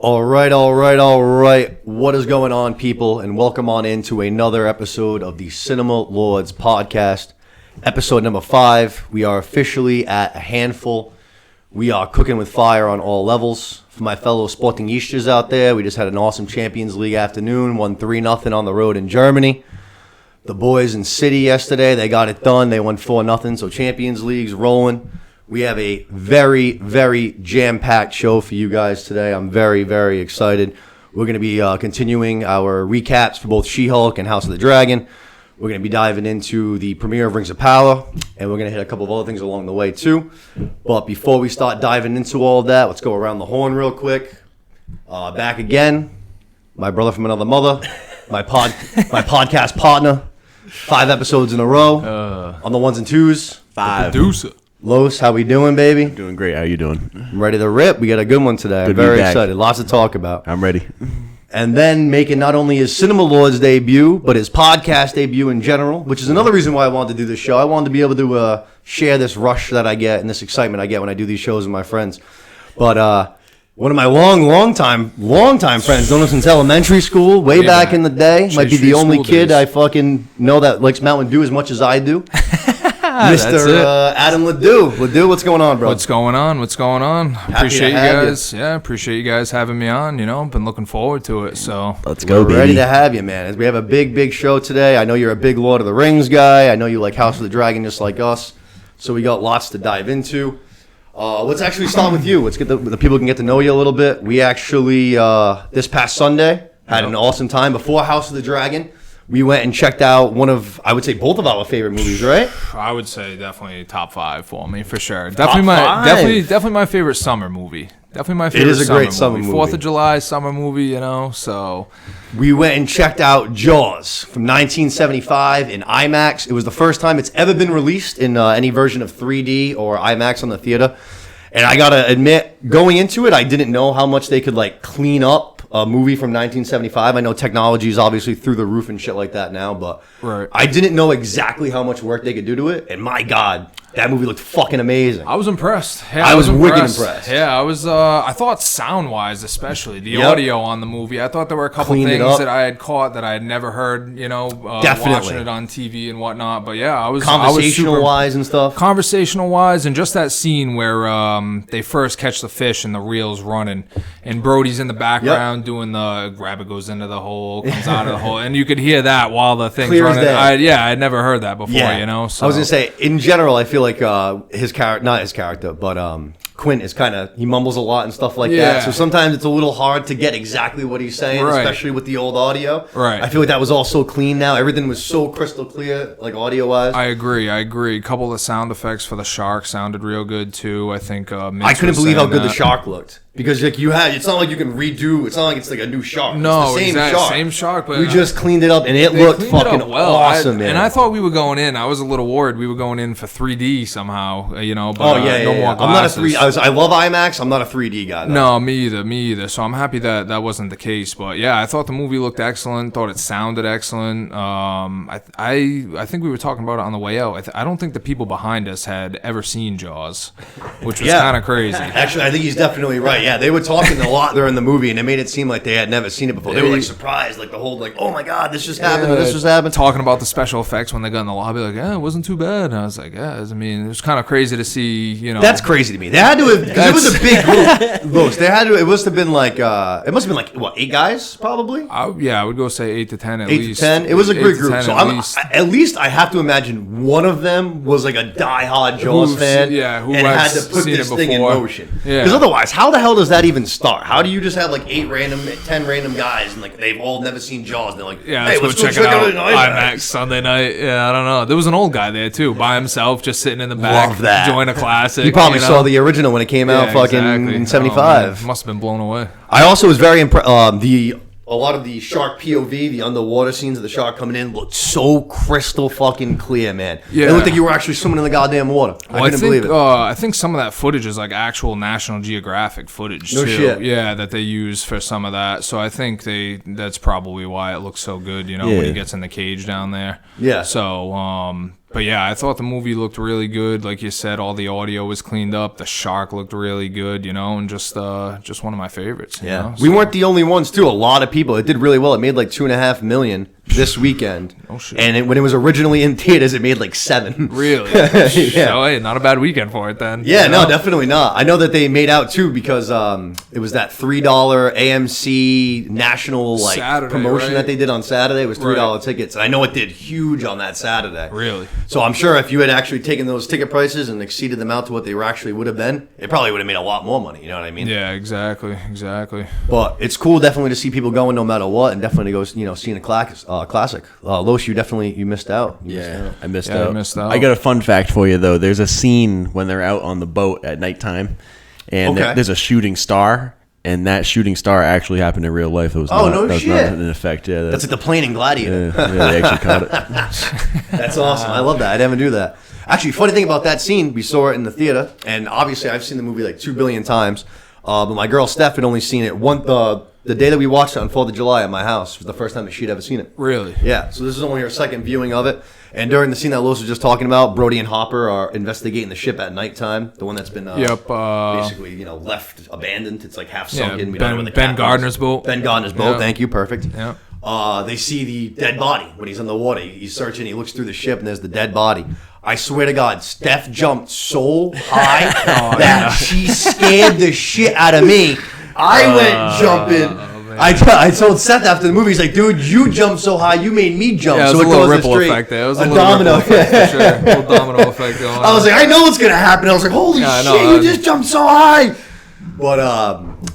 All right. What is going on, people? And welcome on into another episode of the Cinema Lords podcast, episode number 5. We are officially at a handful. We are cooking with fire on all levels. For my fellow Sportingistas out there, we just had an awesome Champions League afternoon, won 3-0 on the road in Germany. The boys in City yesterday, they got it done. They won 4-0, so Champions League's rolling. We have a very, very jam-packed show for you guys today. I'm very, very excited. We're going to be continuing our recaps for both She-Hulk and House of the Dragon. We're going to be diving into the premiere of Rings of Power, and we're going to hit a couple of other things along the way, too. But before we start diving into all of that, let's go around the horn real quick. Back again, my brother from another mother, my podcast partner, 5 episodes in a row on the ones and twos. 5. Producer. Los, how we doing, baby? Doing great. How you doing? I'm ready to rip. We got a good one today. I'm very excited. Lots to talk about. I'm ready. And then making not only his Cinema Lords debut, but his podcast debut in general, which is another reason why I wanted to do this show. I wanted to be able to share this rush that I get and this excitement I get when I do these shows with my friends. But one of my long time friends, known him since elementary school, way back in the day, might be the only kid I fucking know that likes Mountain Dew as much as I do. Mr. Adam Ledoux. Ledoux, what's going on, bro? What's going on? Appreciate you guys. Yeah, appreciate you guys having me on. You know, been looking forward to it. So let's go, baby. Ready to have you, man. As we have a big show today. I know you're a big Lord of the Rings guy. I know you like House of the Dragon just like us. So we got lots to dive into. Let's actually start with you. Let's get the people can get to know you a little bit. We actually this past Sunday had an awesome time before House of the Dragon. We went and checked out one of, I would say, both of our favorite movies, right? I would say definitely top 5 for me, for sure. Definitely my favorite summer movie. Definitely my favorite. It is a great summer movie. 4th of July summer movie, you know. So we went and checked out Jaws from 1975 in IMAX. It was the first time it's ever been released in any version of 3D or IMAX on the theater. And I gotta admit, going into it, I didn't know how much they could like clean up a movie from 1975. I know technology is obviously through the roof and shit like that now, but right. I didn't know exactly how much work they could do to it. And my God, that movie looked fucking amazing. I was impressed. Yeah, I was wicked impressed. Yeah, I was. I thought sound-wise, especially the audio on the movie, I thought there were a couple things that I had caught that I had never heard. You know, watching it on TV and whatnot. But yeah, I was conversational-wise and stuff. Conversational-wise, and just that scene where they first catch the fish and the reel's running, and Brody's in the background doing the rabbit goes into the hole, comes out of the hole, and you could hear that while the thing's running. I had never heard that before. Yeah. You know, so I was gonna say in general, I feel like his character, not his character, but Quint is he mumbles a lot and stuff like that. So sometimes it's a little hard to get exactly what he's saying, especially with the old audio. Right. I feel like that was all so clean now. Everything was so crystal clear, like audio wise. I agree. A couple of the sound effects for the shark sounded real good too. I think I couldn't believe how good the shark looked. Because like it's not like you can redo. It's not like it's like a new shark. No, it's the same shark. But we just cleaned it up, and it looked fucking awesome, man. And I thought we were going in. I was a little worried we were going in for 3D somehow. You know, but no more glasses. I'm not a 3D. I love IMAX. I'm not a 3D guy, though. No, me either. So I'm happy that wasn't the case. But yeah, I thought the movie looked excellent. Thought it sounded excellent. I think we were talking about it on the way out. I don't think the people behind us had ever seen Jaws, which was kind of crazy. Actually, I think he's definitely right. Yeah, they were talking a lot during the movie, and it made it seem like they had never seen it before. They were like surprised, like the whole like, oh my God, this just happened. This just happened. Talking about the special effects when they got in the lobby, like, yeah, it wasn't too bad. And I was like, yeah, I mean, it was kind of crazy to see. You know, that's crazy to me. They had to have, because it was a big group. Los, they had to. It must have been like, it must have been like what, 8 guys probably. I would go say 8 to 10 at 8 least. 8 to 10. It was a great group. So at least I have to imagine one of them was like a diehard Jaws fan. Yeah, who and had to put this thing in motion. Yeah. Because otherwise, how the hell does that even start? How do you just have like 10 random guys and like they've all never seen Jaws and they're like, hey, let's go check it out IMAX Sunday night. Yeah, I don't know. There was an old guy there too, by himself, just sitting in the back. Love that. Enjoying a classic. He probably saw the original when it came out in 75. Must have been blown away. I also was very impressed. A lot of the shark POV, the underwater scenes of the shark coming in, looked so crystal fucking clear, man. Yeah. It looked like you were actually swimming in the goddamn water. I couldn't believe it. I think some of that footage is like actual National Geographic footage, no too. Shit. Yeah, that they use for some of that. So I think that's probably why it looks so good, you know, when he gets in the cage down there. Yeah. So, But yeah, I thought the movie looked really good. Like you said, all the audio was cleaned up. The shark looked really good, and just one of my favorites. You know? We weren't the only ones too. A lot of people. It did really well. It made like $2.5 million this weekend. Oh shit! And when it was originally in theaters, it made like $7 million. Really? Yeah. So, hey, not a bad weekend for it then. Yeah, no, definitely not. I know that they made out too because it was that $3 AMC national Saturday, promotion right? that they did on Saturday. It was $3 Right. tickets, and I know it did huge on that Saturday. Really? So I'm sure if you had actually taken those ticket prices and exceeded them out to what they were actually would have been, it probably would have made a lot more money. You know what I mean? Yeah, exactly. But it's cool definitely to see people going no matter what, and definitely to go seeing a classic. Los, you missed out. I missed Yeah, I out. missed out. I got a fun fact for you though. There's a scene when they're out on the boat at nighttime, and Okay. there's a shooting star, and that shooting star actually happened in real life. It was Oh, not, no that was shit. not an effect. Yeah, That's like the plane in Gladiator. they actually caught it. That's awesome. I love that. I never knew that. Actually, funny thing about that scene, we saw it in the theater, and obviously I've seen the movie like 2 billion times. But my girl Steph had only seen it the day that we watched it on 4th of July at my house. Was the first time that she'd ever seen it. Really? Yeah, so this is only her second viewing of it. And during the scene that Los was just talking about, Brody and Hopper are investigating the ship at nighttime, the one that's been basically left abandoned. It's like half sunken. We don't know where the Ben captain Gardner's is. boat. Ben Gardner's boat. Yeah. Thank you. Perfect. Yeah. They see the dead body when he's in the water. He's searching. He looks through the ship, and there's the dead body. I swear to God, Steph jumped so high that she scared the shit out of me. I went jumping. I told Seth after the movie, he's like, dude, you jumped so high, you made me jump. Yeah, it so was it a little goes ripple straight, effect there. It was a little domino. ripple effect for sure. A little domino effect going on. I was like, I know what's going to happen. I was like, holy Yeah, I shit, know. you just jumped so high. But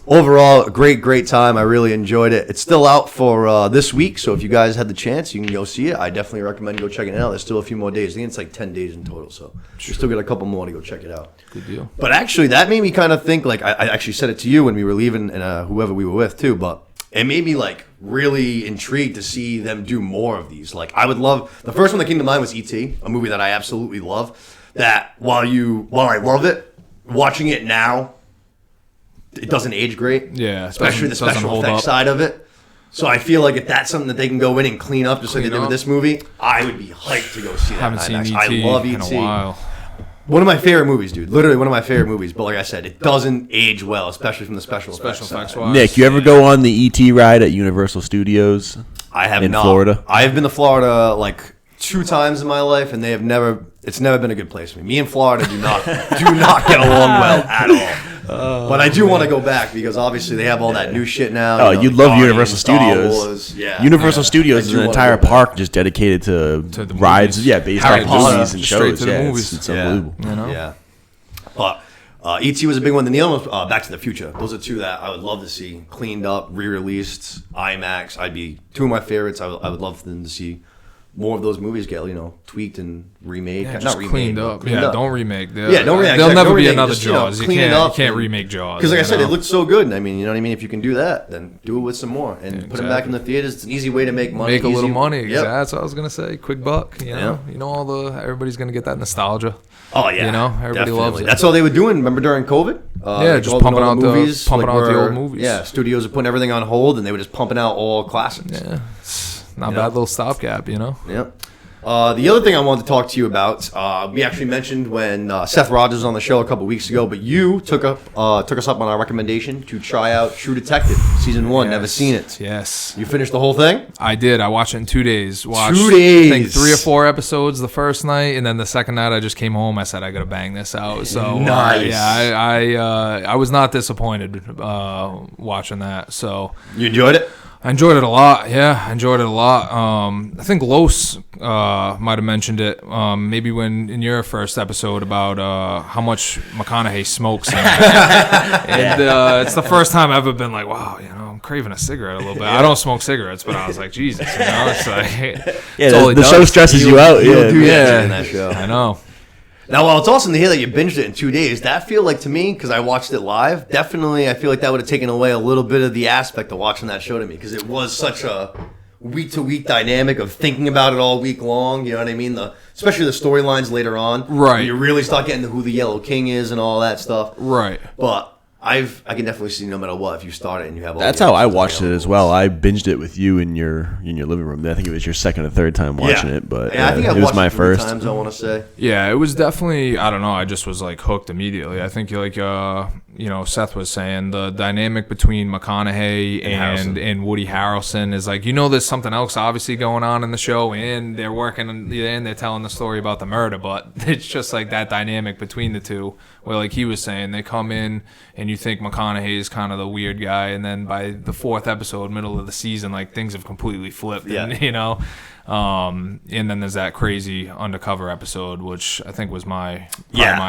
overall, great time. I really enjoyed it. It's still out for this week, so if you guys had the chance, you can go see it. I definitely recommend go checking it out. There's still a few more days. I think it's like 10 days in total, so you still got a couple more to go check it out. Good deal. But actually, that made me kind of think, like, I actually said it to you when we were leaving, and whoever we were with, too, but it made me, like, really intrigued to see them do more of these. Like, I would love, the first one that came to mind was E.T., a movie that I absolutely love, that while I love it, watching it now, it doesn't age great. Yeah, Especially the doesn't special hold effects up. side of it. So I feel like if that's something that they can go in and clean up just like they did with this movie, I would be hyped to go see that. Haven't seen IMAX. E.T. I love in a E.T. while. One of my favorite movies, dude. Literally one of my favorite movies. But like I said, it doesn't age well, especially from the special effects Effects side. wise. Nick, you ever go on the ET ride at Universal Studios? I have in not. Florida? I have been to Florida like 2 times in my life, and it's never been a good place for me. Me and Florida do not get along well at all. But I do want to go back because obviously they have all that new shit now. Oh, you you'd the love Guardians, Universal Star Studios. Wars. Yeah. Universal Studios I is do an wanna entire go back. park just dedicated to To the rides. movies. Yeah, based Harry on Potter, movies and straight shows. to the Yeah, movies. it's unbelievable. You know? Yeah. But E.T. was a big one. Then the other one was Back to the Future. Those are 2 that I would love to see cleaned up, re-released, IMAX. I'd be 2 of my favorites. I would love for them to see more of those movies get tweaked and remade. Yeah, Not just remade, cleaned but up. cleaned Yeah, up. don't remake. Yeah, don't remake. There'll Exactly. never Don't be remake, another just, Jaws. You clean it can't up and- remake Jaws. Because like I you said, know? it looked so good. I mean, you know what I mean? If you can do that, then do it with some more and put them back in the theaters. It's an easy way to make money. Make a little easy- money. Yep. Exactly. That's what I was gonna say. Quick buck. You know. You know everybody's gonna get that nostalgia. Oh yeah, You know, everybody loves it. That's all they were doing. Remember during COVID? Yeah, like just all pumping all out the movies, pumping like out the where- old movies. Yeah, studios are putting everything on hold, and they were just pumping out all classics. Yeah. It's not You bad know? little stopgap. You know. Yep. The other thing I wanted to talk to you about, we actually mentioned when Seth Rogers was on the show a couple weeks ago, but you took us up on our recommendation to try out True Detective season 1. Never seen it. Yes. You finished the whole thing? I did. I watched it in 2 days. Watched, 2 days. I think 3 or 4 episodes the first night, and then the second night I just came home. I said I gotta bang this out. So Nice. yeah, I was not disappointed watching that. So You enjoyed it? I enjoyed it a lot. Yeah, I enjoyed it a lot. I think Los might have mentioned it maybe when in your first episode about how much McConaughey smokes. And it's the first time I've ever been like, wow, I'm craving a cigarette a little bit. I don't smoke cigarettes, but I was like, Jesus, it's like, Yeah, it's all he the show does. stresses you out. You'll Yeah. do that Yeah. in that show. I know. Now, while it's awesome to hear that you binged it in 2 days, that feel like to me, because I watched it live, definitely I feel like that would have taken away a little bit of the aspect of watching that show to me, because it was such a week-to-week dynamic of thinking about it all week long, you know what I mean? Especially the storylines later on. Right. You really start getting to who the Yellow King is and all that stuff. Right. But I can definitely see no matter what if you start it and you have all. That's the how I episodes watched it available. as well. I binged it with you in your living room. I think it was your second or third time watching it, but I think I've it was watched my it 3 first. times. I want to say. Yeah, it was definitely, I don't know, I just was like hooked immediately. I think like Seth was saying, the dynamic between McConaughey and Woody Harrelson is like, there's something else obviously going on in the show, and they're working and they're telling the story about the murder, but it's just like that dynamic between the two where, like he was saying, they come in and you think McConaughey is kind of the weird guy, and then by the 4th episode, middle of the season, like things have completely flipped. Yeah. And then there's that crazy undercover episode, which I think was my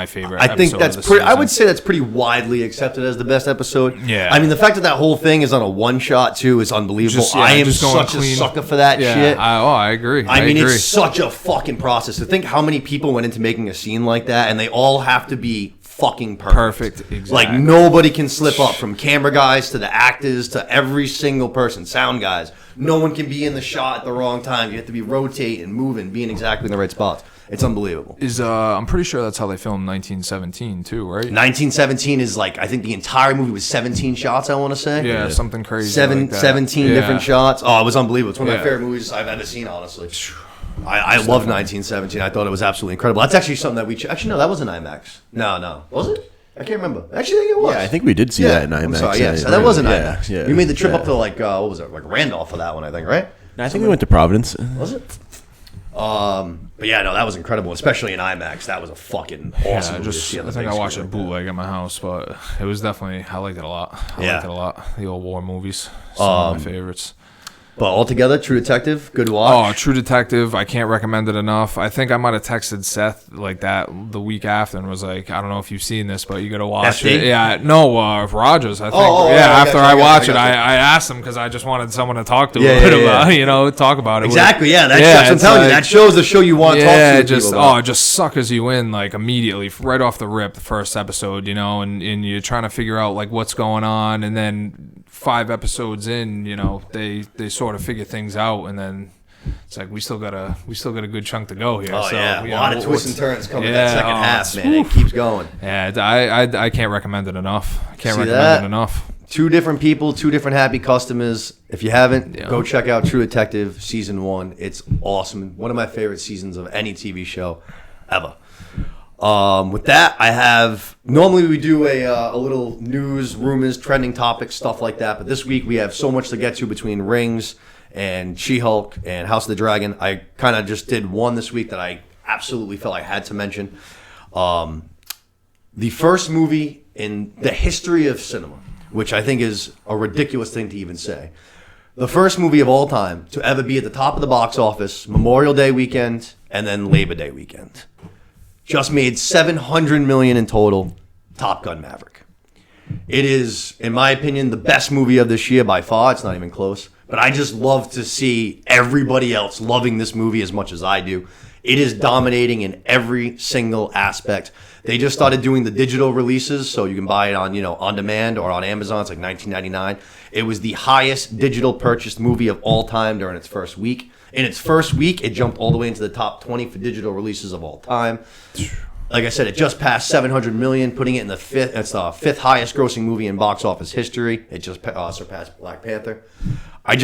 favorite. I think episode that's of the pretty. I season. would say that's pretty widely accepted as the best episode. Yeah. I mean, the fact that whole thing is on a one shot too is unbelievable. Just, yeah, I am just going such clean. a sucker for that Yeah, shit. I agree. I mean, agree. it's such a fucking process to think how many people went into making a scene like that, and they all have to be fucking perfect. Exactly. Like nobody can slip up, from camera guys to the actors to every single person, sound guys. No one can be in the shot at the wrong time. You have to be rotating, moving, being exactly in the right spots. It's unbelievable. I'm pretty sure that's how they filmed 1917 too, right? 1917 is like, I think the entire movie was 17 shots, I want to say. Yeah, something crazy. like that. 17 Yeah. different shots. Oh, it was unbelievable. It's one of my Yeah. favorite movies I've ever seen, honestly. I love 1917. I thought it was absolutely incredible. That's actually something that actually, no, that wasn't IMAX. No. Was it? I can't remember. Actually, I think it was. Yeah, I think we did see that in IMAX. I'm sorry, Yeah, yes. That wasn't yeah, IMAX. yeah, We made the trip yeah. up to like, what was it? Like Randolph for that one, I think, right? I think we went to Providence. Was it? But yeah, no, that was incredible, especially in IMAX. That was a fucking awesome movie to see on I the think big I watched screen it like that. bootleg at my house, but it was definitely, I liked it a lot. I Yeah. liked it a lot. The old war movies, some of my favorites. But altogether, True Detective, good watch. Oh, True Detective, I can't recommend it enough. I think I might have texted Seth like that the week after and was like, I don't know if you've seen this, but you got to watch FD? it. Yeah, no, Rogers, I think. Oh, yeah, I after got I you, watched I it, got you. I asked him because I just wanted someone to talk to Yeah, about, talk about it. Exactly, yeah. That's what I'm it's telling you. like- That shows the show you want to talk yeah, to it just people about. it just suckers you in like immediately right off the rip, the first episode, and you're trying to figure out like what's going on, and then 5 episodes in, they sort of figure things out, and then it's like we still got a good chunk to go here. Oh, so, yeah. A lot of twists and turns coming in that Yeah, second half, it's- man. It keeps going. Yeah, I can't recommend it enough. I can't See recommend that? it enough. 2 different people, 2 different happy customers. If you haven't, Yeah. go check out True Detective Season 1. It's awesome. One of my favorite seasons of any TV show ever. With that, I have... Normally we do a little news, rumors, trending topics, stuff like that. But this week we have so much to get to between Rings and She-Hulk and House of the Dragon. I kind of just did one this week that I absolutely felt I had to mention. The first movie in the history of cinema, which I think is a ridiculous thing to even say. The first movie of all time to ever be at the top of the box office, Memorial Day weekend, and then Labor Day weekend. Just made $700 million in total, Top Gun Maverick. It is, in my opinion, the best movie of this year by far. It's not even close. But I just love to see everybody else loving this movie as much as I do. It is dominating in every single aspect. They just started doing the digital releases, so you can buy it on, on demand or on Amazon. It's like $19.99. It was the highest digital purchased movie of all time during its first week. In its first week, it jumped all the way into the top 20 for digital releases of all time. Like I said, it just passed $700 million, putting it in the fifth. It's the 5th highest grossing movie in box office history. It just surpassed Black Panther. I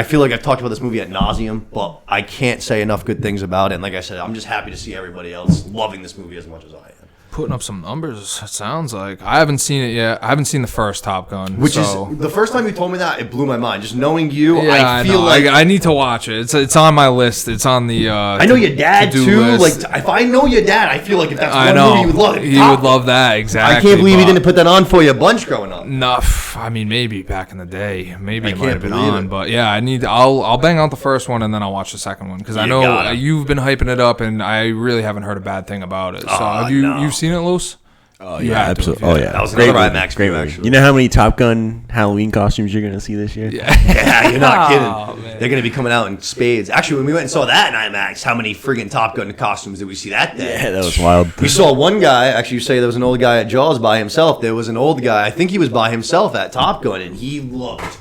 feel like I've talked about this movie ad nauseum, but I can't say enough good things about it. And like I said, I'm just happy to see everybody else loving this movie as much as I am. Putting up some numbers, it sounds like. I haven't seen it yet. I haven't seen the first Top Gun. Which so. is the first time you told me that, it blew my mind. Just knowing you, Yeah, I feel know. like I need to watch it. It's on my list. It's on the. I know your dad to-do too. list. Like if I know your dad, I feel like if that's I one know movie you would love, he would love that exactly. I can't believe he but- didn't put that on for you a bunch growing up. No, I mean maybe back in the day, maybe I it might can't have been believe on, it. but yeah, I'll bang out the first one and then I'll watch the second one because I You know gotta. you've been hyping it up and I really haven't heard a bad thing about it. So have no. you've seen it, Luce? Oh You yeah, had to have, absolutely. yeah. Oh yeah, That was Great another movie, IMAX great movie, movie. actually. You know how many Top Gun Halloween costumes you're gonna see this year? Yeah, you're not kidding. Oh, man. They're going to be coming out in spades. Actually, when we went and saw that in IMAX, how many friggin' Top Gun costumes did we see that day? Yeah, that was wild. We saw one guy, actually, you say there was an old guy at Jaws by himself. There was an old guy, I think he was by himself at Top Gun, and he looked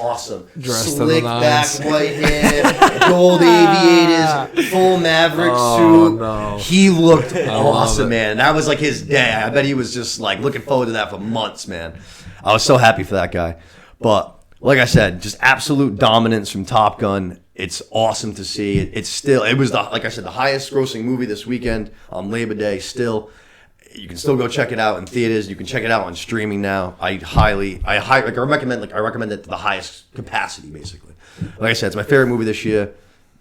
awesome. Dressed to the Slick nines. back white hair, gold aviators, full Maverick suit. no. He looked love awesome, it. man. That was like his day. I bet he was just like looking forward to that for months, man. I was so happy for that guy. But like I said, just absolute dominance from Top Gun. It's awesome to see. It was like I said, the highest grossing movie this weekend on Labor Day. Still, you can still go check it out in theaters. You can check it out on streaming now. I recommend it to the highest capacity, basically. Like I said, it's my favorite movie this year.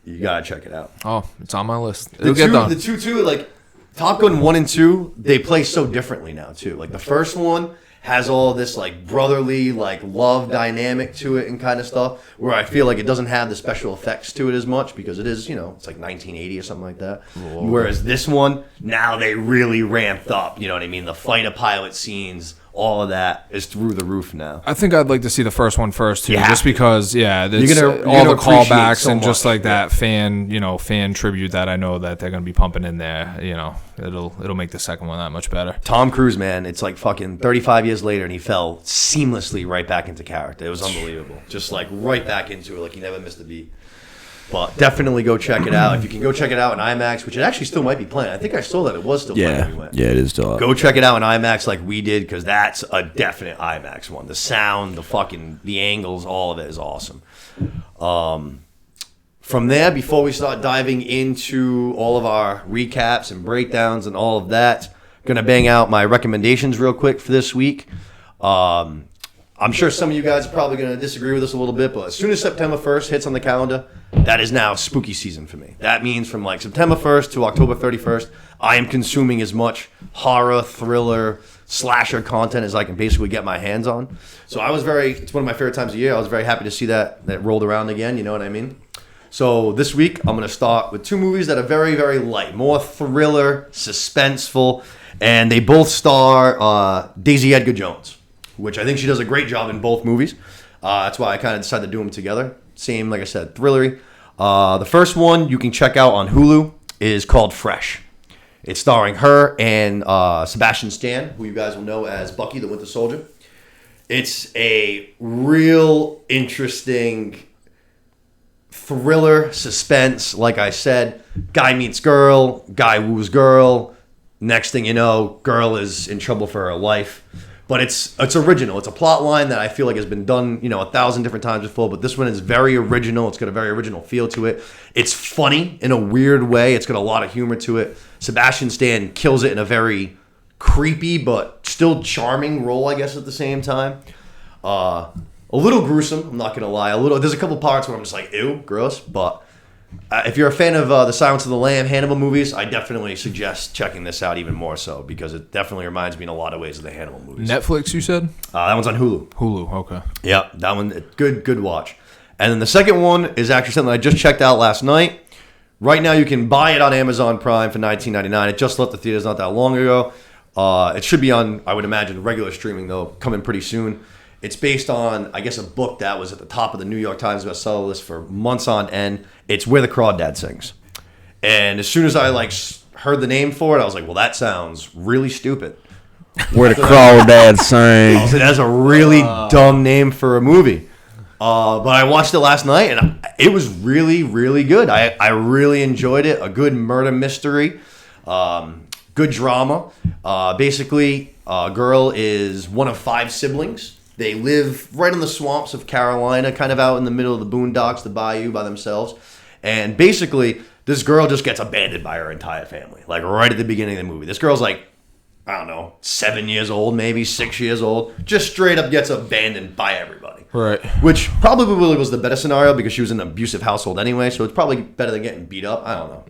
You gotta check it out. Oh, it's on my list. It'll get done. The two, like Top Gun 1 and 2, they play so differently now too. Like the first one has all this like brotherly like love dynamic to it and kind of stuff, where I feel like it doesn't have the special effects to it as much because it is, it's like 1980 or something like that. Whoa. Whereas this one, now they really ramped up, you know what I mean? The fighter pilot scenes, all of that is through the roof now. I think I'd like to see the first one first too, You have just to. because, yeah, You're gonna all the appreciate callbacks so and just much. like that fan tribute that I know that they're gonna be pumping in there. It'll make the second one that much better. Tom Cruise, man, it's like fucking 35 years later, and he fell seamlessly right back into character. It was unbelievable. Just like right back into it, like he never missed a beat. But definitely go check it out. If you can go check it out in IMAX, which it actually still might be playing. I think I saw that it was still playing when we went. Yeah, it is still up. Go check it out in IMAX like we did, because that's a definite IMAX one. The sound, the angles, all of it is awesome. From there, before we start diving into all of our recaps and breakdowns and all of that, gonna bang out my recommendations real quick for this week. I'm sure some of you guys are probably going to disagree with us a little bit, but as soon as September 1st hits on the calendar, that is now spooky season for me. That means from like September 1st to October 31st, I am consuming as much horror, thriller, slasher content as I can basically get my hands on. So it's one of my favorite times of year. I was very happy to see that rolled around again, you know what I mean? So this week, I'm going to start with two movies that are very, very light, more thriller, suspenseful, and they both star Daisy Edgar Jones, which I think she does a great job in both movies. That's why I kind of decided to do them together. Same, like I said, thrillery. The first one you can check out on Hulu is called Fresh. It's starring her and Sebastian Stan, who you guys will know as Bucky the Winter Soldier. It's a real interesting thriller, suspense. Like I said, guy meets girl, guy woos girl. Next thing you know, girl is in trouble for her life. But it's original. It's a plot line that I feel like has been done, 1,000 different times before. But this one is very original. It's got a very original feel to it. It's funny in a weird way. It's got a lot of humor to it. Sebastian Stan kills it in a very creepy but still charming role, I guess, at the same time. A little gruesome, I'm not going to lie. There's a couple parts where I'm just like, ew, gross. But if you're a fan of the Silence of the Lamb, Hannibal movies, I definitely suggest checking this out even more so, because it definitely reminds me in a lot of ways of the Hannibal movies. Netflix, you said? That one's on Hulu. Hulu, okay. Yeah, that one, good watch. And then the second one is actually something I just checked out last night. Right now you can buy it on Amazon Prime for $19.99. It just left the theaters not that long ago. It should be on, I would imagine, regular streaming though, coming pretty soon. It's based on, I guess, a book that was at the top of the New York Times bestseller list for months on end. It's Where the Crawdad Sings. And as soon as I heard the name for it, I was like, well, that sounds really stupid. Where the Crawdad Sings. So that's a really dumb name for a movie. But I watched it last night, and it was really, really good. I really enjoyed it. A good murder mystery. Good drama. Basically, a girl is one of 5 siblings. They live right in the swamps of Carolina, kind of out in the middle of the boondocks, the bayou by themselves. And basically, this girl just gets abandoned by her entire family, like right at the beginning of the movie. This girl's like, I don't know, 7 years old, maybe 6 years old, just straight up gets abandoned by everybody. Right. Which probably really was the better scenario because she was in an abusive household anyway, so it's probably better than getting beat up. I don't know.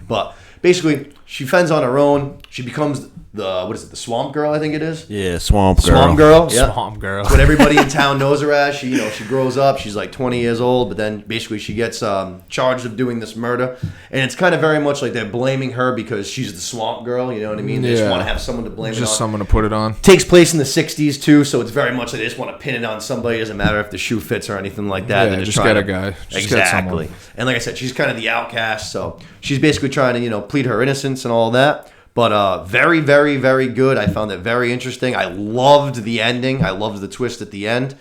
But basically, she fends on her own. She becomes the Swamp Girl, I think it is? Yeah, Swamp Girl. Swamp Girl, yeah. Swamp Girl. That's what everybody in town knows her as. She grows up. She's like 20 years old, but then basically she gets charged of doing this murder. And it's kind of very much like they're blaming her because she's the Swamp Girl, you know what I mean? They just want to have someone to blame it on. Just someone to put it on. Takes place in the 60s too, so it's very much like they just want to pin it on somebody. It doesn't matter if the shoe fits or anything like that. Yeah, They're just trying get a to- guy. Just get exactly. someone. And like I said, she's kind of the outcast, so she's basically trying to, plead her innocence and all that. But very, very, very good. I found it very interesting. I loved the ending. I loved the twist at the end.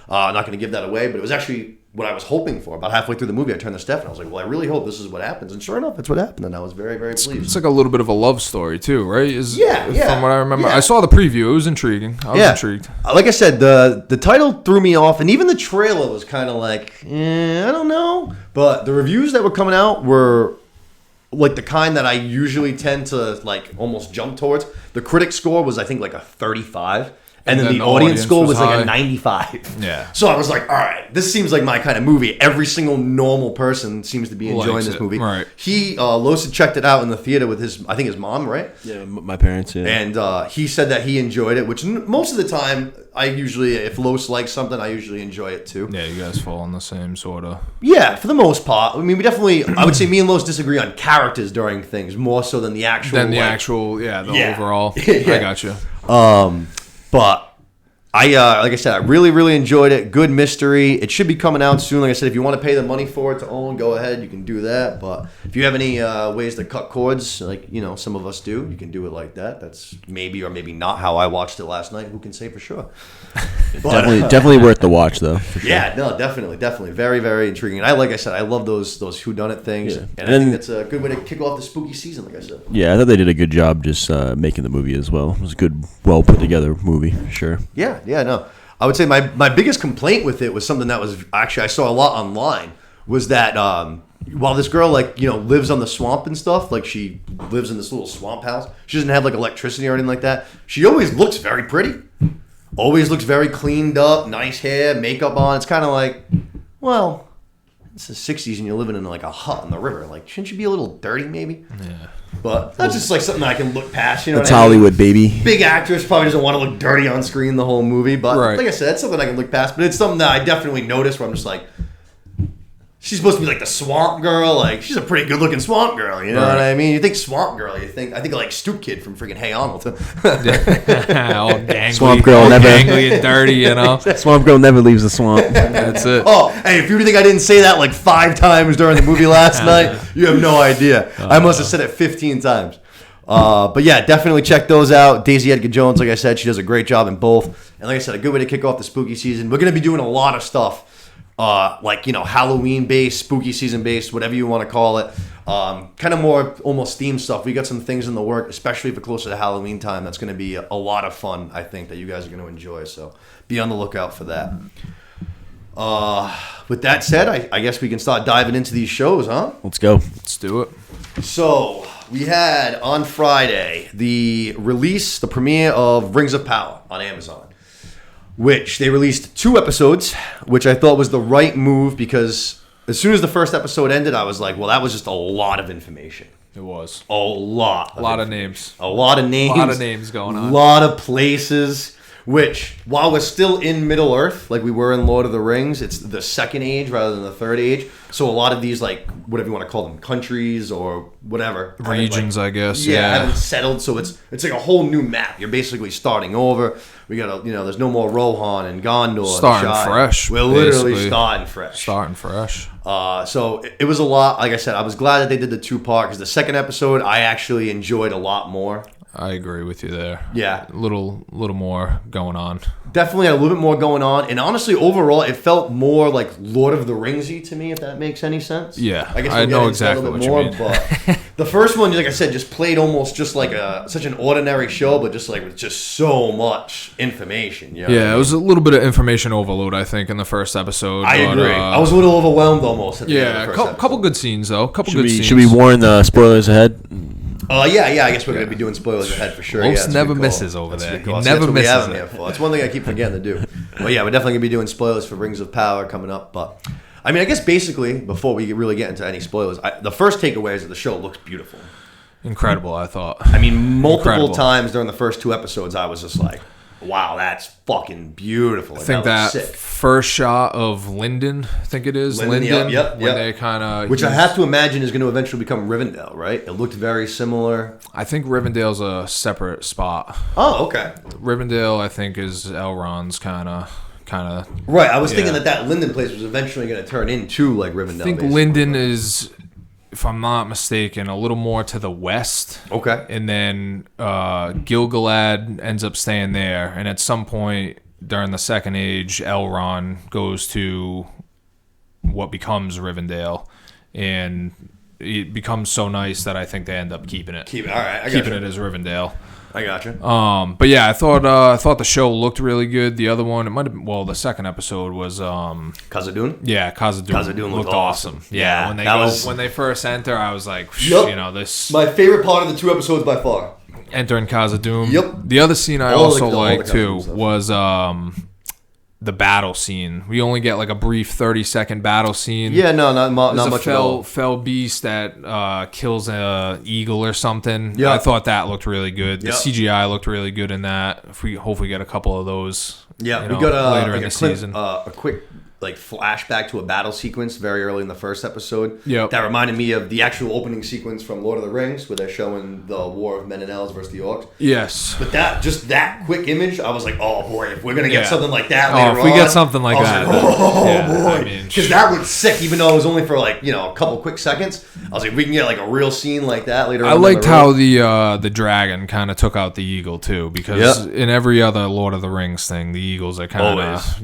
I'm not going to give that away, but it was actually what I was hoping for. About halfway through the movie, I turned to Steph and I was like, well, I really hope this is what happens. And sure enough, that's what happened. And I was very, very pleased. It's like a little bit of a love story too, right? Yeah. From what I remember, Yeah. I saw the preview. It was intriguing. I was intrigued. Like I said, the title threw me off, and even the trailer was kind of like, I don't know. But the reviews that were coming out were like the kind that I usually tend to like almost jump towards. The critic score was, I think, like a 35. And then the audience score was like a 95. Yeah. So I was like, all right, this seems like my kind of movie. Every single normal person seems to be enjoying Likes this it, movie. right. Los had checked it out in the theater with his mom, right? Yeah, my parents. Yeah. And he said that he enjoyed it, which most of the time, I usually, if Los likes something, I usually enjoy it too. Yeah, you guys fall on the same sort of. Yeah, for the most part. I mean, we definitely, I would say me and Los disagree on characters during things more so than the actual. Overall. Yeah. I got you. But like I said, I really, really enjoyed it. Good mystery. It should be coming out soon. Like I said, if you want to pay the money for it to own, go ahead. You can do that. But if you have any ways to cut cords, like some of us do, you can do it like that. That's maybe or maybe not how I watched it last night. Who can say for sure? But, definitely worth the watch though. For sure. Yeah, no, definitely, very, very intriguing. And like I said, I love those whodunit things, Yeah. and I think that's a good way to kick off the spooky season. Like I said. Yeah, I thought they did a good job just making the movie as well. It was a good, well put together movie for sure. Yeah, no. I would say my biggest complaint with it was something that was actually I saw a lot online was that while this girl lives on the swamp and stuff, like she lives in this little swamp house, she doesn't have like electricity or anything like that. She always looks very pretty, always looks very cleaned up, nice hair, makeup on. It's kind of like, well, it's the 60s and you're living in like a hut on the river. Like, shouldn't you be a little dirty maybe? Yeah. But that's just like something I can look past. You know, That's what I mean? Hollywood, baby. Big actress probably doesn't want to look dirty on screen the whole movie, but Right. like I said, it's something I can look past. But it's something that I definitely noticed where I'm just like, she's supposed to be like the swamp girl. Like, she's a pretty good looking swamp girl. You know what I mean? You think swamp girl, I think of like Stoop Kid from freaking Hey Arnold. All gangly, Swamp girl all never- gangly and dirty, Swamp Girl never leaves the swamp. That's it. Oh, hey, if you think I didn't say that like 5 times during the movie last night, you have no idea. I must have said it 15 times. But yeah, definitely check those out. Daisy Edgar Jones, like I said, she does a great job in both. And like I said, a good way to kick off the spooky season. We're going to be doing a lot of stuff, Halloween based, spooky season based, whatever you want to call it. Kind of more almost theme stuff. We got some things in the work, especially for closer to Halloween time. That's going to be a lot of fun, I think, that you guys are going to enjoy. So be on the lookout for that. With that said, I guess we can start diving into these shows, huh? Let's go. Let's do it. So, we had on Friday the premiere of Rings of Power on Amazon, which they released 2 episodes, which I thought was the right move because as soon as the first episode ended, I was like, well, that was just a lot of information. It was. A lot of names. A lot of names. A lot of names going on. A lot of places. Which, while we're still in Middle Earth, like we were in Lord of the Rings, it's the second age rather than the third age. So a lot of these, like, whatever you want to call them, countries or whatever. Regions, I guess. Haven't settled. So it's like a whole new map. You're basically starting over. We got there's no more Rohan and Gondor. Starting fresh. We're literally basically. starting fresh. Starting fresh. So it was a lot. Like I said, I was glad that they did the 2-part because the second episode I actually enjoyed a lot more. I agree with you there. Yeah. A little more going on. Definitely had a little bit more going on. And honestly, overall, it felt more like Lord of the Ringsy to me, if that makes any sense. Yeah. I guess I we'll know get into exactly that a what little you bit mean. But the first one, like I said, just played almost just like such an ordinary show, but just like with just so much information. You know what I Yeah, mean? it was a little bit of information overload, I think, in the first episode. I but, agree. I was a little overwhelmed almost at the end of Yeah, the a first episode. couple good scenes, though. Should we warn the spoilers ahead? Yeah, I guess we're going to be doing spoilers ahead for sure. Los That's a never good call. misses over That's a there. good He call. See, never that's what we misses have him it. here for. That's one thing I keep forgetting to do. But yeah, we're definitely going to be doing spoilers for Rings of Power coming up. But I mean, I guess basically, before we really get into any spoilers, the first takeaway is that the show looks beautiful. Incredible, I thought. I mean, multiple Incredible. times during the first 2 episodes, I was just like, wow, that's fucking beautiful. I think that looks sick. first shot of Linden, I think it is. Linden, yep. When they kind of... Which I have to imagine is going to eventually become Rivendell, right? It looked very similar. I think Rivendell's a separate spot. Oh, okay. Rivendell, I think, is Elrond's kind of... Right, I was thinking Yeah. that Linden place was eventually going to turn into like Rivendell. I think basically. Linden is if I'm not mistaken, a little more to the west. Okay. And then Gil-galad ends up staying there. And at some point during the Second Age, Elrond goes to what becomes Rivendell. And it becomes so nice that I think they end up keeping it. All right. Keeping it as Rivendell. I got you. But yeah, I thought the show looked really good. The other one, it might have been, well, the second episode was Khazad-dûm? yeah, Khazad-dûm. Khazad-dûm looked awesome. Yeah, Yeah, when they first enter, I was like, Yep. this My favorite part of the 2 episodes by far. entering Khazad-dûm. Yep. The other scene I All also the liked too Khazad-dûm stuff. was the battle scene. We only get like a brief 30-second battle scene. Yeah, no, not There's much a at all. fell beast that kills a eagle or something. Yeah. I thought that looked really good. The Yeah. CGI looked really good in that. If we hopefully get a couple of those. Yeah, you we know, got later like in a the clip, season. a quick like flashback to a battle sequence very early in the first episode. Yep. That reminded me of the actual opening sequence from Lord of the Rings, where they're showing the War of Men and Elves versus the Orcs. Yes. But that quick image, I was like, oh boy, if we're gonna get Yeah. something like that Oh, later if we on, get something like I was that, like, oh then- yeah, boy, I mean, because that was sick. Even though it was only for like a couple quick seconds, I was like, if we can get like a real scene like that later. I on liked down the road. how the dragon kind of took out the eagle too, because Yep. in every other Lord of the Rings thing, the eagles are kind Always. of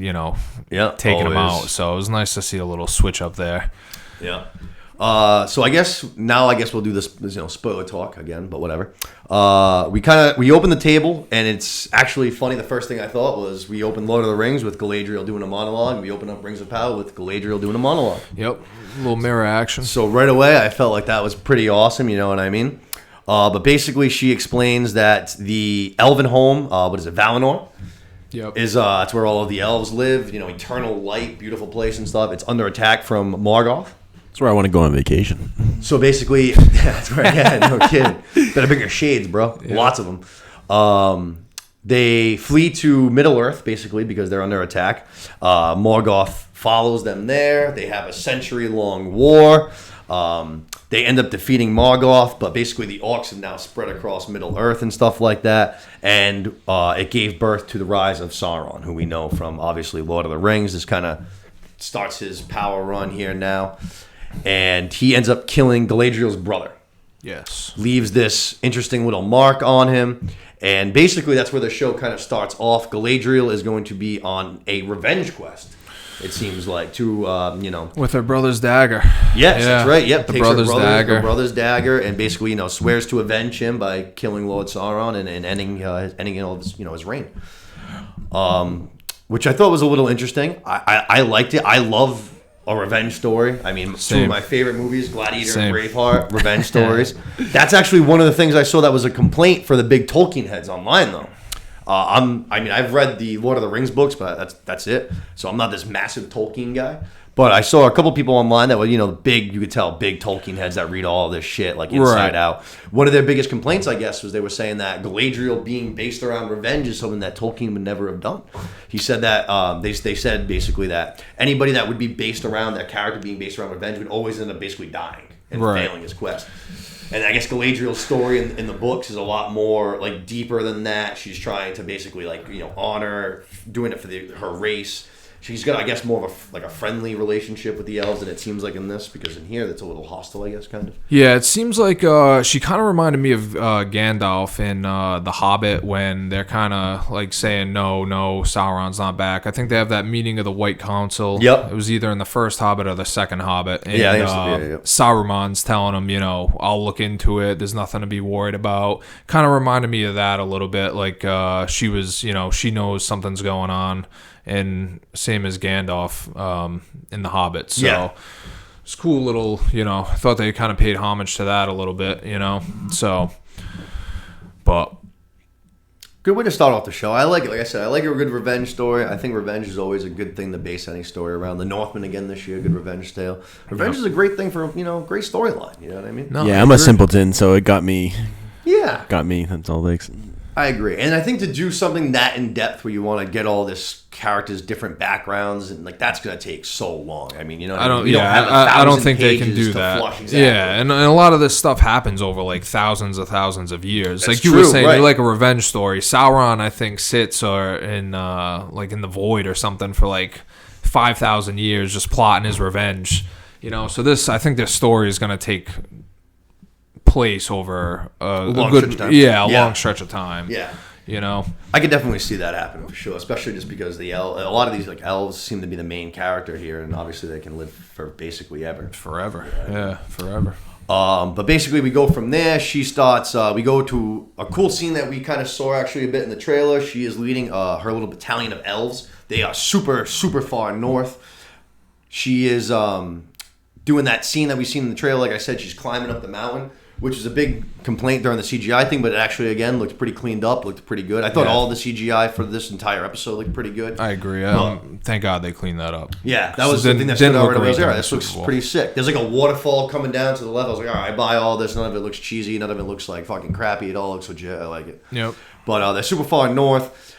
Yeah, taking them always. out. So it was nice to see a little switch up there. Yeah. So I guess we'll do this spoiler talk again, but whatever. We open the table, and it's actually funny. The first thing I thought was we opened Lord of the Rings with Galadriel doing a monologue, and we open up Rings of Power with Galadriel doing a monologue. Yep, a little mirror action. So right away, I felt like that was pretty awesome. You know what I mean? But basically, she explains that the elven home, Valinor, Yep. is it's where all of the elves live. You know, eternal light, beautiful place and stuff. It's under attack from Morgoth. That's where I want to go on vacation. So basically, that's right. Yeah, no kidding. Better bring your shades, bro. Lots of them. They flee to Middle Earth, basically, because they're under attack. Morgoth follows them there. They have a century-long war. They end up defeating Morgoth, but basically the orcs have now spread across Middle Earth and stuff like that. And it gave birth to the rise of Sauron, who we know from, obviously, Lord of the Rings. This kind of starts his power run here now. And he ends up killing Galadriel's brother. Yes. Leaves this interesting little mark on him. And basically, that's where the show kind of starts off. Galadriel is going to be on a revenge quest, it seems like, to, With her brother's dagger. Yes, Yeah, that's right. Yep, the takes brother's dagger. her brother's dagger, and basically, swears to avenge him by killing Lord Sauron and ending all of his, his reign. Which I thought was a little interesting. I liked it. I love a revenge story. I mean, two Same. of my favorite movies, Gladiator Same. and Braveheart, revenge stories. That's actually one of the things I saw that was a complaint for the big Tolkien heads online, though. I've read the Lord of the Rings books, but that's it. So I'm not this massive Tolkien guy. But I saw a couple people online that were, you could tell big Tolkien heads that read all this shit, like Inside Right. Out. One of their biggest complaints, I guess, was they were saying that Galadriel being based around revenge is something that Tolkien would never have done. He said that, they said basically that anybody that would be based around, that character being based around revenge would always end up basically dying and Right. failing his quest. And I guess Galadriel's story in the books is a lot more like deeper than that. She's trying to basically honor, doing it for her race. She's got, I guess, more of a friendly relationship with the elves than it seems like in this, because in here that's a little hostile, I guess, kind of. Yeah, it seems like she kind of reminded me of Gandalf in The Hobbit, when they're kind of like saying, no, Sauron's not back. I think they have that meeting of the White Council. Yep. It was either in the first Hobbit or the second Hobbit. And, Yeah, I think so. Yeah. Saruman's telling him, I'll look into it. There's nothing to be worried about. Kind of reminded me of that a little bit. Like she was, she knows something's going on. And same as Gandalf in The Hobbit. So Yeah. it's cool little, I thought they kind of paid homage to that a little bit, So, but Good way to start off the show. I like it. Like I said, I like a good revenge story. I think revenge is always a good thing to base any story around. The Northman again this year, good revenge tale. Revenge is a great thing for, great storyline. You know what I mean? No, Yeah, I I'm a agree. simpleton, so it got me. Yeah. That's all it takes. I agree, and I think to do something that in depth, where you want to get all this characters' different backgrounds, and that's gonna take so long. I mean, I don't. we don't Yeah, have I don't 1,000 think they can pages do to that. flush exactly. Yeah, and a lot of this stuff happens over like thousands of years. That's like you were true, saying, right. you're like a revenge story. Sauron, I think, sits or in like in the void or something for like 5,000 years, just plotting his revenge. You know, so I think this story is going to take place over a long good, stretch of time. long stretch of time. Yeah. You know, I could definitely see that happening for sure, especially just because a lot of these like elves seem to be the main character here, and obviously they can live for basically ever. forever. Yeah, forever. But basically we go from there. She starts. We go to a cool scene that we kind of saw actually a bit in the trailer. She is leading her little battalion of elves. They are super far north. She is doing that scene that we've seen in the trailer. Like I said, she's climbing up the mountain, which is a big complaint during the CGI thing, but it actually, again, looked pretty cleaned up, looked pretty good. I thought all the CGI for this entire episode looked pretty good. I agree. Thank God they cleaned that up. Yeah, that was the thing that stood out right away. This looks pretty sick. There's like a waterfall coming down to the left. I was like, all right, I buy all this. None of it looks cheesy. None of it looks like fucking crappy. It all looks legit. I like it. Yep. But they're super far north.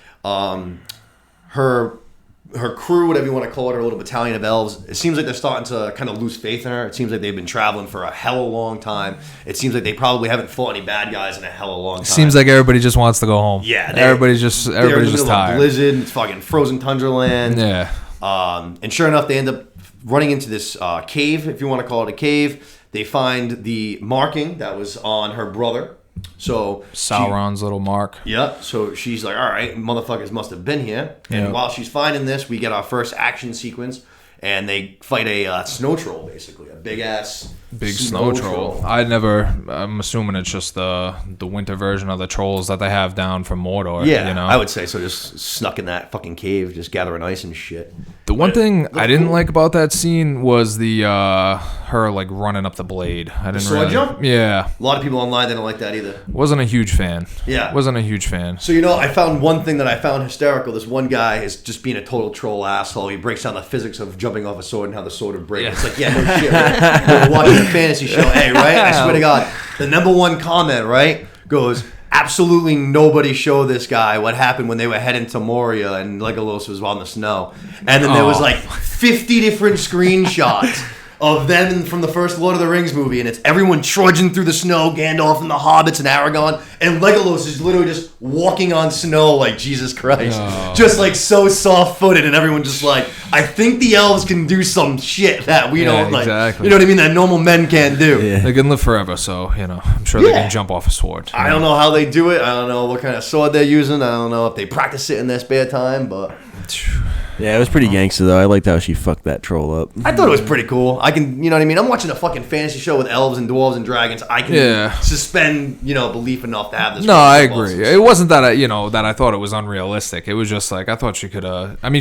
Her crew, whatever you want to call it, her little battalion of elves, it seems like they're starting to kind of lose faith in her. It seems like they've been traveling for a hell of a long time. It seems like they probably haven't fought any bad guys in a hell of a long time. Seems like everybody just wants to go home. Yeah, everybody's just tired. Blizzard, it's fucking frozen tundra land. Yeah. And sure enough, they end up running into this cave, if you want to call it a cave. They find the marking that was on her brother. So Sauron's little mark. Yeah, so she's like, all right, motherfuckers must have been here. And Yeah. while she's finding this, we get our first action sequence, and they fight a snow troll, basically. A big-ass Snow troll. I'm assuming it's just the winter version of the trolls that they have down from Mordor. Yeah, you know? I would say so. Just snuck in that fucking cave, just gathering ice and shit. The one thing I didn't like about that scene was the her like running up the blade. I didn't sword really. jump? Yeah, A lot of people online didn't like that either. wasn't a huge fan. Yeah. wasn't a huge fan. So, I found one thing that I found hysterical. This one guy is just being a total troll asshole. He breaks down the physics of jumping off a sword and how the sword would break. Yeah. It's like, yeah, no shit, right? We're watching a fantasy show. Hey, right? I swear to God, the number one comment, right, goes, absolutely nobody show this guy what happened when they were heading to Moria and Legolas was on the snow. And then there was like 50 different screenshots of them from the first Lord of the Rings movie, and it's everyone trudging through the snow, Gandalf and the hobbits and Aragorn, and Legolas is literally just walking on snow like Jesus Christ. Just like so soft-footed, and everyone just like, I think the elves can do some shit that we don't like. Exactly. You know what I mean? That normal men can't do. Yeah. They can live forever, so I'm sure they Yeah. can jump off a sword. I don't know how they do it. I don't know what kind of sword they're using. I don't know if they practice it in their spare time, but Yeah, it was pretty gangster though. I liked how she fucked that troll up. I thought it was pretty cool. I can, you know what I mean? I'm watching a fucking fantasy show with elves and dwarves and dragons. I can suspend, belief enough to have this. No, I agree. It wasn't that I thought it was unrealistic. It was just like I thought she could.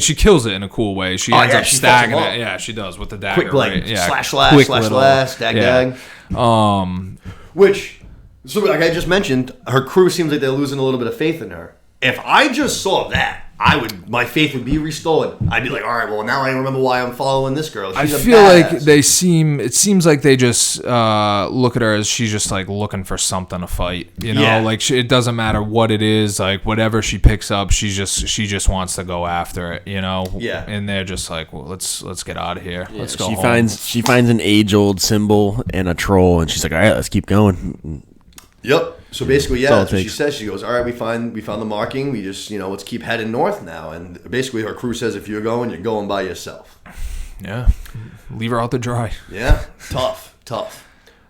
She kills it in a cool way. She ends up she fucks stagging him up. it. Yeah, she does with the dagger. Quick, like, right? Yeah, slash, quick slash, little- slash, dag, yeah. dag. Which, so like I just mentioned, her crew seems like they're losing a little bit of faith in her. If I just saw that, my faith would be restored. I'd be like, all right, well, now I remember why I'm following this girl. She's I a feel badass. like it seems like they just look at her as she's just like looking for something to fight. Yeah. Like it doesn't matter what it is. Like whatever she picks up, she just wants to go after it. Yeah. And they're just like, well, let's get out of here. Let's go. She home. finds an age-old symbol and a troll, and she's like, all right, let's keep going. Yep. So basically, all it that's what she takes. says. She goes, all right, we found the marking. We just, let's keep heading north now. And basically her crew says, if you're going by yourself. Yeah. Leave her out to dry. Yeah. Tough.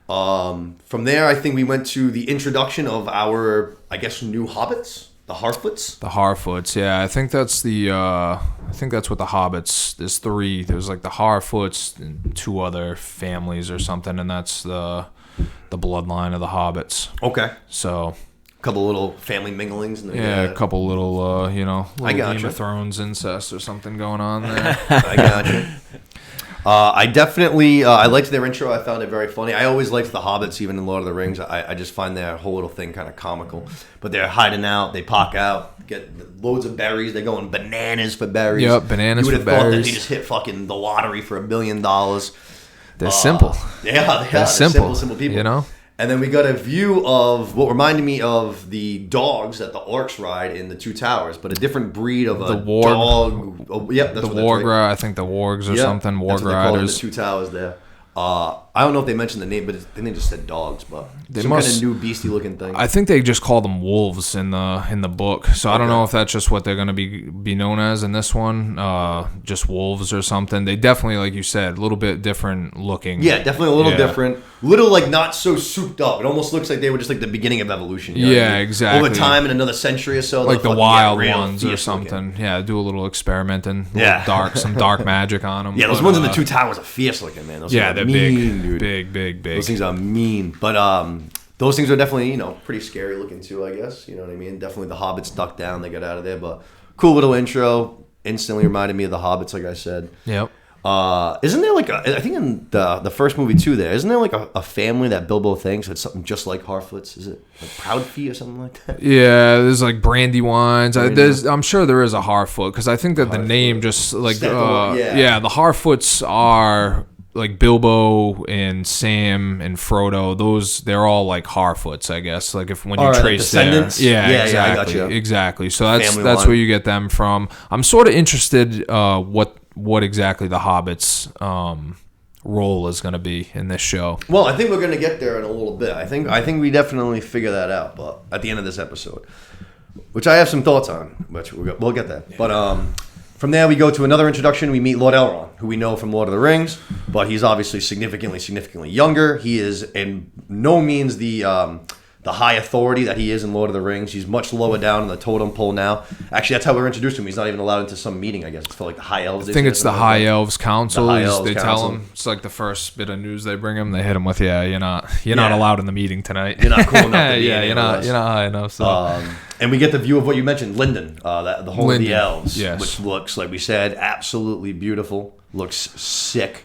From there, I think we went to the introduction of our, I guess, new hobbits, the Harfoots. The Harfoots, yeah, I think that's what the Hobbits. There's three. There's like the Harfoots and two other families or something, and that's the bloodline of the Hobbits. Okay. So A couple little family minglings. And a couple little, little gotcha. Game of Thrones incest or something going on there. I got you. I definitely I liked their intro. I found it very funny. I always liked the Hobbits, even in Lord of the Rings. I just find their whole little thing kind of comical. But they're hiding out. They pop out, get loads of berries. They're going bananas for berries. Yep, bananas you would for have thought that berries. they just hit fucking the lottery for $1 billion. They're simple. Yeah, They're simple. Simple people. You know. And then we got a view of what reminded me of the dogs that the orcs ride in the Two Towers, but a different breed of a The warg. dog. Oh, yep, that's The what that's right. I think the wargs or something. That's Warg what they call it in the riders. Two Towers there. I don't know if they mentioned the name, but I think they just said dogs. But They some must- kind of new beastie looking thing. I think they just call them wolves in the book. So I don't know if that's just what they're gonna be known as in this one, just wolves or something. They definitely, like you said, a little bit different looking. Yeah, definitely a little Yeah. different. Little like not so souped up. It almost looks like they were just like the beginning of evolution. You know what I Yeah, mean? exactly. Over time, in another century or so, Like the they'll fucking wild get real ones or fierce looking. something. Yeah, do a little experimenting. Yeah. Some dark magic on them. Yeah, those ones in the two towers are fierce looking, man. Those Yeah, things are they're mean, big, dude. big. Those things are mean, but those things are definitely, you know, pretty scary looking too, I guess. You know what I mean? Definitely the hobbits ducked down, they got out of there, but cool little intro. Instantly reminded me of the hobbits, like I said. Yep. Isn't there like I think in the first movie too? Isn't there like a family that Bilbo thinks it's something just like Harfoots? Is it like Proudfee or something like that? Yeah, there's like Brandywines. I'm sure there is a Harfoot because I think that the name just like Yeah. the Harfoots are like Bilbo and Sam and Frodo. They're all like Harfoots, I guess. Like when you All right, like trace their descendants? yeah, Yeah, exactly, I gotcha. exactly. So that's Family that's line. where you get them from. I'm sort of interested what exactly the Hobbits role is going to be in this show. Well, I think we're gonna get there in a little bit. I think we definitely figure that out, but at the end of this episode, which I have some thoughts on, which we'll get there. But from there, we go to another introduction. We meet Lord Elrond, who we know from Lord of the Rings, but he's obviously significantly younger. He is in no means the high authority that he is in Lord of the Rings. He's much lower down on the totem pole now. Actually, that's how we're introduced to him. He's not even allowed into some meeting, I guess. It's for like the High Elves. I think it's the High Elves Council. The High Elves They tell Council. him it's like the first bit of news they bring him. They hit him with, you're not allowed in the meeting tonight. You're not cool enough to be yeah, in you're with not us. you're not high enough. So And we get the view of what you mentioned, Linden, the home of the Linden, elves, yes. which looks, like we said, absolutely beautiful. Looks sick.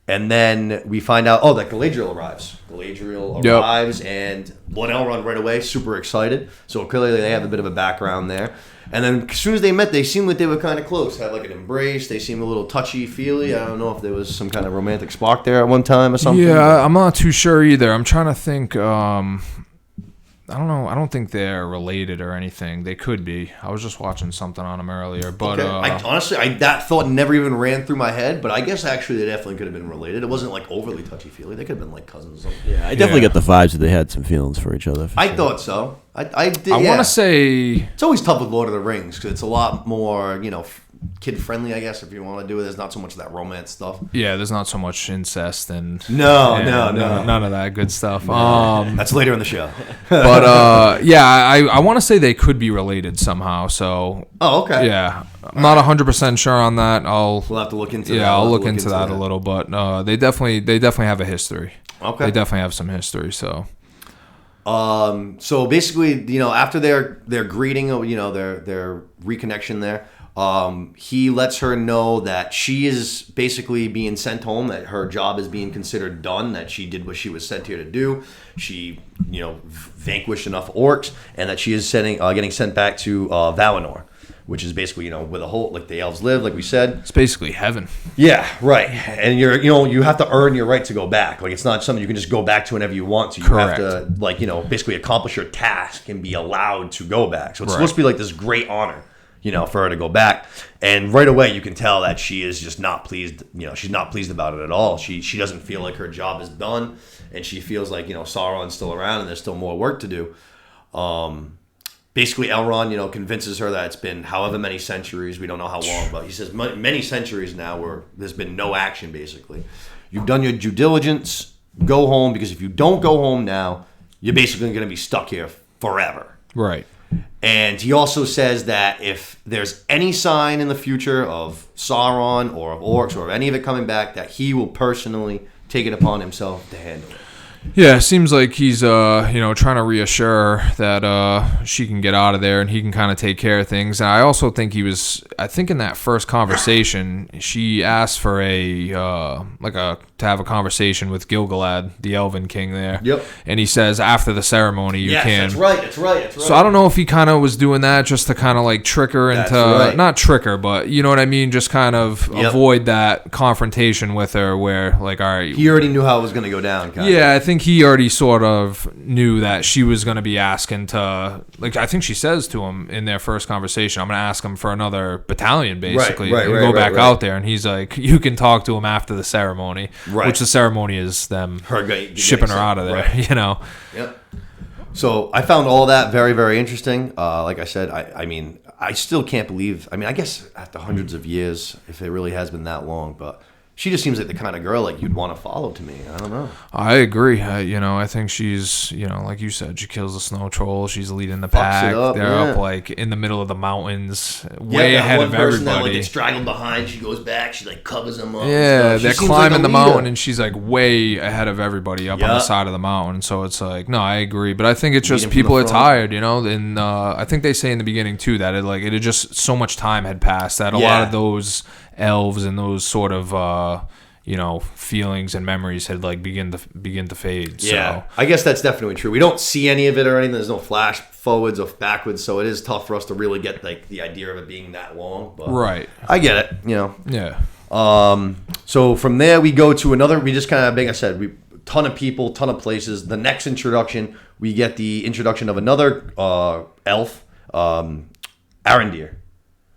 And then we find out, that Galadriel arrives. Galadriel Yep. arrives, and Lord Elrond right away, super excited. So clearly they have a bit of a background there. And then as soon as they met, they seemed like they were kind of close. Had like an embrace. They seemed a little touchy-feely. I don't know if there was some kind of romantic spark there at one time or something. yeah, I'm not too sure either. I'm trying to think. I don't know. I don't think they're related or anything. They could be. I was just watching something on them earlier, but Okay. Honestly, that thought never even ran through my head, but I guess actually they definitely could have been related. It wasn't like overly touchy-feely. They could have been like cousins or something. Yeah, I definitely get the vibes that they had some feelings for each other. I thought so. I did. I yeah. want to say It's always tough with Lord of the Rings because it's a lot more, kid-friendly, I guess, if you want to do it. There's not so much of that romance stuff. yeah. There's not so much incest and No, none of that good stuff. That's later in the show. But yeah, I want to say they could be related somehow. So Oh, okay. yeah, I'm not 100% sure on that. We'll have to look into that. Yeah, I'll We'll look into that a little, but they definitely have a history. Okay. They definitely have some history. So So basically, after their greeting, their reconnection there, he lets her know that she is basically being sent home, that her job is being considered done, that she did what she was sent here to do. She, vanquished enough orcs, and that she is getting sent back to Valinor, which is basically, where the elves live, like we said. it's basically heaven. Yeah, right. And you have to earn your right to go back. Like, it's not something you can just go back to whenever you want to. You Correct. have to basically accomplish your task and be allowed to go back. So it's Right. supposed to be like this great honor, for her to go back. And right away you can tell that she is just not pleased. She's not pleased about it at all. She doesn't feel like her job is done, and she feels like, Sauron's still around and there's still more work to do. Basically, Elrond, convinces her that it's been however many centuries, we don't know how long, but he says many centuries now where there's been no action, basically. You've done your due diligence, go home, because if you don't go home now, you're basically going to be stuck here forever. Right. And he also says that if there's any sign in the future of Sauron or of orcs or of any of it coming back, that he will personally take it upon himself to handle it. Yeah, it seems like he's trying to reassure her that she can get out of there and he can kind of take care of things. And I also think I think in that first conversation, she asked for to have a conversation with Gil-galad, the Elven King there. Yep. And he says after the ceremony you Yes, can. that's right. So I don't know if he kind of was doing that just to kind of like trick her into, right. not trick her, but you know what I mean? Just kind of avoid that confrontation with her where like, all right. He already knew how it was going to go down, kind of. Yeah, I think think he already sort of knew that she was going to be asking to, like, I think she says to him in their first conversation, I'm going to ask him for another battalion, basically, and go back out there. And he's like, you can talk to him after the ceremony, which the ceremony is them shipping her out of there, you know? Yep. So I found all that very, very interesting. Like I said, I mean, I still can't believe, I mean, I guess after hundreds of years, if it really has been that long, but she just seems like the kind of girl like you'd want to follow to me. I don't know. I agree. You know, I think she's, you know, like you said, she kills the snow troll. She's leading the pack. They're up like in the middle of the mountains, way ahead of everybody. That like gets straggled behind. She goes back. She like covers them up. Yeah, they're climbing like the mountain, and she's like way ahead of everybody up on the side of the mountain. So it's like, no, I agree, but I think it's just people are tired, you know. And I think they say in the beginning too that it had just so much time had passed that a lot of those elves and those sort of you know, feelings and memories had like begin to fade. Yeah, so I guess that's definitely true. We don't see any of it or anything. There's no flash forwards or backwards, so it is tough for us to really get like the idea of it being that long. But I get it. You know. Yeah. So from there we go to another. We just kind of, like I said, ton of people, ton of places. The next introduction, we get the introduction of another elf, Arondir,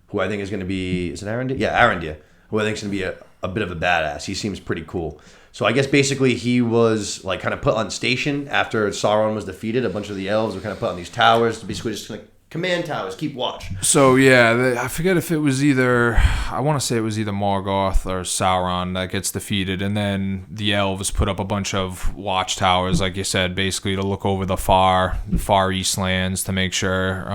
who I think is going to be, is it Arondir? Yeah, Arondir, who I think is going to be a bit of a badass. He seems pretty cool. So I guess basically he was like kind of put on station after Sauron was defeated. A bunch of the elves were kind of put on these towers, basically just like command towers, keep watch. So yeah, I forget if it was either, I want to say it was either Morgoth or Sauron that gets defeated, and then the elves put up a bunch of watchtowers, like you said, basically to look over the far east lands to make sure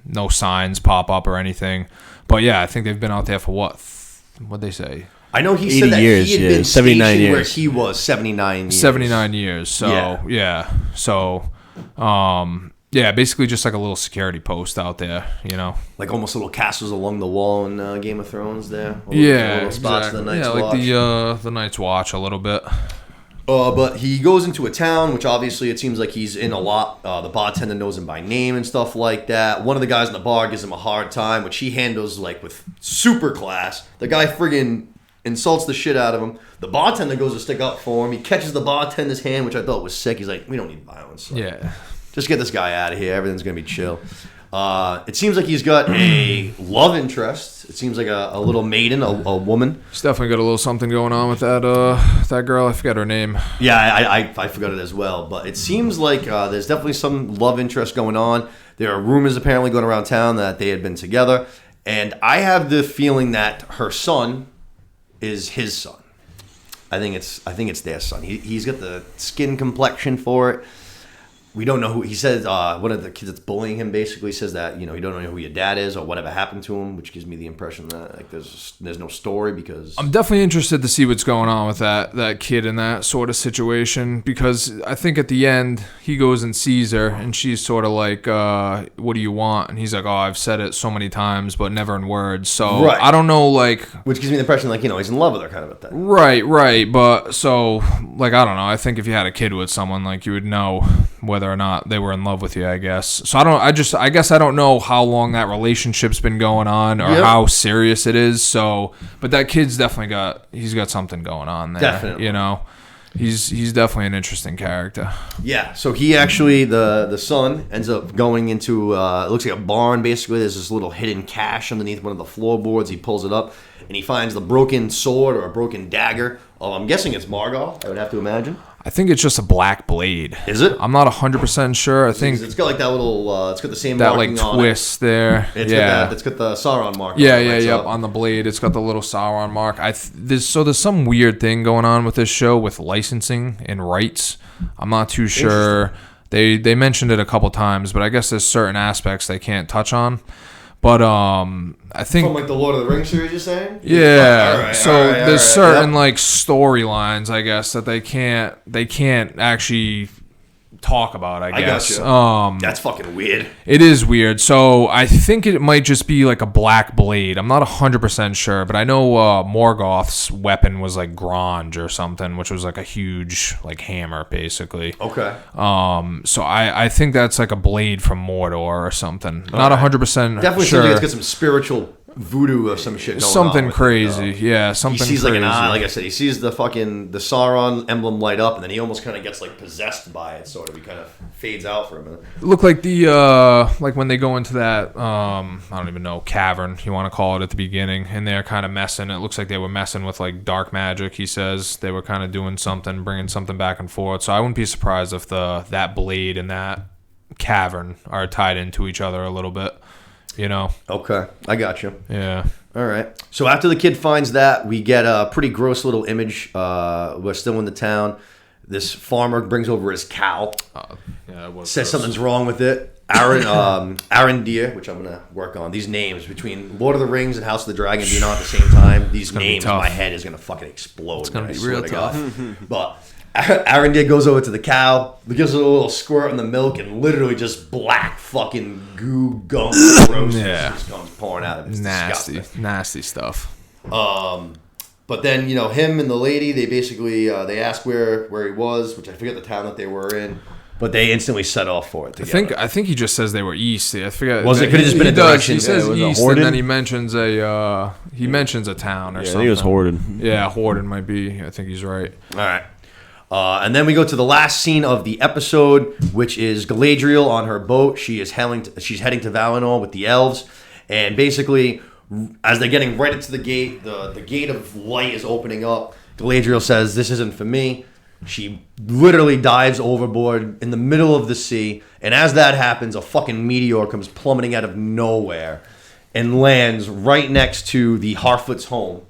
no signs pop up or anything. But yeah, I think they've been out there for what'd they say? I know he said that years, he had been 79 stationed years. where he was 79 years. 79 years. So yeah. So yeah, basically just like a little security post out there, you know. Like almost little castles along the wall in Game of Thrones there. Little spots of the Night's Watch. Watch. The Night's Watch a little bit. But he goes into a town, which obviously it seems like he's in a lot. The bartender knows him by name and stuff like that. One of the guys in the bar gives him a hard time, which he handles like with super class. The guy friggin' insults the shit out of him. The bartender goes to stick up for him. He catches the bartender's hand, which I thought was sick. He's like, we don't need violence. So Yeah. just get this guy out of here. Everything's going to be chill. It seems like he's got a love interest. It seems like a little maiden, a woman. He's definitely got a little something going on with that that girl. I forget her name. Yeah, I forgot it as well. But it seems like there's definitely some love interest going on. There are rumors apparently going around town that they had been together. And I have the feeling that her son is his son. I think it's their son. He's got the skin complexion for it. We don't know who. He says one of the kids that's bullying him basically says that, you know, you don't know who your dad is or whatever happened to him, which gives me the impression that like there's no story because I'm definitely interested to see what's going on with that kid in that sort of situation, because I think at the end he goes and sees her and she's sort of like, what do you want? And he's like, oh, I've said it so many times but never in words. So I don't know, like, which gives me the impression like, you know, he's in love with her kind of a thing. Right. But so like, I don't know. I think if you had a kid with someone, like, you would know whether or not they were in love with you, I guess. So I guess I don't know how long that relationship's been going on or how serious it is. So, but that kid's definitely he's got something going on there. Definitely. You know, he's definitely an interesting character. Yeah. So he actually, the son ends up going into, it looks like a barn basically. There's this little hidden cache underneath one of the floorboards. He pulls it up and he finds the broken sword or a broken dagger. I'm guessing it's Morgoth, I would have to imagine. I think it's just a black blade. Is it? I'm not 100% sure. I think it's got like that little. It's got the same that marking like twist there. It's got the Sauron mark. Yep. On the blade, it's got the little Sauron mark. There's some weird thing going on with this show with licensing and rights. I'm not too sure. They mentioned it a couple times, but I guess there's certain aspects they can't touch on. But I think from like the Lord of the Rings series, you're saying? Yeah. There's certain like storylines, I guess, that they can't actually talk about, I guess. That's fucking weird. It is weird. So I think it might just be like a black blade. I'm not 100% sure, but I know Morgoth's weapon was like Grange or something, which was like a huge like hammer, basically. Okay. So I think that's like a blade from Mordor or something. Not 100% Definitely sure. something that's got some spiritual voodoo or some shit going on. Something with crazy. it, Yeah, something he sees crazy. like an eye, like I said, he sees the Sauron emblem light up, and then he almost kind of gets like possessed by it. Sort of, he kind of fades out for a minute. It looked like the like when they go into that I don't even know, cavern you want to call it at the beginning, and they're kind of messing. It looks like they were messing with like dark magic. He says they were kind of doing something, bringing something back and forth. So I wouldn't be surprised if that blade and that cavern are tied into each other a little bit. You know? Okay, I got you. Yeah. All right. So after the kid finds that, we get a pretty gross little image. We're still in the town. This farmer brings over his cow. Yeah, it was Says gross. something's wrong with it. Arondir, which I'm gonna work on. These names between Lord of the Rings and House of the Dragon being on at the same time. These gonna be names, tough. my head is gonna fucking explode. It's gonna be real tough. But Arondir goes over to the cow, gives it a little squirt in the milk, and literally just black fucking goo gunk gross Yeah. just comes pouring out of it. It's Nasty, disgusting. nasty stuff. But then, him and the lady, they basically they ask where he was, which I forget the town that they were in, but they instantly set off for it together. I think he just says they were east. I forget. Was it? Could've just been he a does. direction. He says Yeah, it was a east, and Horden? then he mentions a town or Yeah, I something. think it was Horden. Yeah, Horden might be. I think he's right. All right. And then we go to the last scene of the episode, which is Galadriel on her boat. She's heading to Valinor with the elves, and basically, as they're getting right into the gate, the gate of light is opening up. Galadriel says, "This isn't for me." She literally dives overboard in the middle of the sea, and as that happens, a fucking meteor comes plummeting out of nowhere and lands right next to the Harfoot's home.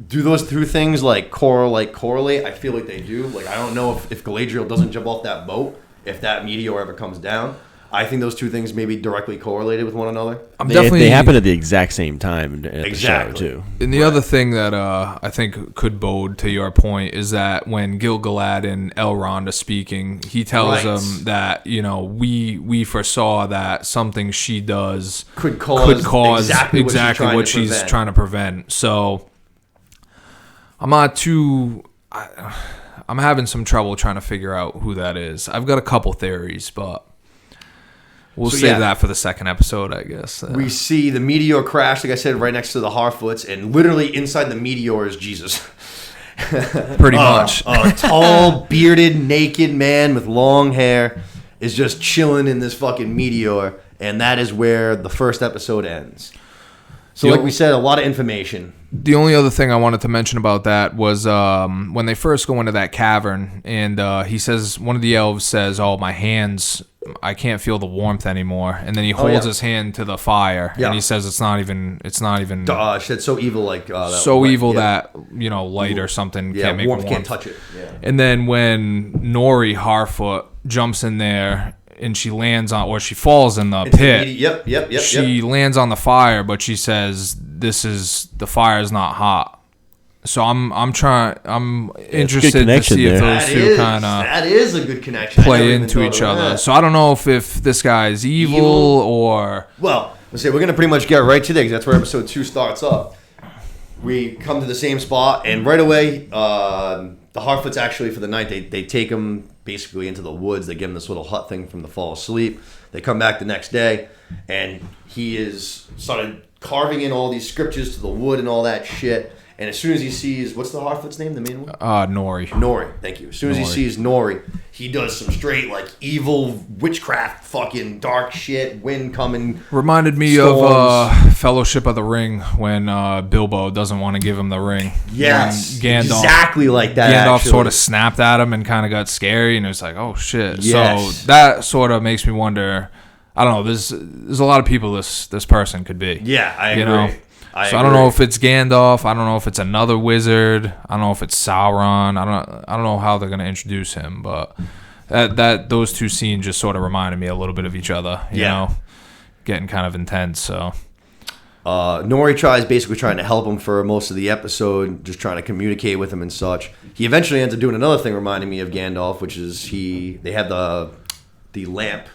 Do those two things correlate? I feel like they do. Like, I don't know if Galadriel doesn't jump off that boat, if that meteor ever comes down. I think those two things may be directly correlated with one another. They happen at the exact same time at the show, Exactly. too. And the other thing that I think could bode to your point is that when Gil-galad and Elrond are speaking, he tells Right. them that we foresaw that something she does Could cause exactly exactly what she's trying to prevent. So I'm not too. I'm having some trouble trying to figure out who that is. I've got a couple theories, but we'll save that for the second episode, I guess. We see the meteor crash, like I said, right next to the Harfoots, and literally inside the meteor is Jesus. Pretty much. A tall, bearded, naked man with long hair is just chilling in this fucking meteor, and that is where the first episode ends. So, like we said, a lot of information. The only other thing I wanted to mention about that was when they first go into that cavern, and he says, one of the elves says, "Oh, my hands, I can't feel the warmth anymore." And then he holds his hand to the fire, and he says, "It's not even." Shit, so evil, like that So evil yeah. that light or something Yeah, can't make warmth warmth. can't touch it. Yeah. And then when Nori Harfoot jumps in there and she lands on, or she falls in the pit. Yep. She lands on the fire, but she says, the fire is not hot. So I'm interested to connection see if there. those two kind of that is a good connection. I never play even into thought each of other. that. So I don't know if this guy is evil or Well, let's say we're gonna pretty much get right to there because that's where episode 2 starts up. We come to the same spot, and right away, the Harfoots actually for the night they take him basically into the woods. They give him this little hut thing from the fall asleep. They come back the next day, and he is started carving in all these scriptures to the wood and all that shit. And as soon as he sees, what's the Harfoot's name, the main one? Nori. Nori, thank you. As soon as he sees Nori, he does some straight like evil witchcraft, fucking dark shit. Wind coming. Reminded me Storms. of Fellowship of the Ring when Bilbo doesn't want to give him the ring. Yes, When Gandalf, exactly like that. Gandalf actually. sort of snapped at him and kind of got scary, and it was like, oh shit. Yes. So that sort of makes me wonder. I don't know. There's a lot of people this person could be. Yeah, I agree. You know? So I don't know if it's Gandalf. I don't know if it's another wizard. I don't know if it's Sauron. I don't know how they're gonna introduce him, but that those two scenes just sort of reminded me a little bit of each other. You know, getting kind of intense. So Nori basically trying to help him for most of the episode, just trying to communicate with him and such. He eventually ends up doing another thing reminding me of Gandalf, which is they had the lamp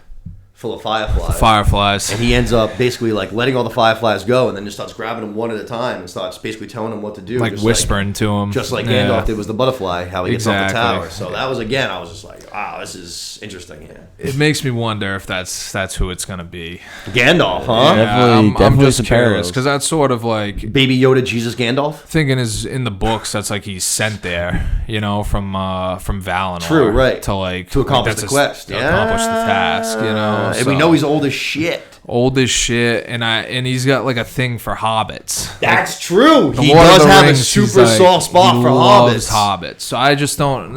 full of fireflies. Fireflies. And he ends up basically like letting all the fireflies go, and then just starts grabbing them one at a time and starts basically telling them what to do, Like just whispering to him. just like Gandalf did was the butterfly, how he gets off the Exactly. tower. So that was, again, I was just like, wow, this is interesting. Yeah, It makes me wonder if that's who it's gonna be. Gandalf, huh? Definitely- I'm definitely just some curious parallels. because that's sort of like Baby Yoda, Jesus Gandalf. thinking is in the books. That's like he's sent there, from Valinor. True, right. To like To accomplish that's the his- quest. to accomplish the task. And we So, know he's old as shit. old as shit, and he's got like a thing for hobbits. That's true. The He Lord of does the have Rings, a he's super like- soft spot he for loves hobbits. hobbits. So I just don't,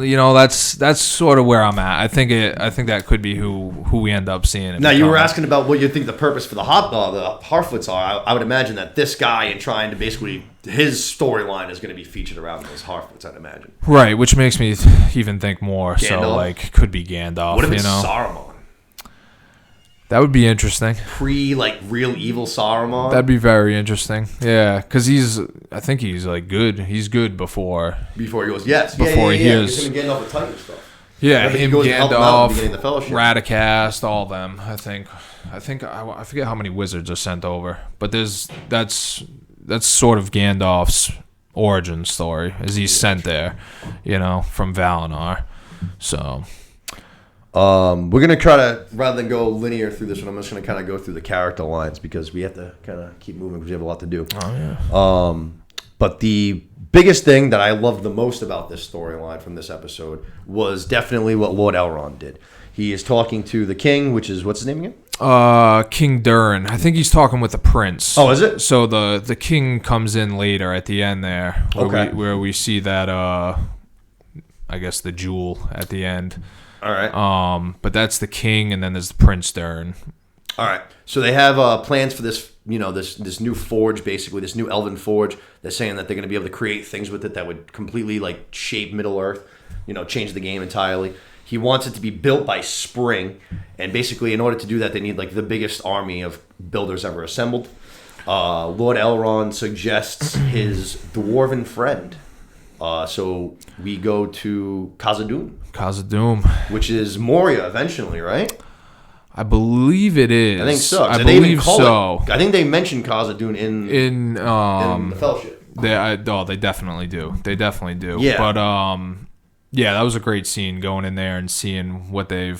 that's sort of where I'm at. I think that could be who we end up seeing. it Now, you were become. asking about what you think the purpose for the Harfoots are. I would imagine that this guy and trying to basically, his storyline is going to be featured around those Harfoots, I'd imagine. Right, which makes me even think more. So Gandalf? like, could be Gandalf. What if it's Saruman? That would be interesting. Real evil Saruman? That'd be very interesting. Yeah, because I think he's like good. He's good before. Before he goes, yes. Before he hears- He's going to get off the Titan stuff. Yeah, Remember, he him, goes and helps him out at the Gandalf, beginning of the Fellowship. Radicast, all of them. I forget how many wizards are sent over, but that's sort of Gandalf's origin story. Is he's sent there, from Valinor. So We're going to try to, rather than go linear through this one, I'm just going to kind of go through the character lines because we have to kind of keep moving because we have a lot to do. oh yeah. But the biggest thing that I loved the most about this storyline from this episode was definitely what Lord Elrond did. He is talking to the king, which is, what's his name again? King Durin. I think he's talking with the prince. Oh, is it? So the king comes in later at the end there, where we see that I guess the jewel at the end. All right. But that's the king, and then there's Prince Durin. All right. So they have plans for this, this new forge, basically, this new elven forge. They're saying that they're going to be able to create things with it that would completely, like, shape Middle-earth, change the game entirely. He wants it to be built by spring, and basically, in order to do that, they need, like, the biggest army of builders ever assembled. Lord Elrond suggests his dwarven friend. So we go to Khazad-dûm. which is Moria eventually, right? I believe it is. I think so. I So they even believe call so. it. I think they mentioned Khazad-dûm in In the Fellowship. they definitely do. They definitely do. Yeah. But yeah, that was a great scene going in there and seeing what they're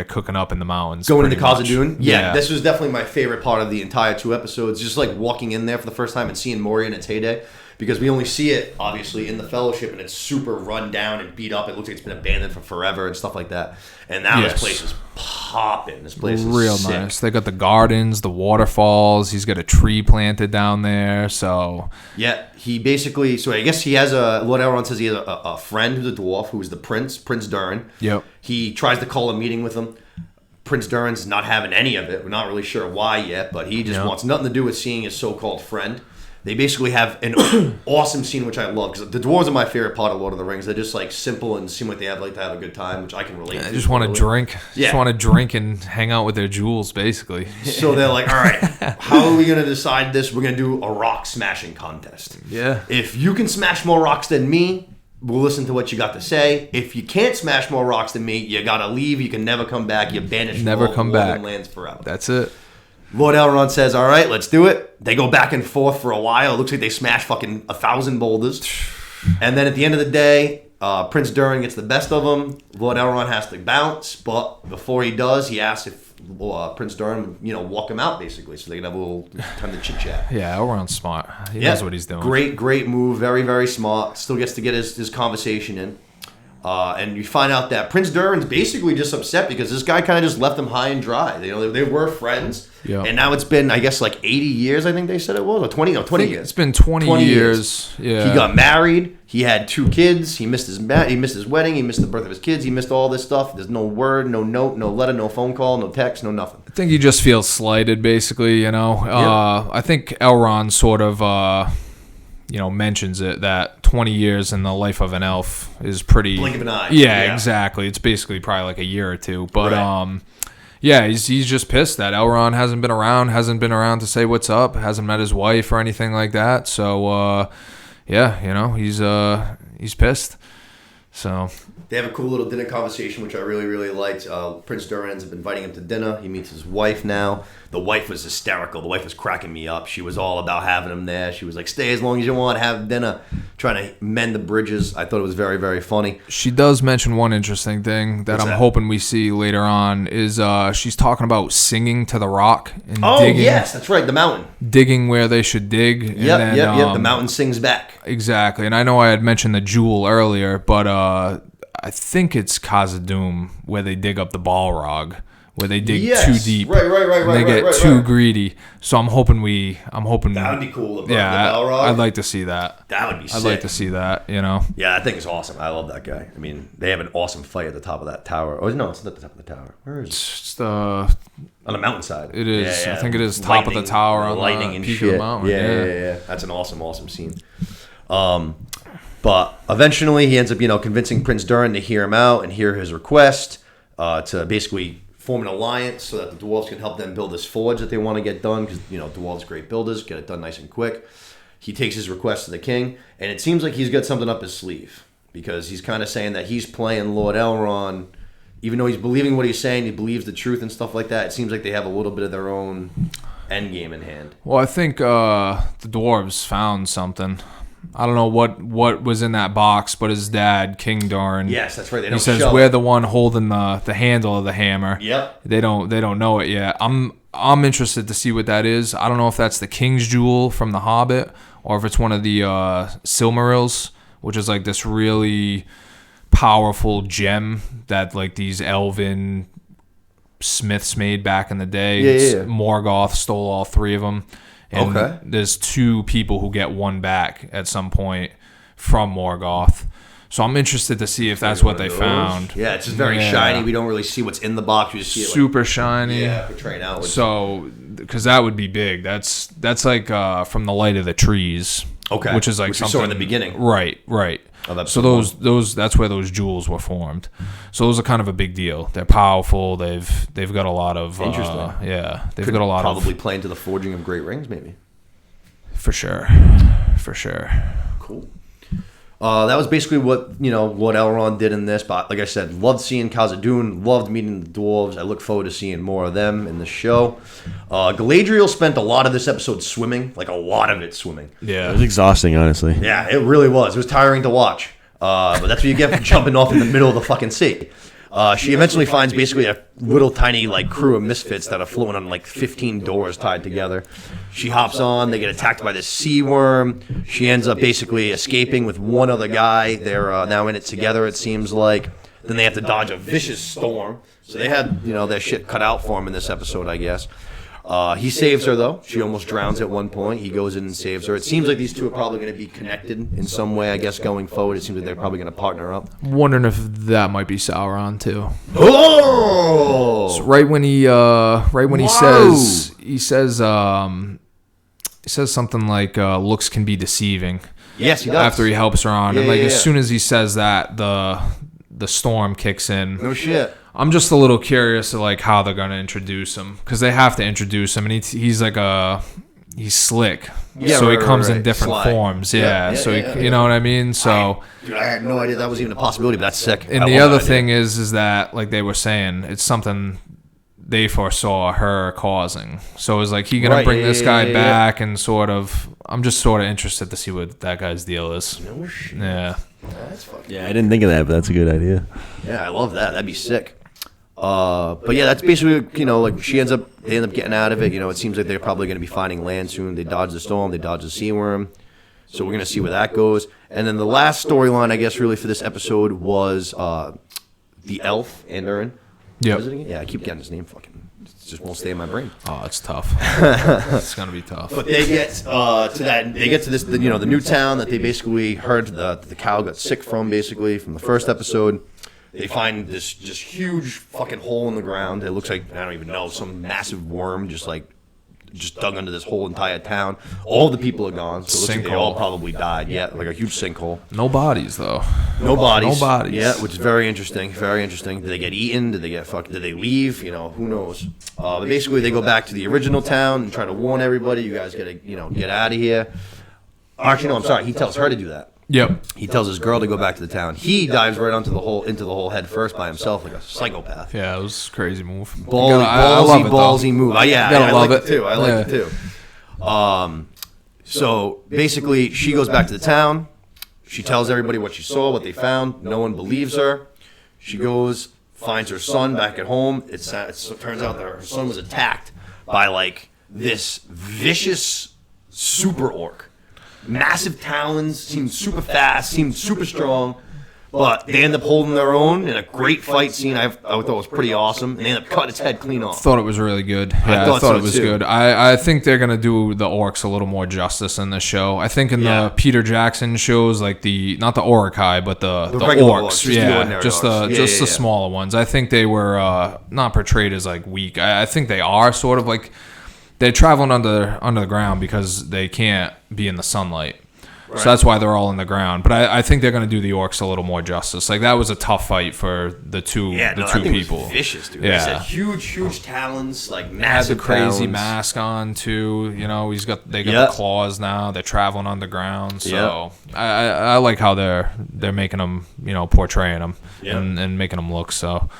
cooking up in the mountains. Going into pretty much. Khazad-dûm. Yeah, this was definitely my favorite part of the entire 2 episodes. Just like walking in there for the first time and seeing Moria in its heyday. Because we only see it, obviously, in the Fellowship, and it's super run down and beat up. It looks like it's been abandoned for forever and stuff like that. And now Yes. this place is popping. This place is Real sick. nice. They got the gardens, the waterfalls. He's got a tree planted down there. So Yeah, he basically... So I guess he has Lord Elrond says he has a friend who's a dwarf, who's the Prince Durin. Yep. He tries to call a meeting with him. Prince Durin's not having any of it. We're not really sure why yet, but he just wants nothing to do with seeing his so-called friend. They basically have an awesome scene, which I love, because the dwarves are my favorite part of Lord of the Rings. They're just like simple and seem like they like to have a good time, which I can relate to. I just want to totally. drink. Yeah. Just want to drink and hang out with their jewels, basically. So they're like, all right, how are we going to decide this? We're going to do a rock smashing contest. Yeah. If you can smash more rocks than me, we'll listen to what you got to say. If you can't smash more rocks than me, you got to leave. You can never come back. You're banished Never from all come the back. lands forever. That's it. Lord Elrond says, all right, let's do it. They go back and forth for a while. It looks like they smash fucking 1,000 boulders. And then at the end of the day, Prince Durin gets the best of them. Lord Elrond has to bounce. But before he does, he asks if Prince Durin would, walk him out, basically, so they can have a little time to chit-chat. Yeah, Elrond's smart. He knows what he's doing. Great move. Very, very smart. Still gets to get his conversation in. And you find out that Prince Durin's basically just upset because this guy kind of just left him high and dry. They were friends. Yeah. And now it's been, I guess, like 80 years, I think they said it was. Or 20 years. It's been 20 years. Yeah. He got married. He had 2 kids. He missed his wedding. He missed the birth of his kids. He missed all this stuff. There's no word, no note, no letter, no phone call, no text, no nothing. I think he just feels slighted, basically, I think Elrond sort of, mentions it, that 20 years in the life of an elf is pretty... Blink of an eye. Yeah, exactly. It's basically probably like a year or 2. But, Right. yeah, he's just pissed that Elrond hasn't been around to say what's up, hasn't met his wife or anything like that. So, yeah, he's pissed. So They have a cool little dinner conversation, which I really, really liked. Prince Durin ends up inviting him to dinner. He meets his wife now. The wife was hysterical. The wife was cracking me up. She was all about having him there. She was like, stay as long as you want, have dinner, trying to mend the bridges. I thought it was very, very funny. she does mention one interesting thing that What's I'm that? hoping we see later on is she's talking about singing to the rock and Oh, digging, yes, that's right, the mountain. digging where they should dig. And Yep, then, yep. The mountain sings back. Exactly. And I know I had mentioned the jewel earlier, but I think it's Khazad-dûm where they dig up the Balrog, where they dig Yes. too deep. Right, and they get too greedy. So I'm hoping That would be cool. The Yeah, Balrog. I'd like to see that. That would be sick. I'd like to see that, you know. Yeah, that thing is awesome. I love that guy. I mean, they have an awesome fight at the top of that tower. Oh, no, it's not the top of the tower. Where is it? It's the On the mountainside. It is. Yeah, I yeah. think it is top of the tower on lightning the and peak shit. of the mountain. Yeah. That's an awesome, awesome scene. But eventually he ends up, convincing Prince Durin to hear him out and hear his request to basically form an alliance so that the dwarves can help them build this forge that they want to get done because, dwarves great builders, get it done nice and quick. He takes his request to the king, and it seems like he's got something up his sleeve because he's kind of saying that he's playing Lord Elrond. Even though he's believing what he's saying, he believes the truth and stuff like that, it seems like they have a little bit of their own end game in hand. Well, I think the dwarves found something. I don't know what was in that box, but his dad, King Durin. Yes, that's right. They He don't says show we're it. the one holding the handle of the hammer. Yep. They don't know it yet. I'm interested to see what that is. I don't know if that's the King's Jewel from The Hobbit or if it's one of the Silmarils, which is like this really powerful gem that like these elven smiths made back in the day. Yeah. Morgoth stole all three of them. And Okay. there's two people who get one back at some point from Morgoth. So I'm interested to see if that's what they found. Yeah, it's just very Yeah. shiny. We don't really see what's in the box. We just see it Super shiny. portraying out. So, because that would be big. That's like from the light of the trees. Okay. Which is like Which we something saw in the beginning. Right. Of episode So those that's where those jewels were formed. So those are kind of a big deal. They're powerful. They've got a lot of Interesting. they've got a lot probably of play into the forging of great rings, maybe. for sure. Cool. That was basically what Lord Elrond did in this. But like I said, loved seeing Khazad-dûm, loved meeting the dwarves. I look forward to seeing more of them in the show. Galadriel spent a lot of this episode swimming, like a lot of it swimming. It was exhausting, honestly. Yeah, it really was. It was tiring to watch. But that's what you get for jumping off in the middle of the fucking sea. She eventually finds basically a little tiny crew of misfits that are floating on 15 doors tied together. She hops on. They get attacked by this sea worm. She ends up basically escaping with one other guy. They're now in it together, it seems like. Then they have to dodge a vicious storm. So they had their shit cut out for them in this episode, I guess. He saves her, though. She almost drowns at one point. He goes in and saves her. It seems like these two are probably going to be connected in some way, I guess, going forward. It seems like they're probably going to partner up. Wondering if that might be Sauron too. Oh! So right when he Whoa! he says something like looks can be deceiving. Yes, he does. After he helps her on, and Yeah, as yeah. soon as he says that, the storm kicks in. No shit. I'm just a little curious of how they're gonna introduce him because they have to introduce him, and he's slick, Yeah, so he right, comes right. in different Sly. forms. Yeah, Yeah, so yeah, you know what I mean. So Dude, I had no idea that was even a possibility, but that's sick. and the other thing is that like they were saying, it's something they foresaw her causing. So is he gonna Right, bring yeah, this yeah, guy yeah, back and sort of? I'm just sort of interested to see what that guy's deal is. No shit. Yeah. That's fucking Yeah, I didn't think of that, but that's a good idea. Yeah, I love that. That'd be sick. But yeah, that's basically, they end up getting out of it. It seems like they're probably going to be finding land soon. They dodge the storm, they dodge the sea worm. So we're going to see where that goes. And then the last storyline, I guess, really for this episode was the elf, Andurin. Yep. What is it again? Yeah, I keep getting his name fucking. It just won't stay in my brain. Oh, it's tough. It's gonna be tough. But they get to that. They get to this, the new town that they basically heard the cow got sick from, basically from the first episode. They find this just huge fucking hole in the ground. It looks like, I don't even know, some massive worm just dug under this whole entire town. All the people are gone, so it looks like they all Sinkhole. probably died. Yeah, like a huge sinkhole. No bodies though. No bodies. No bodies. Yeah, which is very interesting. Very interesting. Did they get eaten? Did they get fucked? Did they leave? Who knows? But basically, they go back to the original town and try to warn everybody. You guys gotta, get out of here. Actually, no. I'm sorry. He tells her to do that. Yep. He tells his girl to go back to the town. He dives right into the hole head first by himself like a psychopath. Yeah, it was a crazy move. I love it, ballsy move. I love like it too. I like it too. So basically, she goes back to the town. She tells everybody what she saw, what they found. No one believes her. She goes, finds her son back at home. It turns out that her son was attacked by like this vicious super orc. Massive talons, seemed super fast, seemed super strong, but they end up holding their own in a great fight scene I thought was pretty awesome, and they end up cutting its head clean off. Thought it was really good. Yeah, I thought so it was too. good. I think they're going to do the orcs a little more justice in this show. I think in the Peter Jackson shows, like not the Orcai, but the regular orcs. orcs, just the ordinary orcs. The smaller ones. I think they were not portrayed as like weak. I think they are sort of like they're traveling under the ground because they can't be in the sunlight. Right. So that's why they're all in the ground. But I think they're going to do the orcs a little more justice. Like, that was a tough fight for the two people. It was vicious, dude. Yeah. Said huge talons, like Had massive the crazy talons. mask on too. You know, they got the claws now. They're traveling underground. So I like how they're making them, portraying them and making them look so.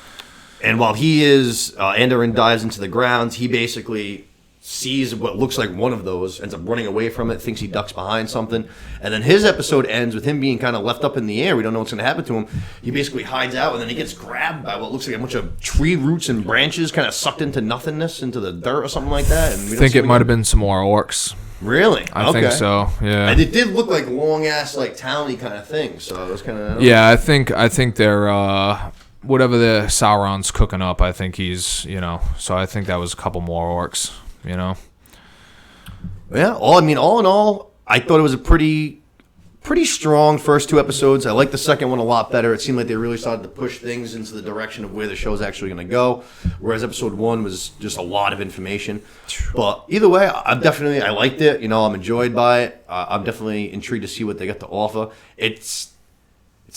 And while he is, Andarin dives into the grounds, he basically sees what looks like one of those, ends up running away from it, thinks he ducks behind something, and then his episode ends with him being kind of left up in the air. We don't know what's going to happen to him. He basically hides out, and then he gets grabbed by what looks like a bunch of tree roots and branches, kind of sucked into nothingness, into the dirt or something like that. And I think it might have been some more orcs. Really? I think so. Yeah. And it did look like long ass, like talony kind of thing. So it was kind of. Yeah, I think they're whatever the Sauron's cooking up. I think he's So I think that was a couple more orcs. Yeah. All in all, I thought it was a pretty strong first two episodes. I liked the second one a lot better. It seemed like they really started to push things into the direction of where the show's actually going to go, whereas episode one was just a lot of information. But either way, I liked it. I'm enjoyed by it. I'm definitely intrigued to see what they got to offer. It's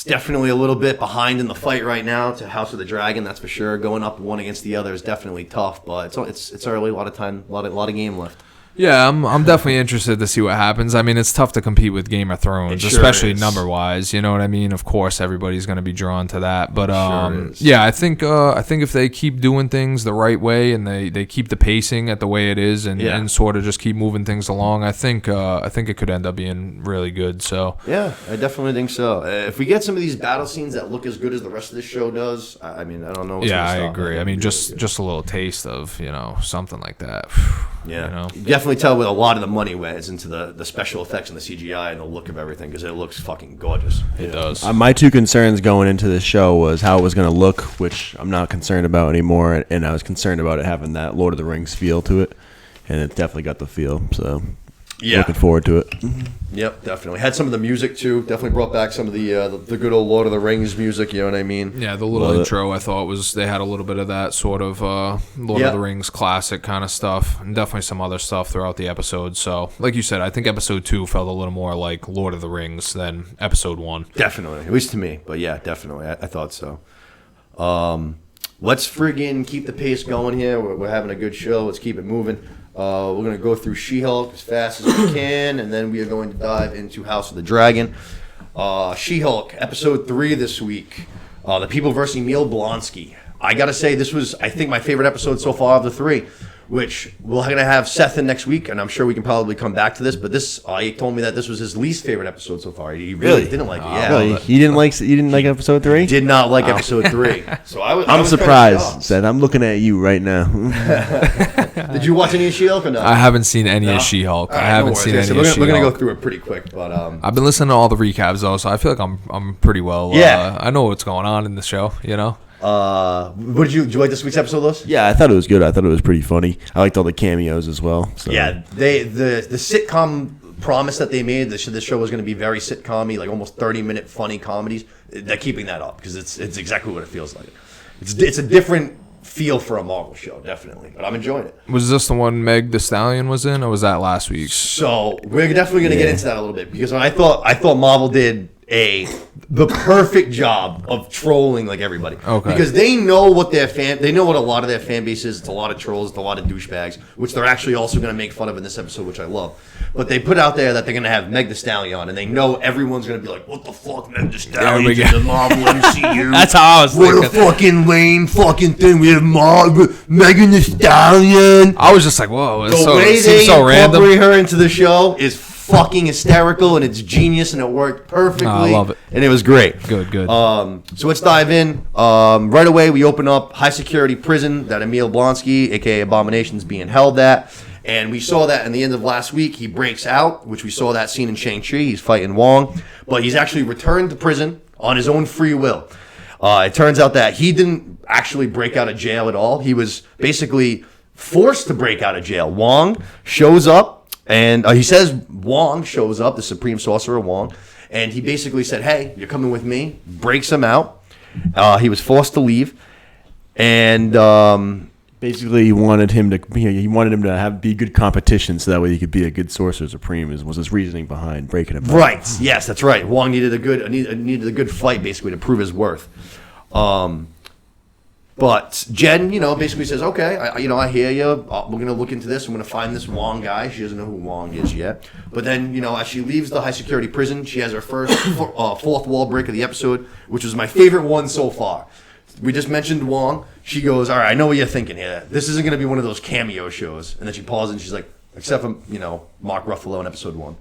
definitely a little bit behind in the fight right now to House of the Dragon, that's for sure. Going up one against the other is definitely tough, but it's early, a lot of time, a lot of game left. Yeah, I'm definitely interested to see what happens. I mean, it's tough to compete with Game of Thrones, especially number-wise. You know what I mean? Of course, everybody's going to be drawn to that. But I think if they keep doing things the right way and they keep the pacing at the way it is and sort of just keep moving things along, I think it could end up being really good. So yeah, I definitely think so. If we get some of these battle scenes that look as good as the rest of the show does, I mean, I don't know. I agree. I mean, just a little taste of something like that. Yeah, you definitely tell where a lot of the money went into the special effects and the CGI and the look of everything because it looks fucking gorgeous. It does. My two concerns going into this show was how it was going to look, which I'm not concerned about anymore, and I was concerned about it having that Lord of the Rings feel to it, and it definitely got the feel. So looking forward to it. Yep, definitely. Had some of the music too. Definitely brought back some of the good old Lord of the Rings music. You know what I mean? Yeah, the little intro I thought they had a little bit of that sort of Lord of the Rings classic kind of stuff, and definitely some other stuff throughout the episode. So, like you said, I think episode 2 felt a little more like Lord of the Rings than episode 1. Definitely, at least to me. But yeah, definitely, I thought so. Let's friggin' keep the pace going here. We're having a good show. Let's keep it moving. We're going to go through She-Hulk as fast as we can, and then we are going to dive into House of the Dragon. She-Hulk, episode 3 this week. The People vs. Emil Blonsky. I got to say, this was, I think, my favorite episode so far of the 3, which we're going to have Seth in next week, and I'm sure we can probably come back to this, but he told me that this was his least favorite episode so far. He really didn't like it. Yeah. Really? You didn't like episode 3? Did not like episode 3. So I'm surprised, Seth. I'm looking at you right now. Did you watch any of She-Hulk or no? I haven't seen any of She-Hulk. Right, I haven't seen any of She-Hulk. We're going to go through it pretty quick, but I've been listening to all the recaps though, so I feel like I'm pretty well. I know what's going on in the show. What did you like this week's episode, Lewis? Yeah, I thought it was good. I thought it was pretty funny. I liked all the cameos as well. So. Yeah, the sitcom promise that they made, this show was going to be very sitcom-y, like almost 30-minute funny comedies. They're keeping that up because it's exactly what it feels like. It's a different feel for a Marvel show, definitely, but I'm enjoying it. Was this the one Meg Thee Stallion was in, or was that last week's? So we're definitely going to get into that a little bit because I thought Marvel did the perfect job of trolling like everybody. Okay. Because they know what they know what a lot of their fan base is. It's a lot of trolls, it's a lot of douchebags, which they're actually also going to make fun of in this episode, which I love. But they put out there that they're going to have Meg Thee Stallion on, and they know everyone's going to be like, "What the fuck, Meg Thee Stallion in the Marvel MCU? That's how I was What thinking. a fucking lame fucking thing. We have Megan Thee Stallion." I was just like, whoa, it's The way it they seems so random. incorporate her into the show is fucking hysterical, and it's genius, and it worked perfectly. I love it. And it was great. Good. So let's dive in. Right away, we open up high security prison that Emil Blonsky, aka Abomination, is being held at. And we saw that in the end of last week. He breaks out, which we saw that scene in Shang-Chi. He's fighting Wong. But he's actually returned to prison on his own free will. It turns out that he didn't actually break out of jail at all. He was basically forced to break out of jail. Wong shows up, and he says Wong shows up, the Supreme Sorcerer Wong, and he basically said, "Hey, you're coming with me." Breaks him out. He was forced to leave, and Basically, he wanted him to be good competition, so that way he could be a good Sorcerer Supreme. Was his reasoning behind breaking him? right, yes, that's right. Wong needed a good fight basically to prove his worth. But Jen, basically says, "Okay, I hear you. We're gonna look into this. I'm gonna find this Wong guy." She doesn't know who Wong is yet. But then, as she leaves the high security prison, she has her first fourth wall break of the episode, which was my favorite one so far. We just mentioned Wong. She goes, "All right, I know what you're thinking here. This isn't gonna be one of those cameo shows." And then she pauses and she's like, "Except for Mark Ruffalo in episode 1,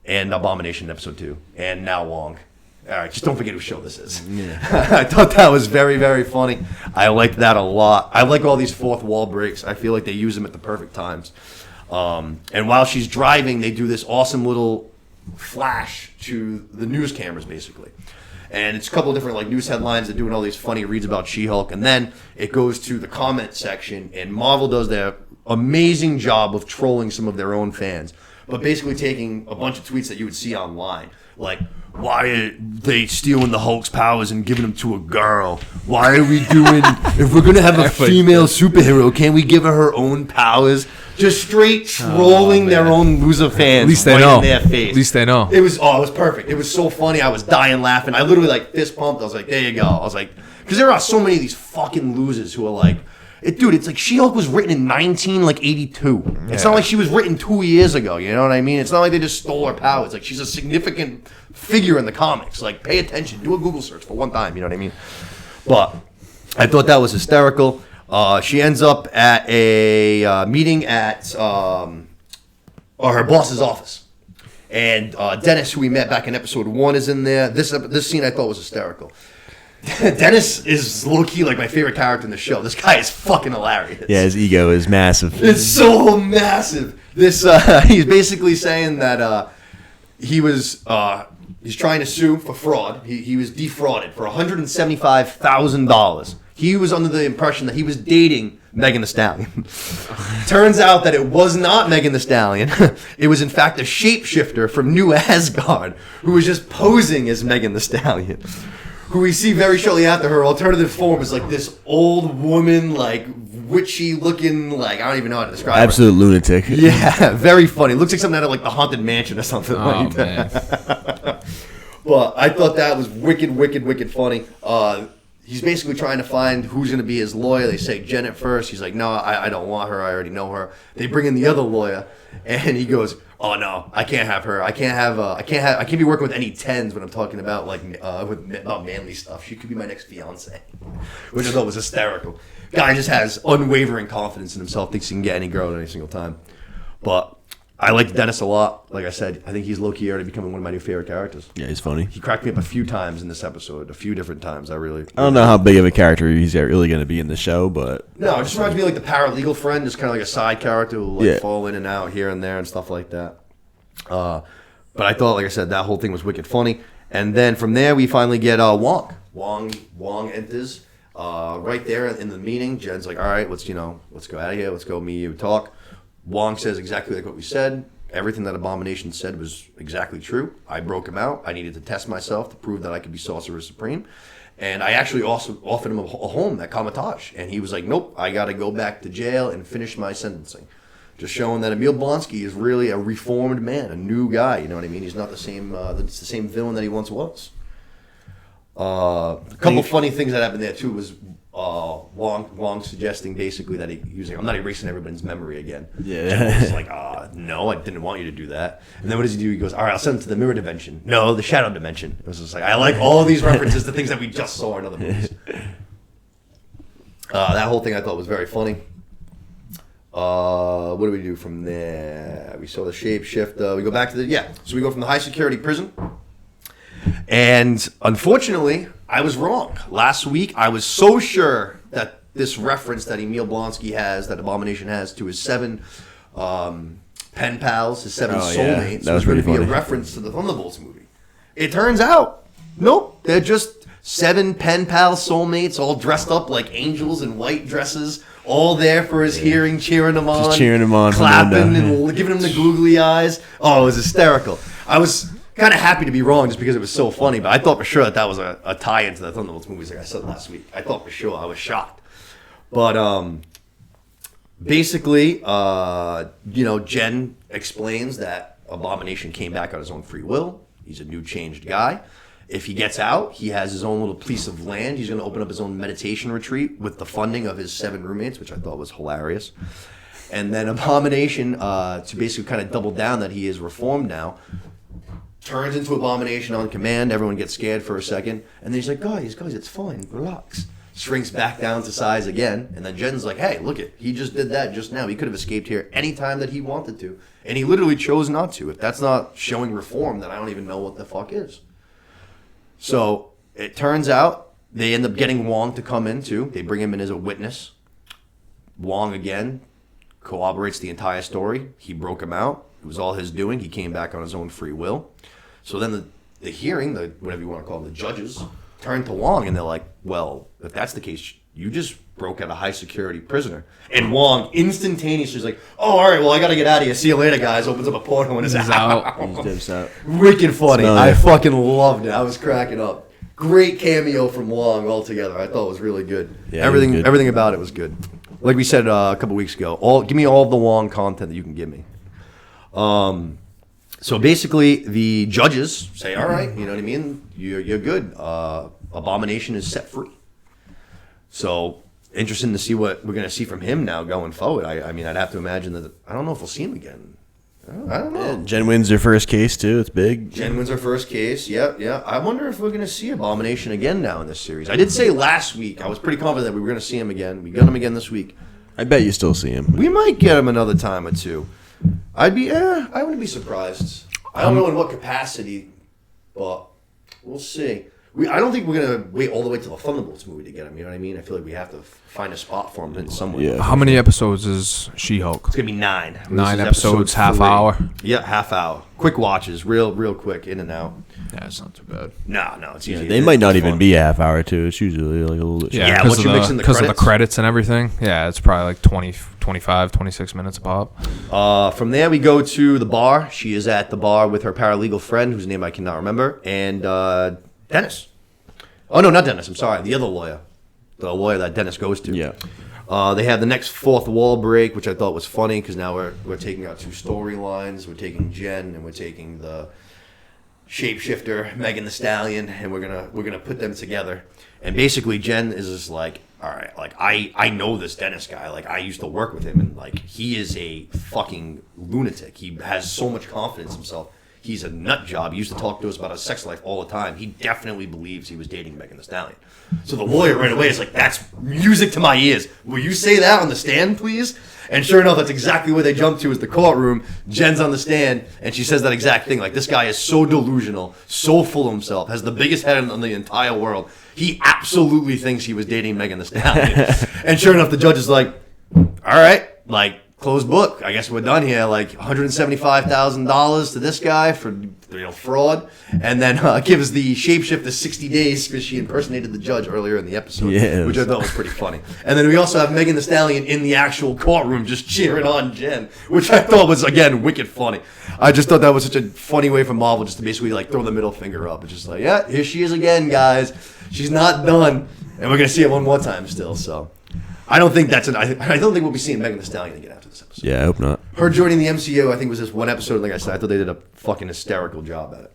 and Abomination in episode 2, and now Wong. All right, just don't forget whose show this is." Yeah. I thought that was very, very funny. I liked that a lot. I like all these fourth wall breaks. I feel like they use them at the perfect times. And while she's driving, they do this awesome little flash to the news cameras, basically. And it's a couple of different news headlines. They're doing all these funny reads about She-Hulk. And then it goes to the comment section, and Marvel does their amazing job of trolling some of their own fans. But basically taking a bunch of tweets that you would see online. Like, why are they stealing the Hulk's powers and giving them to a girl? Why are we doing, if we're going to have a female superhero, can't we give her her own powers? Just straight trolling their own loser fans. At least they right know. in their face. At least they know. It was perfect. It was so funny. I was dying laughing. I literally fist pumped. I was like, there you go. I was like, because there are so many of these fucking losers who are like, it's like She-Hulk was written in 1982. It's not like she was written 2 years ago. You know what I mean? It's not like they just stole her power. It's like she's a significant figure in the comics. Like, pay attention. Do a Google search for one time. You know what I mean? But I thought that was hysterical. She ends up at a meeting at her boss's office. And Dennis, who we met back in episode 1, is in there. This scene I thought was hysterical. Dennis is low-key my favorite character in the show. This guy is fucking hilarious. Yeah, his ego is massive. It's so massive. This he's basically saying that he's trying to sue for fraud. He was defrauded for $175,000. He was under the impression that he was dating Megan Thee Stallion. Turns out that it was not Megan Thee Stallion. It was in fact a shapeshifter from New Asgard who was just posing as Megan Thee Stallion. Who we see very shortly after. Her alternative form is this old woman, witchy looking, I don't even know how to describe Absolute lunatic. Yeah, very funny. Looks like something out of the Haunted Mansion or something like that. Man. But I thought that was wicked, wicked, wicked funny. He's basically trying to find who's going to be his lawyer. They say Jen at first. He's like, "No, I don't want her. I already know her." They bring in the other lawyer, and he goes, "Oh no, I can't have her. I can't be working with any tens when I'm talking about about manly stuff. She could be my next fiance," which I thought was hysterical. Guy just has unwavering confidence in himself. Thinks he can get any girl at any single time. But I liked Dennis a lot. Like I said, I think he's low-key already becoming one of my new favorite characters. Yeah, he's funny. He cracked me up a few times in this episode, a few different times. I don't know how big of a character he's really going to be in the show, but... No, it just reminds me of the paralegal friend, just kind of like a side character who will fall in and out here and there and stuff like that. But I thought, like I said, that whole thing was wicked funny. And then from there, we finally get Wong. Wong enters right there in the meeting. Jen's like, "All right, let's go out of here. Let's go, me, you, talk." Wong says exactly like what we said. Everything that Abomination said was exactly true. I broke him out. I needed to test myself to prove that I could be Sorcerer Supreme. And I actually also offered him a home at Kamatage. And he was like, "Nope, I got to go back to jail and finish my sentencing." Just showing that Emil Blonsky is really a reformed man, a new guy. You know what I mean? He's not the same. It's the same villain that he once was. A couple funny things that happened there too was Wong suggesting basically that he was like, "I'm not erasing everybody's memory again." Yeah. He's like, "No, I didn't want you to do that." And then what does he do? He goes, "All right, I'll send it to the mirror dimension." No, the shadow dimension. It was just like, I like all these references to things that we just saw in other movies. That whole thing I thought was very funny. What do we do from there? We saw the shapeshift. We go back to so we go from the high security prison. And unfortunately, I was wrong. Last week, I was so sure that this reference that Emil Blonsky has, that Abomination has to his 7 pen pals, his 7 soulmates, that was going to be funny. a reference to the Thunderbolts movie. It turns out, nope, they're just 7 pen pal soulmates all dressed up like angels in white dresses, all there for his hearing, cheering him on. Just cheering him on. Clapping and giving him the googly eyes. Oh, it was hysterical. I was kind of happy to be wrong just because it was so funny, but I thought for sure that was a tie-in to the Thunderbolts movies like I said last week. I thought for sure. I was shocked. But basically, Jen explains that Abomination came back on his own free will. He's a new changed guy. If he gets out, he has his own little piece of land. He's going to open up his own meditation retreat with the funding of his 7 roommates, which I thought was hilarious. And then Abomination, to basically kind of double down that he is reformed now, turns into Abomination on command. Everyone gets scared for a second. And then he's like, guys, it's fine. Relax. Shrinks back down to size again. And then Jen's like, hey, look it. He just did that just now. He could have escaped here any time that he wanted to. And he literally chose not to. If that's not showing reform, then I don't even know what the fuck is. So it turns out they end up getting Wong to come in too. They bring him in as a witness. Wong again corroborates the entire story. He broke him out. It was all his doing. He came back on his own free will. So then the hearing, whatever you want to call them, the judges, turn to Wong and they're like, well, if that's the case, you just broke out a high security prisoner. And Wong instantaneously is like, oh, all right, well, I got to get out of here. See you later, guys. Opens up a portal and is out. He dips out. Wicked funny. Smell I it. fucking loved it. I was cracking up. Great cameo from Wong altogether. I thought it was really good. Yeah, it was good. Everything about it was good. Like we said a couple weeks ago, give me all of the Wong content that you can give me. So basically, the judges say, all right, you know what I mean? You're good. Abomination is set free. So interesting to see what we're going to see from him now going forward. I mean, I'd have to imagine that. I don't know if we'll see him again. I don't know. Yeah, Jen wins her first case too. It's big. Jen wins her first case. Yeah. I wonder if we're going to see Abomination again now in this series. I did say last week, I was pretty confident that we were going to see him again. We got him again this week. I bet you still see him. We might get him another time or two. I wouldn't be surprised. I don't know in what capacity, but we'll see. I don't think we're going to wait all the way till the Thunderbolts movie to get him, you know what I mean? I feel like we have to find a spot for him in some way. Yeah. How many episodes is She-Hulk? It's going to be 9. This 9 is episodes, episode half 3. hour? Yeah, half hour. Quick watches, real quick, in and out. Yeah, it's not too bad. No, it's easy. They might not It's even fun. be a half hour too. It's usually like a little bit. Yeah, because once you mix in the of the credits. credits and everything. Yeah, it's probably like 20, 25, 26 minutes a pop. From there, we go to the bar. She is at the bar with her paralegal friend, whose name I cannot remember, and Dennis. Oh, no, not Dennis. I'm sorry. The other lawyer. The lawyer that Dennis goes to. Yeah. They have the next fourth wall break, which I thought was funny because now we're taking out 2 storylines. We're taking Jen and we're taking the shapeshifter Megan Thee Stallion, and we're gonna put them together. And basically, Jen is just like, all right, like I know this Dennis guy. Like I used to work with him, and like he is a fucking lunatic. He has so much confidence in himself. He's a nut job. He used to talk to us about his sex life all the time. He definitely believes he was dating Megan Thee Stallion. So the lawyer right away is like, that's music to my ears. Will you say that on the stand, please? And sure enough, that's exactly where they jump to is the courtroom. Jen's on the stand, and she says that exact thing. Like, this guy is so delusional, so full of himself, has the biggest head in the entire world. He absolutely thinks he was dating Megan Thee Stallion. And sure enough, the judge is like, all right, like, closed book. I guess we're done here. Like $175,000 to this guy for fraud, and then gives the shapeshifter 60 days because she impersonated the judge earlier in the episode, which I thought was pretty funny. And then we also have Megan Thee Stallion in the actual courtroom just cheering on Jen, which I thought was again wicked funny. I just thought that was such a funny way for Marvel just to basically like throw the middle finger up. It's just like, yeah, here she is again, guys. She's not done, and we're gonna see it one more time still. So. I don't think I don't think we'll be seeing Megan Thee Stallion again after this episode. Yeah, I hope not. Her joining the MCU, I think, was this one episode. Like I said, I thought they did a fucking hysterical job at it.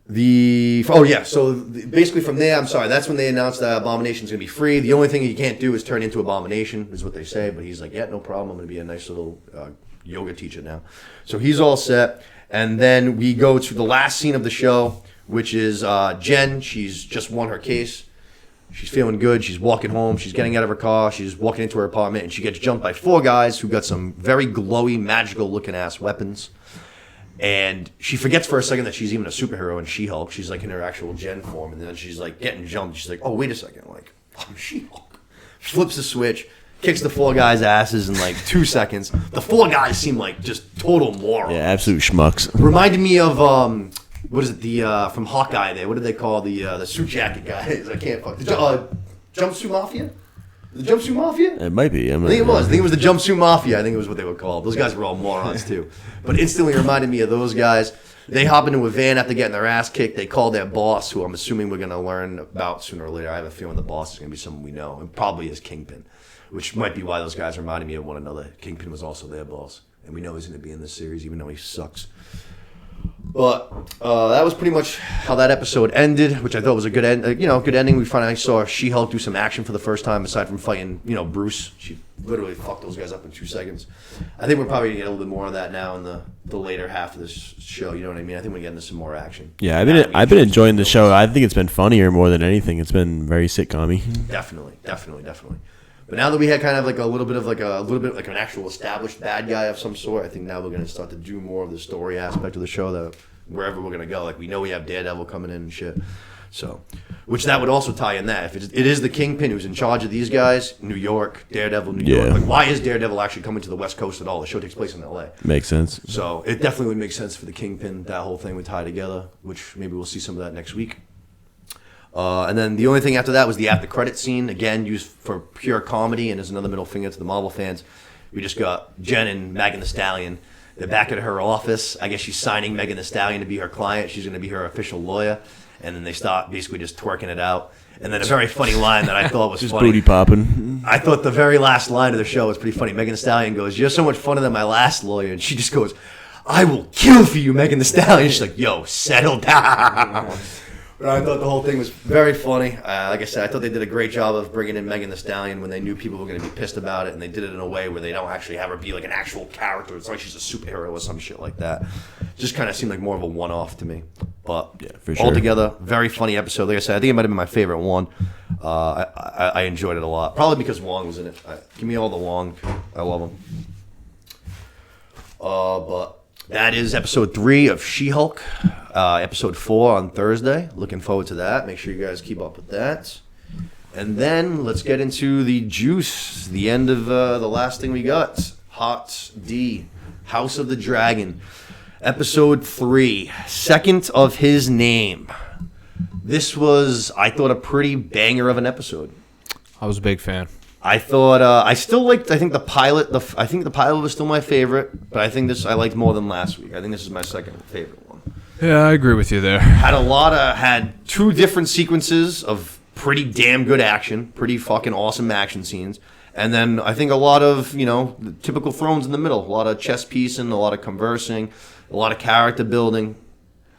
Basically from there, I'm sorry, that's when they announced that Abomination's gonna be free. The only thing he can't do is turn into Abomination, is what they say. But he's like, yeah, no problem. I'm gonna be a nice little yoga teacher now. So he's all set. And then we go to the last scene of the show, which is Jen. She's just won her case. She's feeling good. She's walking home. She's getting out of her car. She's walking into her apartment, and she gets jumped by 4 guys who got some very glowy, magical-looking ass weapons. And she forgets for a second that she's even a superhero in She-Hulk. She's like in her actual Jen form, and then she's like getting jumped. She's like, oh, wait a second. Like, I'm She-Hulk. She flips the switch, kicks the 4 guys' asses in like 2 seconds. The 4 guys seem like just total morons. Yeah, absolute schmucks. Reminded me of, what is it, from Hawkeye there? What do they call the suit jacket guys? I can't fuck. Jumpsuit Mafia? The Jumpsuit Mafia? It might be. I think it was. I think it was the Jumpsuit Mafia. I think it was what they were called. Those guys were all morons, too. But instantly reminded me of those guys. They hop into a van after getting their ass kicked. They call their boss, who I'm assuming we're going to learn about sooner or later. I have a feeling the boss is going to be someone we know, and probably is Kingpin, which might be why those guys reminded me of one another. Kingpin was also their boss, and we know he's going to be in this series, even though he sucks. But that was pretty much how that episode ended, which I thought was a good end. Good ending. We finally saw She-Hulk do some action for the first time, aside from fighting, Bruce. She literally fucked those guys up in 2 seconds. I think we're probably gonna get a little bit more of that now in the later half of this show. You know what I mean? I think we're getting into some more action. Yeah, I've been enjoying the show. I think it's been funnier more than anything. It's been very sitcom-y. Definitely. But now that we had kind of like a little bit like an actual established bad guy of some sort, I think now we're going to start to do more of the story aspect of the show, that wherever we're going to go. Like, we know we have Daredevil coming in and shit. So, which that would also tie in that. If it is the Kingpin who's in charge of these guys, New York, Daredevil, New York. Like, why is Daredevil actually coming to the West Coast at all? The show takes place in L.A. Makes sense. So, it definitely would make sense for the Kingpin. That whole thing would tie together, which maybe we'll see some of that next week. And then the only thing after that was the after credit scene, again used for pure comedy, and as another middle finger to the Marvel fans. We just got Jen and Megan Thee Stallion. They're back at her office. I guess she's signing Megan Thee Stallion to be her client. She's going to be her official lawyer. And then they start basically just twerking it out. And then a very funny line that I thought was just funny. Booty popping. I thought the very last line of the show was pretty funny. Megan Thee Stallion goes, "You're so much funner than my last lawyer." And she just goes, "I will kill for you, Megan Thee Stallion." She's like, "Yo, settle down." But I thought the whole thing was very funny. Like I said, I thought they did a great job of bringing in Megan Thee Stallion when they knew people were going to be pissed about it, and they did it in a way where they don't actually have her be like an actual character. It's like she's a superhero or some shit like that. Just kind of seemed like more of a one-off to me. But yeah, for sure. Altogether, very funny episode. Like I said, I think it might have been my favorite one. I enjoyed it a lot. Probably because Wong was in it. Give me all the Wong. I love him. But that is episode 3 of She-Hulk. Episode 4 on Thursday. Looking forward to that. Make sure you guys keep up with that. And then let's get into the juice. The end of the last thing we got. Hot D. House of the Dragon. Episode 3. Second of his name. This was, I thought, a pretty banger of an episode. I was a big fan. I thought I still liked. I think the pilot. I think the pilot was still my favorite, but I think this I liked more than last week. I think this is my second favorite one. Yeah, I agree with you there. Had 2 different sequences of pretty damn good action, pretty fucking awesome action scenes, and then I think a lot of the typical Thrones in the middle, a lot of chess piecing, a lot of conversing, a lot of character building.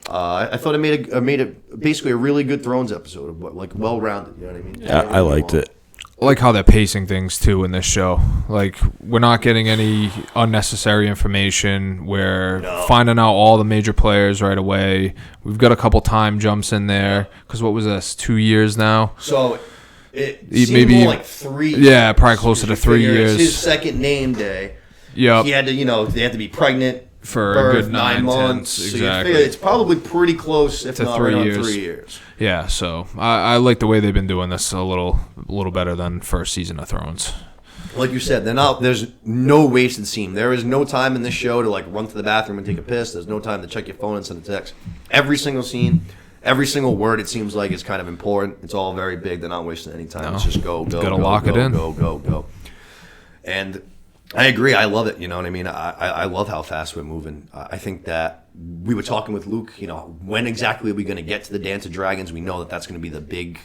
I thought it made it basically a really good Thrones episode, like well rounded. You know what I mean? Yeah, I liked it. I like how they're pacing things too in this show. Like, we're not getting any unnecessary information. We're finding out all the major players right away. We've got a couple time jumps in there because what was this, 2 years now? So it seemed more like 3 years. Yeah, probably closer to 3 years. It's his second name day. Yep. He had to, they had to be pregnant for birth, a good 9 months. So exactly. you figure it's probably pretty close, if to not 3 right years. on 3 years. Yeah, so I like the way they've been doing this a little better than first season of Thrones. Like you said, there's no wasted scene. There is no time in this show to like run to the bathroom and take a piss. There's no time to check your phone and send a text. Every single scene, every single word, it seems like, is kind of important. It's all very big. They're not wasting any time. It's just go, gotta lock it in. Go. And I agree. I love it. You know what I mean? I love how fast we're moving. I think that we were talking with Luke, when exactly are we going to get to the Dance of Dragons? We know that that's going to be the big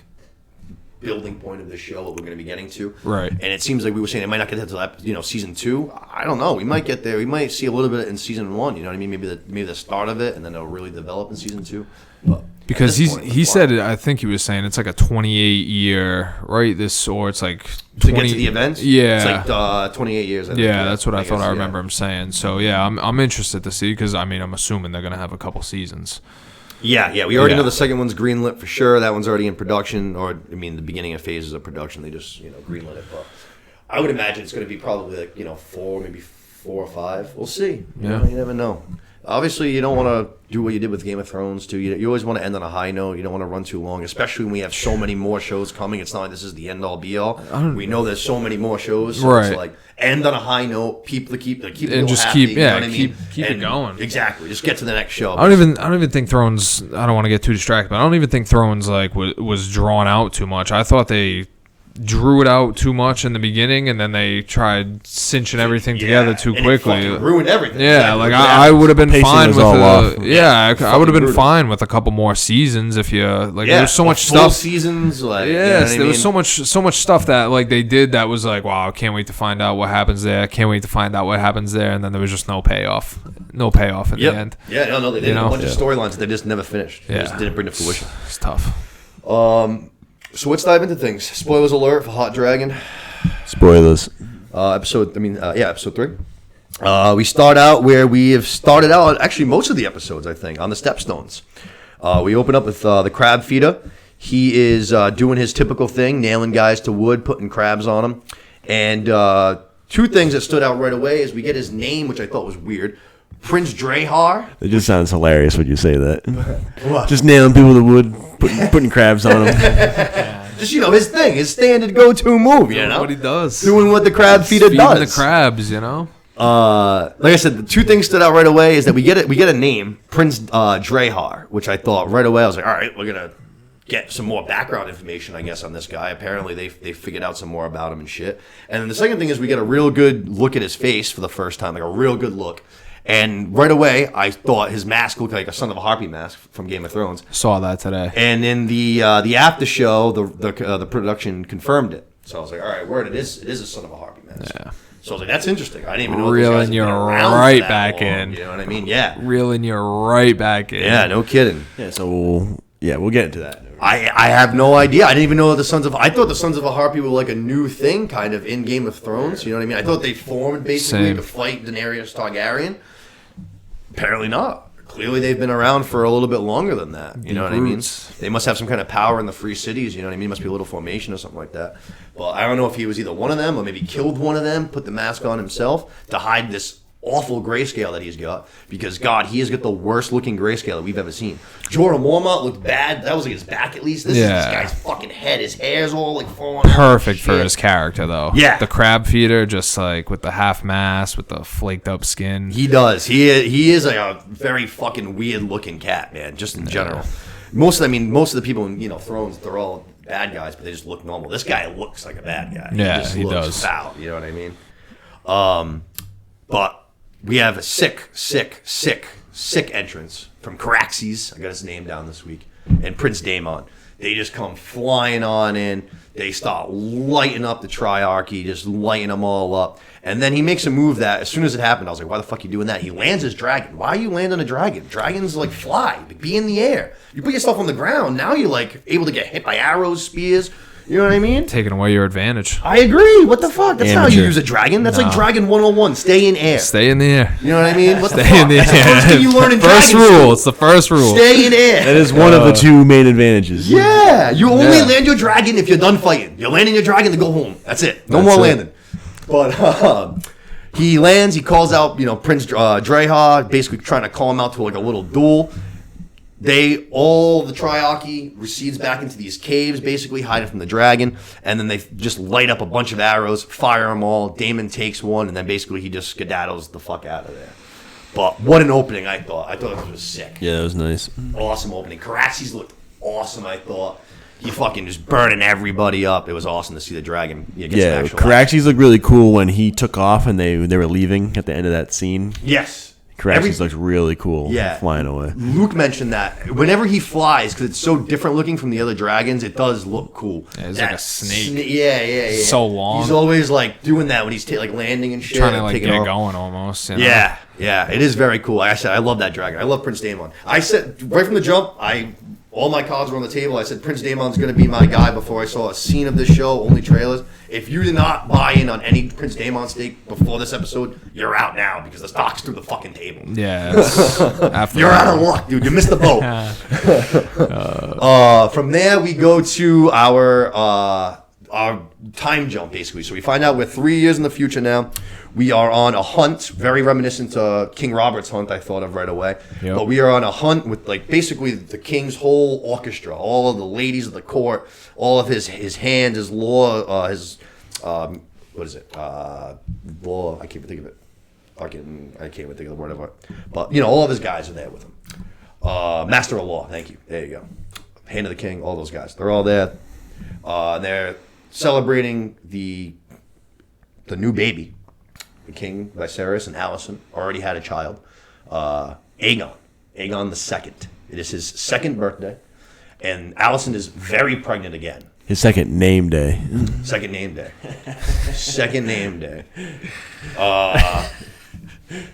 building point of the show, what we're going to be getting to. Right. And it seems like we were saying it might not get to season 2. I don't know. We might get there. We might see a little bit in season 1. You know what I mean? Maybe the start of it, and then it'll really develop in season 2. But because he said, I think he was saying it's like a 28-year, right? Or it's like 20, to get to the events. Yeah, it's like 28 years. I think, yeah, that's what I thought. guess, I remember him saying. So yeah, I'm interested to see because I'm assuming they're gonna have a couple seasons. Yeah. We already know the second one's greenlit for sure. That one's already in production, or the beginning of phases of production. They just greenlit it. But I would imagine it's going to be probably like 4, maybe 4 or 5. We'll see. You never know. Obviously, you don't want to do what you did with Game of Thrones, too. You always want to end on a high note. You don't want to run too long, especially when we have so many more shows coming. It's not like this is the end-all, be-all. We know there's so many more shows. So right. It's like, end on a high note, keep and just happy, keep it going. Exactly. Just get to the next show. I don't even think Thrones, I don't want to get too distracted, but I don't even think Thrones was drawn out too much. I thought they drew it out too much in the beginning, and then they tried cinching everything together too quickly. It ruined everything. Yeah, exactly. I would have been fine with I would have been brutal. fine with a couple more seasons if you there was so much full stuff. Seasons, Yes, there was so much stuff that they did that was like, wow, I can't wait to find out what happens there. I can't wait to find out what happens there, and then there was just no payoff in the end. Yeah, no, they did a bunch of storylines that they just never finished. They just didn't bring to fruition. It's tough. So let's dive into things. Spoilers alert for Hot Dragon. Spoilers. Episode 3. We start out where we have started out, actually most of the episodes, I think, on the Stepstones. We open up with the crab feeder. He is doing his typical thing, nailing guys to wood, putting crabs on them. And 2 things that stood out right away is we get his name, which I thought was weird. Prince Drahar. It just sounds hilarious when you say that. What? Just nailing people to wood, putting crabs on them. Just, his thing, his standard go-to move, What he does. Doing what the crab feeder does. Feeding the crabs, Like I said, the 2 things stood out right away is that we get a name, Prince Drahar, which I thought right away, I was like, all right, we're going to get some more background information, I guess, on this guy. Apparently, they figured out some more about him and shit. And then the second thing is we get a real good look at his face for the first time, like a real good look. And right away, I thought his mask looked like a Son of a Harpy mask from Game of Thrones. Saw that today. And in the after show, the production confirmed it. So I was like, all right, word, it is a Son of a Harpy mask. Yeah. So I was like, that's interesting. I didn't even know reeling you right back in. You know what I mean? Yeah. Reeling you right back in. Yeah, no kidding. Yeah, so we'll get into that. I have no idea. I didn't even know that I thought the Sons of a Harpy were like a new thing, kind of in Game of Thrones. You know what I mean? I thought they formed basically to fight Daenerys Targaryen. Apparently not. Clearly they've been around for a little bit longer than that. You know what I mean? They must have some kind of power in the free cities. You know what I mean? It must be a little formation or something like that. But I don't know if he was either one of them or maybe killed one of them, put the mask on himself to hide this awful grayscale that he's got, because God, he has got the worst looking grayscale that we've ever seen. Jorah Mormont looked bad. That was like his back at least. This is this guy's fucking head. His hair's all like falling off. Perfect for his character though. Yeah. The crab feeder, just like with the half mask, with the flaked up skin. He does. He is like a very fucking weird looking cat, man, just in general. Most of the people in Thrones, they're all bad guys, but they just look normal. This guy looks like a bad guy. Yeah, he looks does. Foul, you know what I mean? But we have a sick entrance from Caraxes. I got his name down this week. And Prince Daemon. They just come flying on in. They start lighting up the Triarchy, just lighting them all up. And then he makes a move that, as soon as it happened, I was like, why the fuck are you doing that? He lands his dragon. Why are you landing a dragon? Dragons, like, fly. Be in the air. You put yourself on the ground, now you're, like, able to get hit by arrows, spears. You know what I mean? Taking away your advantage. I agree. What the fuck? That's not how you use a dragon. That's like Dragon 101. Stay in air. Stay in the air. You know what I mean? What the fuck? Stay in the That's air. the first thing you learn in First Dragon rule. School. It's the first rule. Stay in air. That is one of the 2 main advantages. Yeah. You only land your dragon if you're done fighting. You're landing your dragon to go home. That's it. No more landing. But he lands. He calls out, Prince Drahar, basically trying to call him out to like a little duel. All the Triarchy recedes back into these caves, basically hiding from the dragon, and then they just light up a bunch of arrows, fire them all. Daemon takes one, and then basically he just skedaddles the fuck out of there. But what an opening, I thought. I thought this was sick. Yeah, that was nice. Awesome opening. Caraxes looked awesome, I thought. He fucking just burning everybody up. It was awesome to see the dragon. Caraxes looked really cool when he took off and they were leaving at the end of that scene. Yes. Caraxes looks really cool. Yeah. Flying away. Luke mentioned that whenever he flies, because it's so different looking from the other dragons, it does look cool. Yeah, he's like a snake. Yeah. So long. He's always like doing that when he's like landing and shit. Trying to like taking get off. going almost. You know? Yeah, it is very cool. Like I said, I love that dragon. I love Prince Daemon. I said right from the jump, all my cards were on the table. I said Prince Daemon's going to be my guy before I saw a scene of this show, only trailers. If you did not buy in on any Prince Daemon stake before this episode, you're out now because the stock's through the fucking table. Yeah. You're out of luck, dude. You missed the boat. From there, we go to our time jump, basically. So we find out we're 3 years in the future now. We are on a hunt, very reminiscent to King Robert's hunt, I thought of right away. Yep. But we are on a hunt with, like, basically the king's whole orchestra, all of the ladies of the court, all of his hands, his law, what is it? Law, I can't even think of it. I can't even think of the word of it. But, all of his guys are there with him. Master of Law, thank you. There you go. Hand of the King, all those guys. They're all there. And they're celebrating the new baby. The king, Viserys, and Alicent already had a child. Aegon the Second. It is his second birthday. And Alicent is very pregnant again. His second name day. Second name day.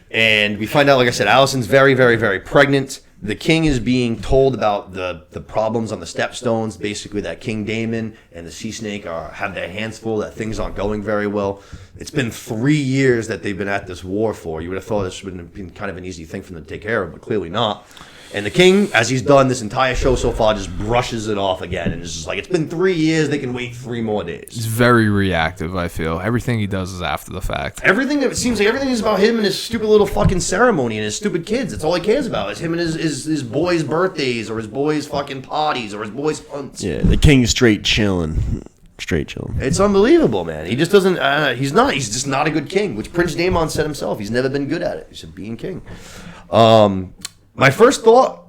And we find out, like I said, Alicent's very, very, very pregnant. The king is being told about the problems on the stepstones, basically that King Daemon and the Sea Snake have their hands full, that things aren't going very well. It's been 3 years that they've been at this war for. You would have thought this would have been kind of an easy thing for them to take care of, but clearly not. And the king, as he's done this entire show so far, just brushes it off again. And it's just like, it's been 3 years, they can wait 3 more days. He's very reactive, I feel. Everything he does is after the fact. It seems like everything is about him and his stupid little fucking ceremony and his stupid kids. That's all he cares about. Is him and his boys' birthdays or his boys' fucking parties or his boys' hunts. Yeah, the king's straight chilling. It's unbelievable, man. He just doesn't, he's just not a good king, which Prince Daemon said himself. He's never been good at it. He said being king. My first thought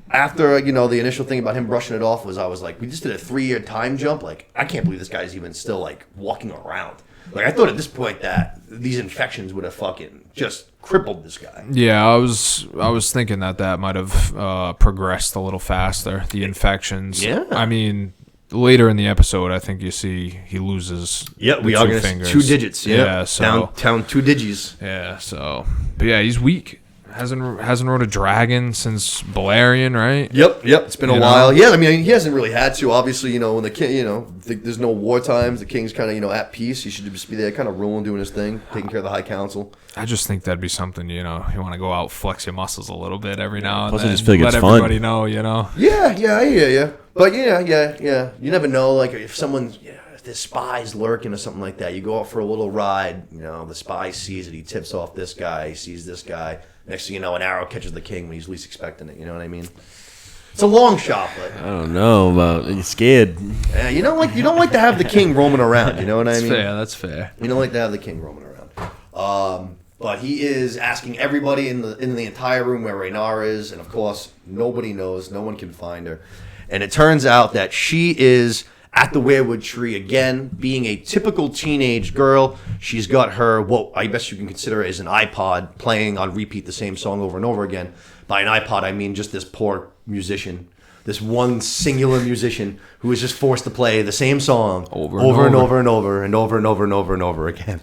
after, the initial thing about him brushing it off I was like, we just did a 3-year time jump. Like, I can't believe this guy's even still, like, walking around. Like, I thought at this point that these infections would have fucking just crippled this guy. Yeah, I was thinking that might have progressed a little faster, the infections. Yeah. I mean, later in the episode, I think you see he loses we are going to 2 digits. Yeah, so. Down 2 digits. Yeah, so. But yeah, he's weak. Hasn't rode a dragon since Balerion, right? Yep. It's been a while. Yeah, I mean, he hasn't really had to. Obviously, when the king, there's no war times. The king's kind of, at peace. He should just be there, kind of ruling, doing his thing, taking care of the High Council. I just think that'd be something, you want to go out, flex your muscles a little bit every now and Plus, then. I just feel like let it's everybody fun. know, Yeah, I hear you. But yeah. You never know, like, if someone's, if there's spies lurking or something like that, you go out for a little ride, the spy sees it, he tips off this guy, he sees this guy. Next thing you know, an arrow catches the king when he's least expecting it. You know what I mean? It's a long shot, but I don't know about. You're scared. You don't like to have the king roaming around. You know what I mean? That's fair. You don't like to have the king roaming around. But he is asking everybody in the entire room where Rhaenyra is, and of course, nobody knows. No one can find her. And it turns out that she is at the Weirwood Tree again, being a typical teenage girl. She's got her, what I guess you can consider as an iPod, playing on repeat the same song over and over again. By an iPod, I mean just this poor musician, this one singular musician who is just forced to play the same song over and over again.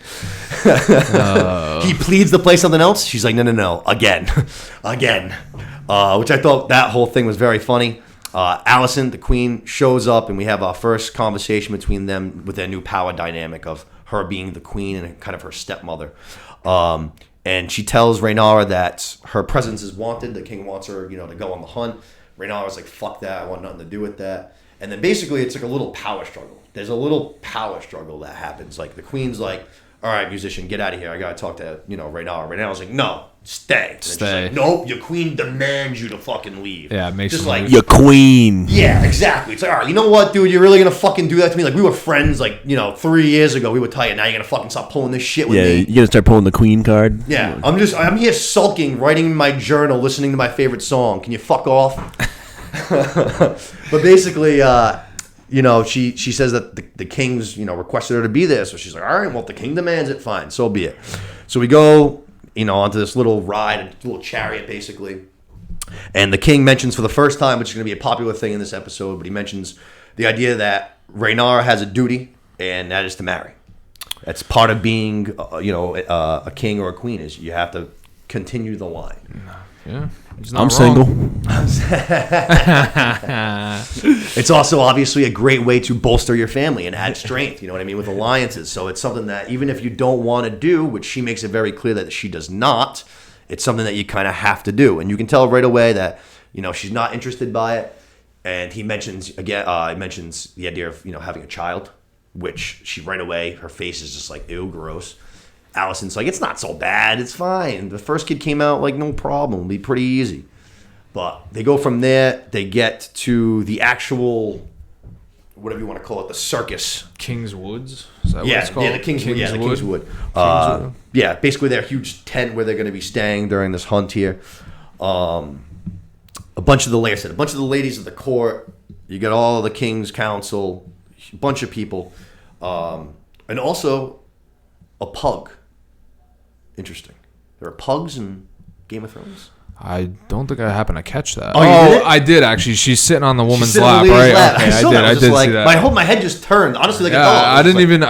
He pleads to play something else. She's like, no, again. Which I thought that whole thing was very funny. Alicent, the queen, shows up, and we have our first conversation between them with their new power dynamic of her being the queen and kind of her stepmother. And she tells Rhaenyra that her presence is wanted. The king wants her, to go on the hunt. Rhaenyra's like, fuck that. I want nothing to do with that. And then basically it's like a little power struggle. There's a little power struggle that happens. Like, the queen's like, all right, musician, get out of here. I got to talk to, Rhaenyra. Rhaenyra's like, no, stay. Stay. Like, nope, your queen demands you to fucking leave. Yeah, it makes just sense. like Your queen. Yeah, exactly. It's like, all right, you know what, dude? You're really going to fucking do that to me? Like, we were friends, 3 years ago. We were tight. Now you're going to fucking stop pulling this shit with Yeah, me. you gotta start pulling the queen card. Yeah, I'm here sulking, writing in my journal, listening to my favorite song. Can you fuck off? But basically, she says that the king's, requested her to be there. So she's like, all right, well, if the king demands it, fine, so be it. So we go onto this little ride, a little chariot, basically. And the king mentions for the first time, which is going to be a popular thing in this episode, but he mentions the idea that Rhaenyra has a duty, and that is to marry. That's part of being, a king or a queen, is you have to continue the line. Yeah. I'm single. It's also obviously a great way to bolster your family and add strength, you know what I mean, with alliances. So it's something that even if you don't want to do, which she makes it very clear that she does not, it's something that you kind of have to do. And you can tell right away that, she's not interested by it. And he mentions, the idea of, having a child, which she right away, her face is just like, ew, gross. Allison's like, it's not so bad. It's fine. The first kid came out like no problem. It'll be pretty easy. But they go from there. They get to the actual, whatever you want to call it, the circus. King's Woods? Is that what it's called? Yeah, the Kingswood. Yeah, basically their huge tent where they're going to be staying during this hunt here. A bunch of the ladies of the court. You got all of the King's Council, a bunch of people, and also a pug. Interesting. There are pugs in Game of Thrones? I don't think I happened to catch that. Oh, you did? I did actually. She's sitting on the woman's She's sitting on lap, the lady's right? lap. Okay, I did see that. My head just turned. Honestly, like a Yeah, dog. I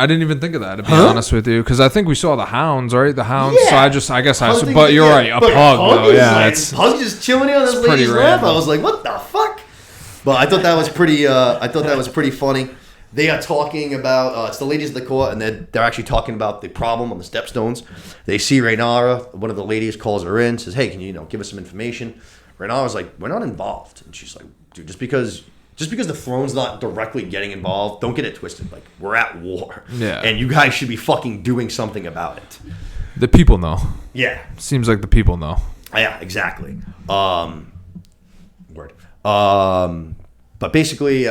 didn't even think of that, to be honest with you, because I think we saw the hounds, right? The hounds. Yeah. So I guess Hunting, but you're right. A but pug, though. is Yeah, like, it's pug just chilling here on this pretty lady's lap. random. I was like, what the fuck? But I thought that was pretty. I thought that was pretty funny. They are talking about it's the ladies of the court, and they're actually talking about the problem on the stepstones. They see Rhaenyra. One of the ladies calls her in, says, "Hey, can you give us some information?" Rhaenyra's like, "We're not involved," and she's like, "Dude, just because the throne's not directly getting involved, don't get it twisted. Like, we're at war, and you guys should be fucking doing something about it." The people know. Yeah, Seems like the people know. yeah, exactly. Word. But basically,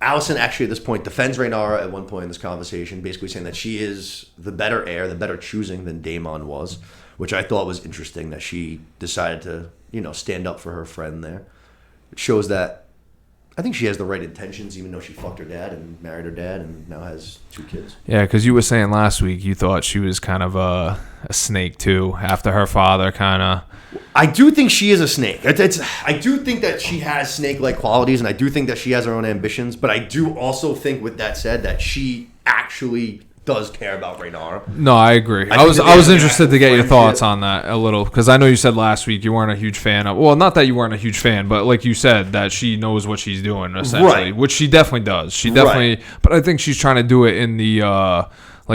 Allison actually at this point defends Rhaenyra at one point in this conversation, basically saying that she is the better heir, the better choosing than Daemon was, which I thought was interesting that she decided to, stand up for her friend there. It shows that I think she has the right intentions, even though she fucked her dad and married her dad and now has 2 kids. Yeah, because you were saying last week you thought she was kind of a snake too, after her father kind of. I do think she is a snake. I do think that she has snake-like qualities, and I do think that she has her own ambitions. But I do also think, with that said, that she actually does care about Rhaenyra. No, I agree. I was interested to get your thoughts on that a little, because I know you said last week you weren't a huge fan of. Well, not that you weren't a huge fan, but like you said, that she knows what she's doing essentially, right. Which she definitely does. She definitely, right. But I think she's trying to do it in the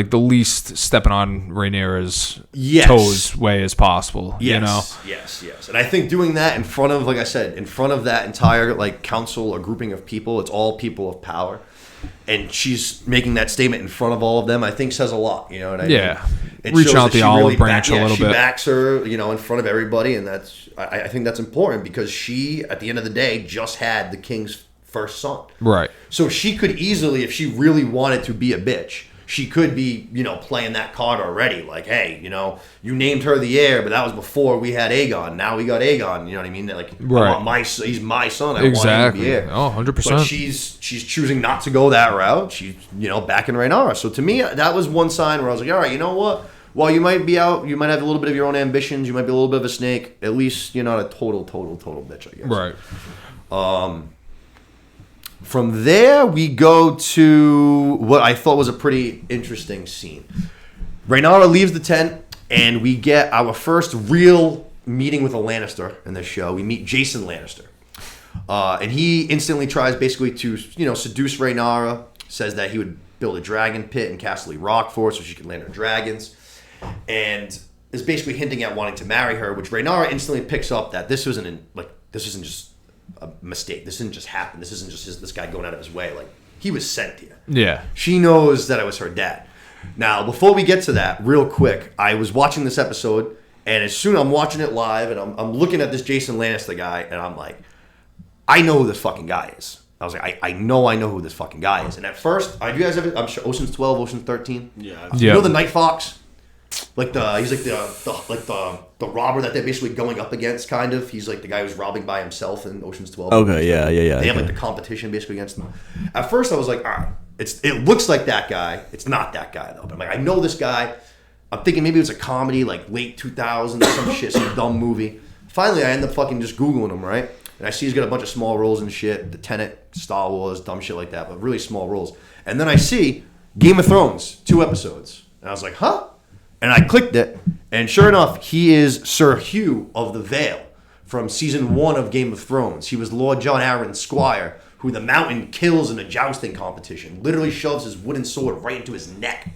the least stepping on Rhaenyra's toes way as possible. Yes, yes. And I think doing that in front of, like I said, in front of that entire council or grouping of people, it's all people of power. And she's making that statement in front of all of them, I think says a lot, you know what I mean? Yeah. Reach out the olive branch a little bit. She backs her, in front of everybody, and I think that's important because she, at the end of the day, just had the king's first son. Right. So she could easily, if she really wanted to be a bitch, she could be, playing that card already. Like, hey, you named her the heir, but that was before we had Aegon. Now we got Aegon. You know what I mean? Like, right. He's my son. I exactly. want him to be heir. Oh, 100%. But she's choosing not to go that route. She's, backing Rhaenyra. So to me, that was one sign where I was like, all right, you know what? While you might be out, you might have a little bit of your own ambitions. You might be a little bit of a snake. At least you're not a total bitch, I guess. Right. From there, we go to what I thought was a pretty interesting scene. Rhaenyra leaves the tent, and we get our first real meeting with a Lannister in this show. We meet Jason Lannister. And he instantly tries basically to, seduce Rhaenyra, says that he would build a dragon pit in Castle Rock for her so she could land her dragons, and is basically hinting at wanting to marry her, which Rhaenyra instantly picks up that this isn't just a mistake. This didn't just happen. This isn't just this guy going out of his way. Like, he was sent here. Yeah. She knows that it was her dad. Now, before we get to that, real quick, I was watching this episode, and as soon as I'm watching it live, and I'm looking at this Jason Lannister guy, and I'm like, I know who this fucking guy is. I was like, I know who this fucking guy is. And at first, you guys ever, I'm sure, Ocean's 12, Ocean's 13? Yeah. You know the Night Fox? He's like the robber that they're basically going up against, kind of. He's like the guy who's robbing by himself in Ocean's 12. Okay, yeah. They have the competition basically against them. At first, I was like, all right, it looks like that guy. It's not that guy though. But I'm like, I know this guy. I'm thinking maybe it was a comedy, like late 2000s, some shit, some dumb movie. Finally, I end up fucking just Googling him, right? And I see he's got a bunch of small roles and shit. The Tenet, Star Wars, dumb shit like that, but really small roles. And then I see Game of Thrones, 2 episodes. And I was like, huh? And I clicked it. And sure enough, he is Sir Hugh of the Vale from season 1 of Game of Thrones. He was Lord John Arryn's squire, who the Mountain kills in a jousting competition. Literally shoves his wooden sword right into his neck.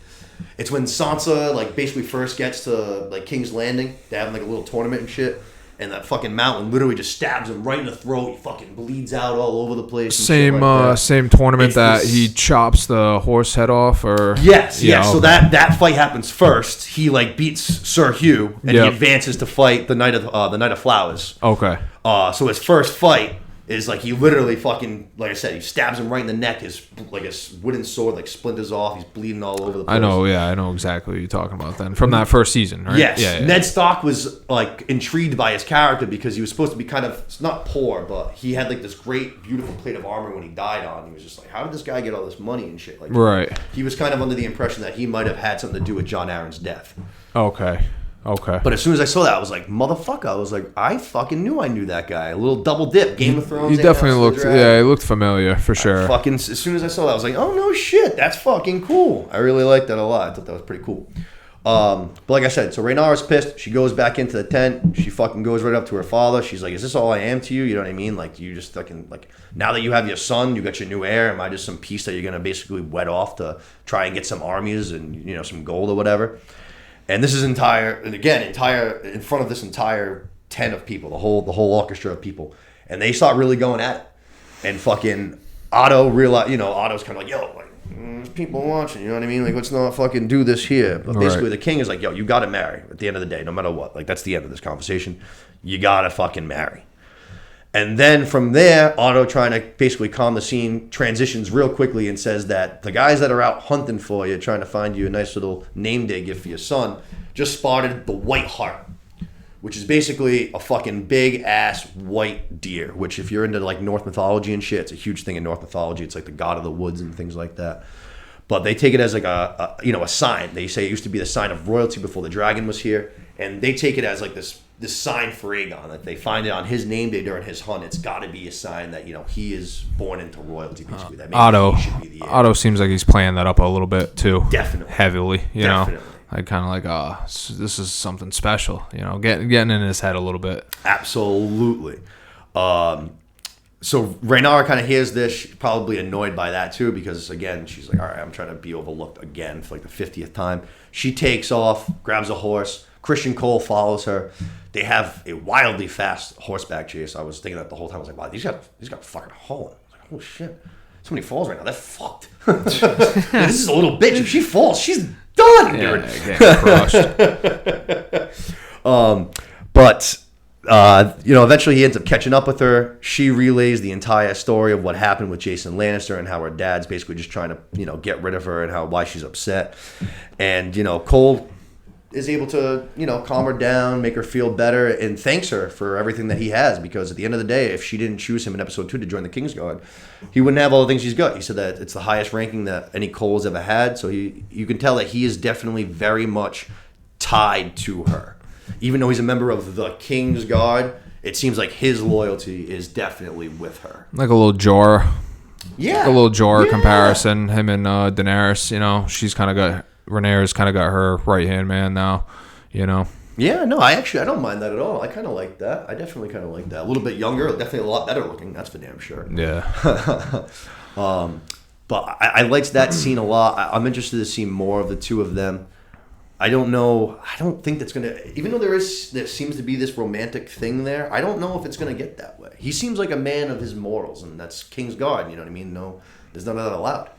It's when Sansa, like, basically first gets to, like, King's Landing. They have, like, a little tournament and shit. And that fucking Mountain literally just stabs him right in the throat. He fucking bleeds out all over the place. Same tournament that he chops the horse head off, or yes. So that fight happens first. He like beats Sir Hugh, and he advances to fight the Knight of Flowers. Okay. So his first fight is like he literally fucking, like I said, he stabs him right in the neck. His wooden sword like splinters off. He's bleeding all over the place. I know exactly what you're talking about then. From that first season, right? Yes. Yeah. Ned Stark was like intrigued by his character because he was supposed to be kind of not poor, but he had like this great, beautiful plate of armor when he died on. He was just like, how did this guy get all this money and shit? Like, right. He was kind of under the impression that he might have had something to do with Jon Arryn's death. Okay. But as soon as I saw that, I was like, motherfucker. I was like, I fucking knew I knew that guy. A little double dip. Game of Thrones. He definitely looked, he looked familiar for sure. As soon as I saw that, I was like, oh, no shit. That's fucking cool. I really liked that a lot. I thought that was pretty cool. But like I said, so Rhaenyra's pissed. She goes back into the tent. She fucking goes right up to her father. She's like, is this all I am to you? You know what I mean? Like, you just fucking, like, now that you have your son, you got your new heir, am I just some piece that you're going to basically wed off to try and get some armies and, you know, some gold or whatever? And this is in front of this entire tent of people, the whole orchestra of people, and they start really going at it. And fucking Otto realized, you know, Otto's kind of like, yo, like, there's people watching, you know what I mean? Like, let's not fucking do this here. But basically, the king is like, yo, you got to marry at the end of the day, no matter what. Like, that's the end of this conversation. You got to fucking marry. And then from there, Otto, trying to basically calm the scene, transitions real quickly and says that the guys that are out hunting for you, trying to find you a nice little name day gift for your son, just spotted the White Hart, which is basically a fucking big ass white deer, which if you're into like Norse mythology and shit, it's a huge thing in Norse mythology. It's like the god of the woods and things like that. But they take it as like a sign. They say it used to be the sign of royalty before the dragon was here. And they take it as like this sign for Aegon, that they find it on his name day during his hunt. It's got to be a sign that, you know, he is born into royalty, basically. That Otto, he should be the heir. Otto seems like he's playing that up a little bit too. Definitely. Heavily, you Definitely. know. Like kind of like, this is something special, you know, getting in his head a little bit. Absolutely. So Rhaenyra kind of hears this. She's probably annoyed by that too, because again, she's like, all right, I'm trying to be overlooked again for like the 50th time. She takes off, grabs a horse. Christian Cole follows her. They have a wildly fast horseback chase. I was thinking that the whole time. I was like, wow, these got a fucking hole. I was like, oh shit. Somebody falls right now. They're fucked. This is a little bitch. If she falls, she's done, dude. Getting crushed. But eventually he ends up catching up with her. She relays the entire story of what happened with Jason Lannister and how her dad's basically just trying to, you know, get rid of her and why she's upset. And, you know, Cole is able to, you know, calm her down, make her feel better, and thanks her for everything that he has, because at the end of the day, if she didn't choose him in episode 2 to join the Kingsguard, he wouldn't have all the things he's got. He said that it's the highest ranking that any Cole's ever had, so you can tell that he is definitely very much tied to her. Even though he's a member of the Kingsguard, it seems like his loyalty is definitely with her. Like a little Jorah. Yeah. Like a little Jorah comparison. Him and Daenerys, you know, Rhaenyra's kind of got her right-hand man now, you know. Yeah, no, I don't mind that at all. I kind of like that. I definitely kind of like that. A little bit younger, definitely a lot better looking. That's for damn sure. Yeah. But I liked that scene a lot. I'm interested to see more of the two of them. I don't know. I don't think that's going to... Even though there seems to be this romantic thing there, I don't know if it's going to get that way. He seems like a man of his morals, and that's Kingsguard, you know what I mean? No, there's none of that allowed.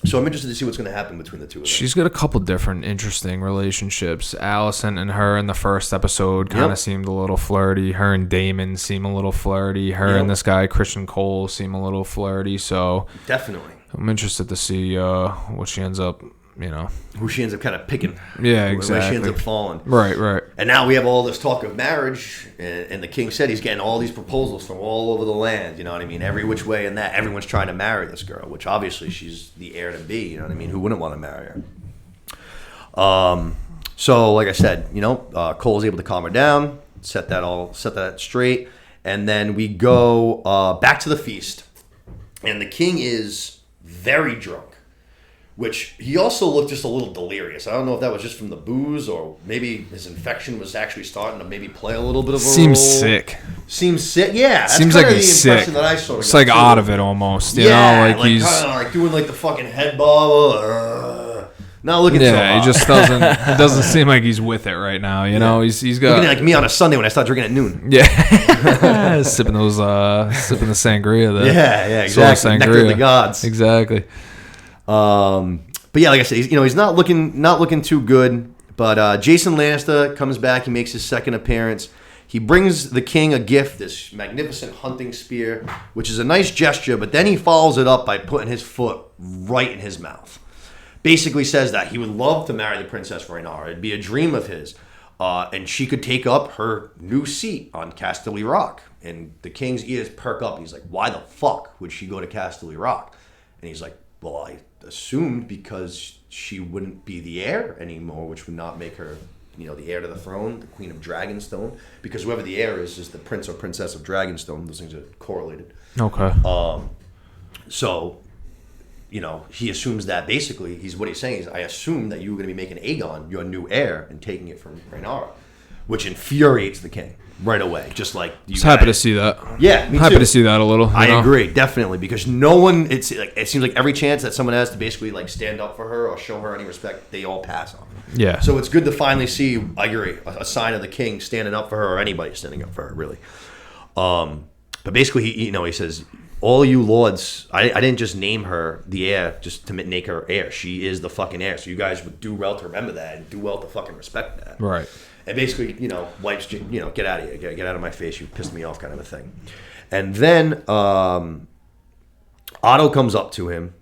So I'm interested to see what's going to happen between the two of them. She's got a couple different interesting relationships. Allison and her in the first episode kind of seemed a little flirty. Her and Daemon seem a little flirty. Her and this guy, Christian Cole, seem a little flirty. So definitely. I'm interested to see what she ends up, you know. Who she ends up kind of picking. Yeah, exactly. Where she ends up falling. Right. And now we have all this talk of marriage, and the king said he's getting all these proposals from all over the land, you know what I mean? Every which way and that. Everyone's trying to marry this girl, which obviously she's the heir to be, you know what I mean? Who wouldn't want to marry her? So, like I said, Cole's able to calm her down, set that straight, and then we go back to the feast, and the king is very drunk, which he also looked just a little delirious. I don't know if that was just from the booze or maybe his infection was actually starting to maybe play a little bit of a role. Seems sick. Seems sick, yeah. That's Seems kind like of he's the impression sick. that I sort of It's got like too. out of it almost. You know, like he's kind of like doing like the fucking head bob. Not looking so hot. he just doesn't seem like he's with it right now. You know, he's got looking like me on a Sunday when I start drinking at noon. yeah, sipping the sangria. Yeah, exactly. Nectar of the gods. Exactly. But yeah, like I said, he's not looking too good. But Jason Lannister comes back. He makes his second appearance. He brings the king a gift, this magnificent hunting spear, which is a nice gesture. But then he follows it up by putting his foot right in his mouth. Basically says that he would love to marry the Princess Rhaenyra. It'd be a dream of his. And she could take up her new seat on Casterly Rock. And the king's ears perk up. He's like, why the fuck would she go to Casterly Rock? And he's like, well, I assumed because she wouldn't be the heir anymore, which would not make her, the heir to the throne, the Queen of Dragonstone. Because whoever the heir is the Prince or Princess of Dragonstone. Those things are correlated. Okay. So... he assumes that basically what he's saying is, I assume that you were going to be making Aegon your new heir and taking it from Rhaenyra, which infuriates the king right away. Just like you Just happy to see that. Yeah, me happy too. to see that a little. I agree, definitely, because no one. It seems like every chance that someone has to basically like stand up for her or show her any respect, they all pass on. Yeah. So it's good to finally see. I agree, a sign of the king standing up for her, or anybody standing up for her, really. But basically, he says, all you lords, I didn't just name her the heir just to make her heir. She is the fucking heir. So you guys would do well to remember that and do well to fucking respect that. Right. And basically, wipes, get out of here. Get out of my face. You pissed me off kind of a thing. And then Otto comes up to him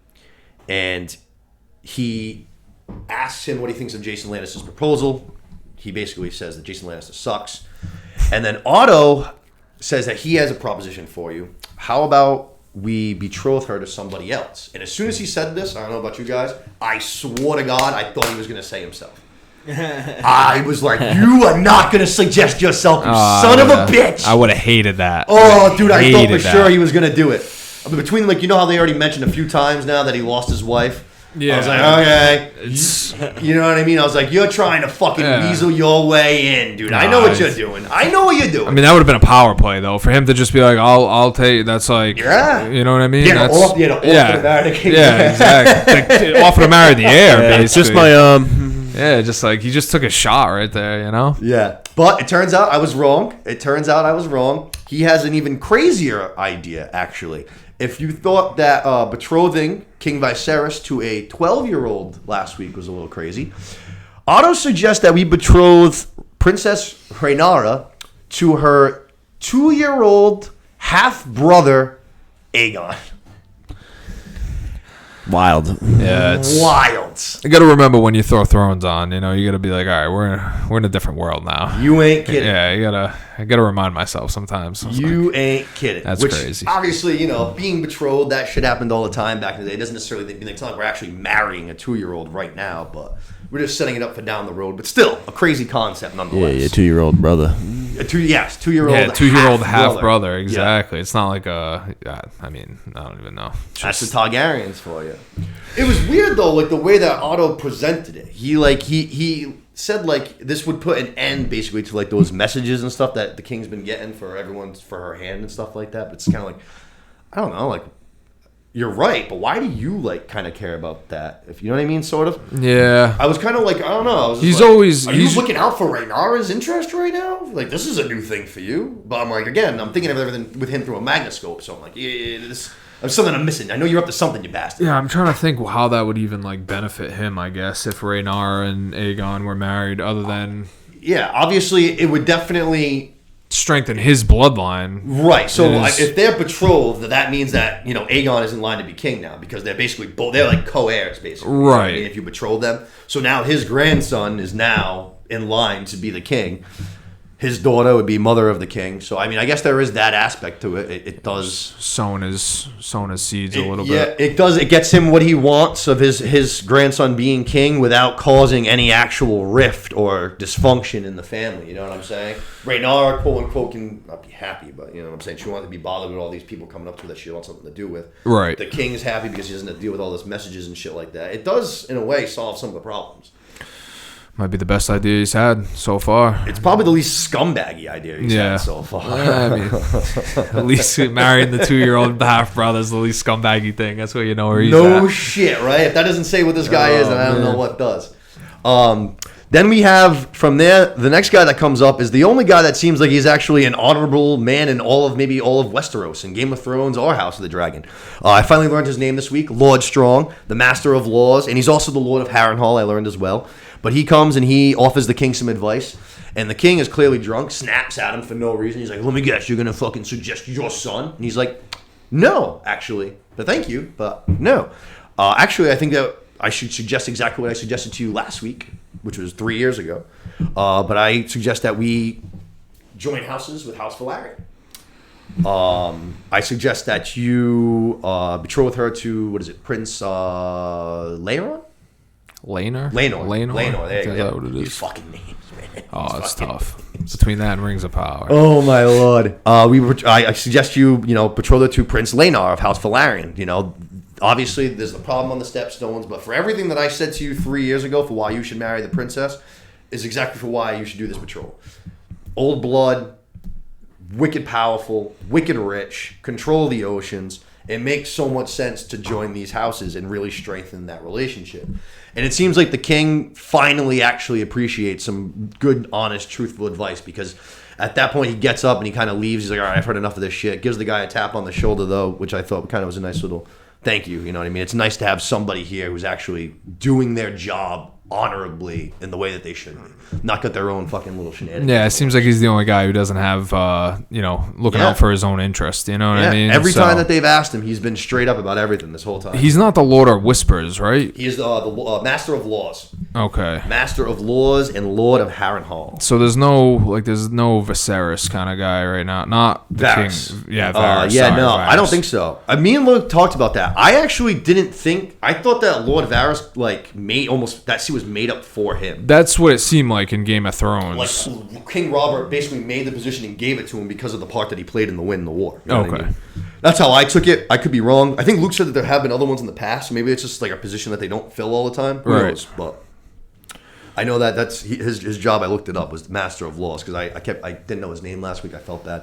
and he asks him what he thinks of Jason Lannister's proposal. He basically says that Jason Lannister sucks. And then Otto says that he has a proposition for you. How about we betroth her to somebody else? And as soon as he said this, I don't know about you guys, I swore to God I thought he was going to say himself. I was like, you are not going to suggest yourself, you son of a bitch. I would have hated that. Oh, dude, I thought for that. sure he was going to do it. I mean, between, how they already mentioned a few times now that he lost his wife. Yeah. I was like, okay. You know what I mean? I was like, you're trying to fucking weasel your way in, dude. I know what you're doing. I know what you're doing. I mean, that would have been a power play, though, for him to just be like, I'll take. That's like, you know what I mean? Yeah, offer to marry the king. Yeah, exactly. Offer to marry the heir, basically. It's just my Yeah, just like he just took a shot right there, Yeah, but it turns out I was wrong. He has an even crazier idea, actually. If you thought that betrothing King Viserys to a 12-year-old last week was a little crazy, Otto suggests that we betroth Princess Rhaenyra to her 2-year-old half-brother, Aegon. Wild. Yeah, it's wild. You got to remember when you throw Thrones on, you got to be like, all right, we're in a different world now. You ain't kidding. Yeah, I gotta remind myself sometimes. You ain't kidding. That's crazy. Obviously, being betrothed, that shit happened all the time back in the day. It doesn't necessarily mean it's not like we're actually marrying a 2-year-old right now, but we're just setting it up for down the road. But still, a crazy concept nonetheless. Yeah, 2-year-old brother. 2-year-old. Yeah, 2-year-old half brother. brother. Exactly. Yeah. It's not like I don't even know. That's the Targaryens for you. It was weird though, the way that Otto presented it. He said this would put an end basically to those messages and stuff that the king's been getting for her hand and stuff like that. But it's kind of I don't know, you're right, but why do you kind of care about that? If you know what I mean, sort of. Yeah. I was kind of I don't know. I was just are you looking out for Rhaenyra's interest right now? This is a new thing for you. But I'm I'm thinking of everything with him through a magnascope. So I'm there's something I'm missing. I know you're up to something, you bastard. Yeah, I'm trying to think how that would even benefit him. I guess if Rhaenyra and Aegon were married, other than obviously it would definitely strengthen his bloodline. Right. So if they're betrothed, that means that Aegon is in line to be king now because they're basically they're co-heirs basically. Right. You know what I mean, if you betroth them, so now his grandson is now in line to be the king. his daughter would be mother of the king. So I mean, I guess there is that aspect to it. It does sowing his seeds a little yeah, bit. it does. It gets him what he wants of his grandson being king without causing any actual rift or dysfunction in the family. You know what I'm saying? Rhaenyra, quote unquote, can not be happy, but you know what I'm saying. She wants to be bothered with all these people coming up to her that she wants something to do with. Right. The king's happy because he doesn't have to deal with all those messages and shit like that. It does, in a way, solve some of the problems. Might be the best idea he's had so far. It's probably the least scumbaggy idea he's had so far. I mean, at least marrying the 2-year-old half brother is the least scumbaggy thing. That's what you know where he's No at. shit, right? If that doesn't say what this guy is, then I don't know what does. Then we have, from there, the next guy that comes up is the only guy that seems like he's actually an honorable man in all of Westeros, in Game of Thrones or House of the Dragon. I finally learned his name this week, Lord Strong, the Master of Laws, and he's also the Lord of Harrenhal, I learned as well. But he comes and he offers the king some advice, and the king is clearly drunk, snaps at him for no reason. He's like, let me guess, you're going to fucking suggest your son? And he's like, no, actually. But thank you, but no. Actually, I think that I should suggest exactly what I suggested to you last week, which was 3 years ago. But I suggest that we join houses with House Velaryon. I suggest that you betroth her to, Prince Laeron? Laenor? Laenor, there you go. Is that what it These is? fucking names, man. Oh, it's tough. Between that and Rings of Power. Oh my lord! I suggest you betroth her to Prince Laenor of House Velaryon. You know, obviously there's the problem on the Stepstones, but for everything that I said to you 3 years ago for why you should marry the princess, is exactly for why you should do this betrothal. Old blood, wicked powerful, wicked rich, control the oceans. It makes so much sense to join these houses and really strengthen that relationship. And it seems like the king finally actually appreciates some good, honest, truthful advice, because at that point he gets up and he kind of leaves. He's like, all right, I've heard enough of this shit. Gives the guy a tap on the shoulder, though, which I thought kind of was a nice little thank you. You know what I mean? It's nice to have somebody here who's actually doing their job honorably in the way that they should be. Not got their own fucking little shenanigans. Yeah, it seems like he's the only guy who doesn't have, looking out for his own interest. You know what I mean? Every time that they've asked him, he's been straight up about everything this whole time. He's not the Lord of Whispers, right? He is the Master of Laws. Okay. Master of Laws and Lord of Harrenhal. So there's no Viserys kind of guy right now. Not the Varys. king. Yeah, Varys. No, Varys. I don't think so. Me and Luke talked about that. I actually didn't think. I thought that Lord Varys was made up for him. That's what it seemed like in Game of Thrones. Like King Robert basically made the position and gave it to him because of the part that he played in the win in the war. You know what I mean? That's how I took it. I could be wrong. I think Luke said that there have been other ones in the past. So maybe it's just like a position that they don't fill all the time. Who knows? But I know that that's his job. I looked it up, was Master of Laws, because I didn't know his name last week. I felt bad.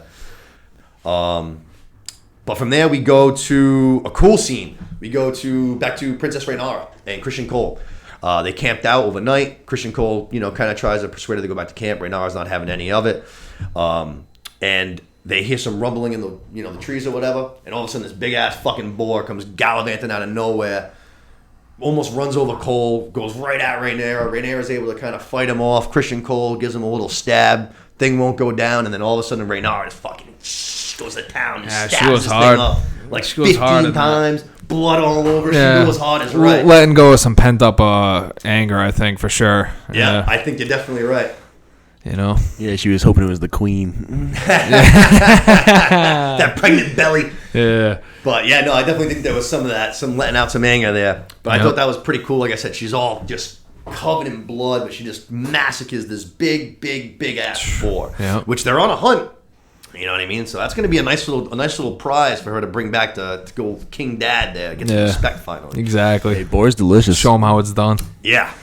But from there we go to a cool scene. We go back to Princess Rhaenyra and Christian Cole. They camped out overnight. Christian Cole, kind of tries to persuade her to go back to camp. Rhaenyra's not having any of it. And they hear some rumbling in the trees or whatever. And all of a sudden, this big ass fucking boar comes gallivanting out of nowhere. Almost runs over Cole, goes right at Rhaenyra. Rhaenyra's able to kind of fight him off. Christian Cole gives him a little stab. Thing won't go down, and then all of a sudden Rhaenyra just fucking goes to town and stabs this thing up like 15 times. Blood all over. Yeah. She goes hard as right. Letting go of some pent up anger, I think, for sure. Yeah, I think you're definitely right. Yeah, she was hoping it was the queen. That pregnant belly. Yeah. But yeah, no, I definitely think there was some of that, some letting out some anger there. But I thought that was pretty cool. Like I said, she's all just covered in blood, but she just massacres this big ass boar, which they're on a hunt. You know what I mean? So that's going to be a nice little prize for her to bring back to go King Dad there, get some respect finally. Exactly. Hey, boar's delicious. Show him how it's done. Yeah.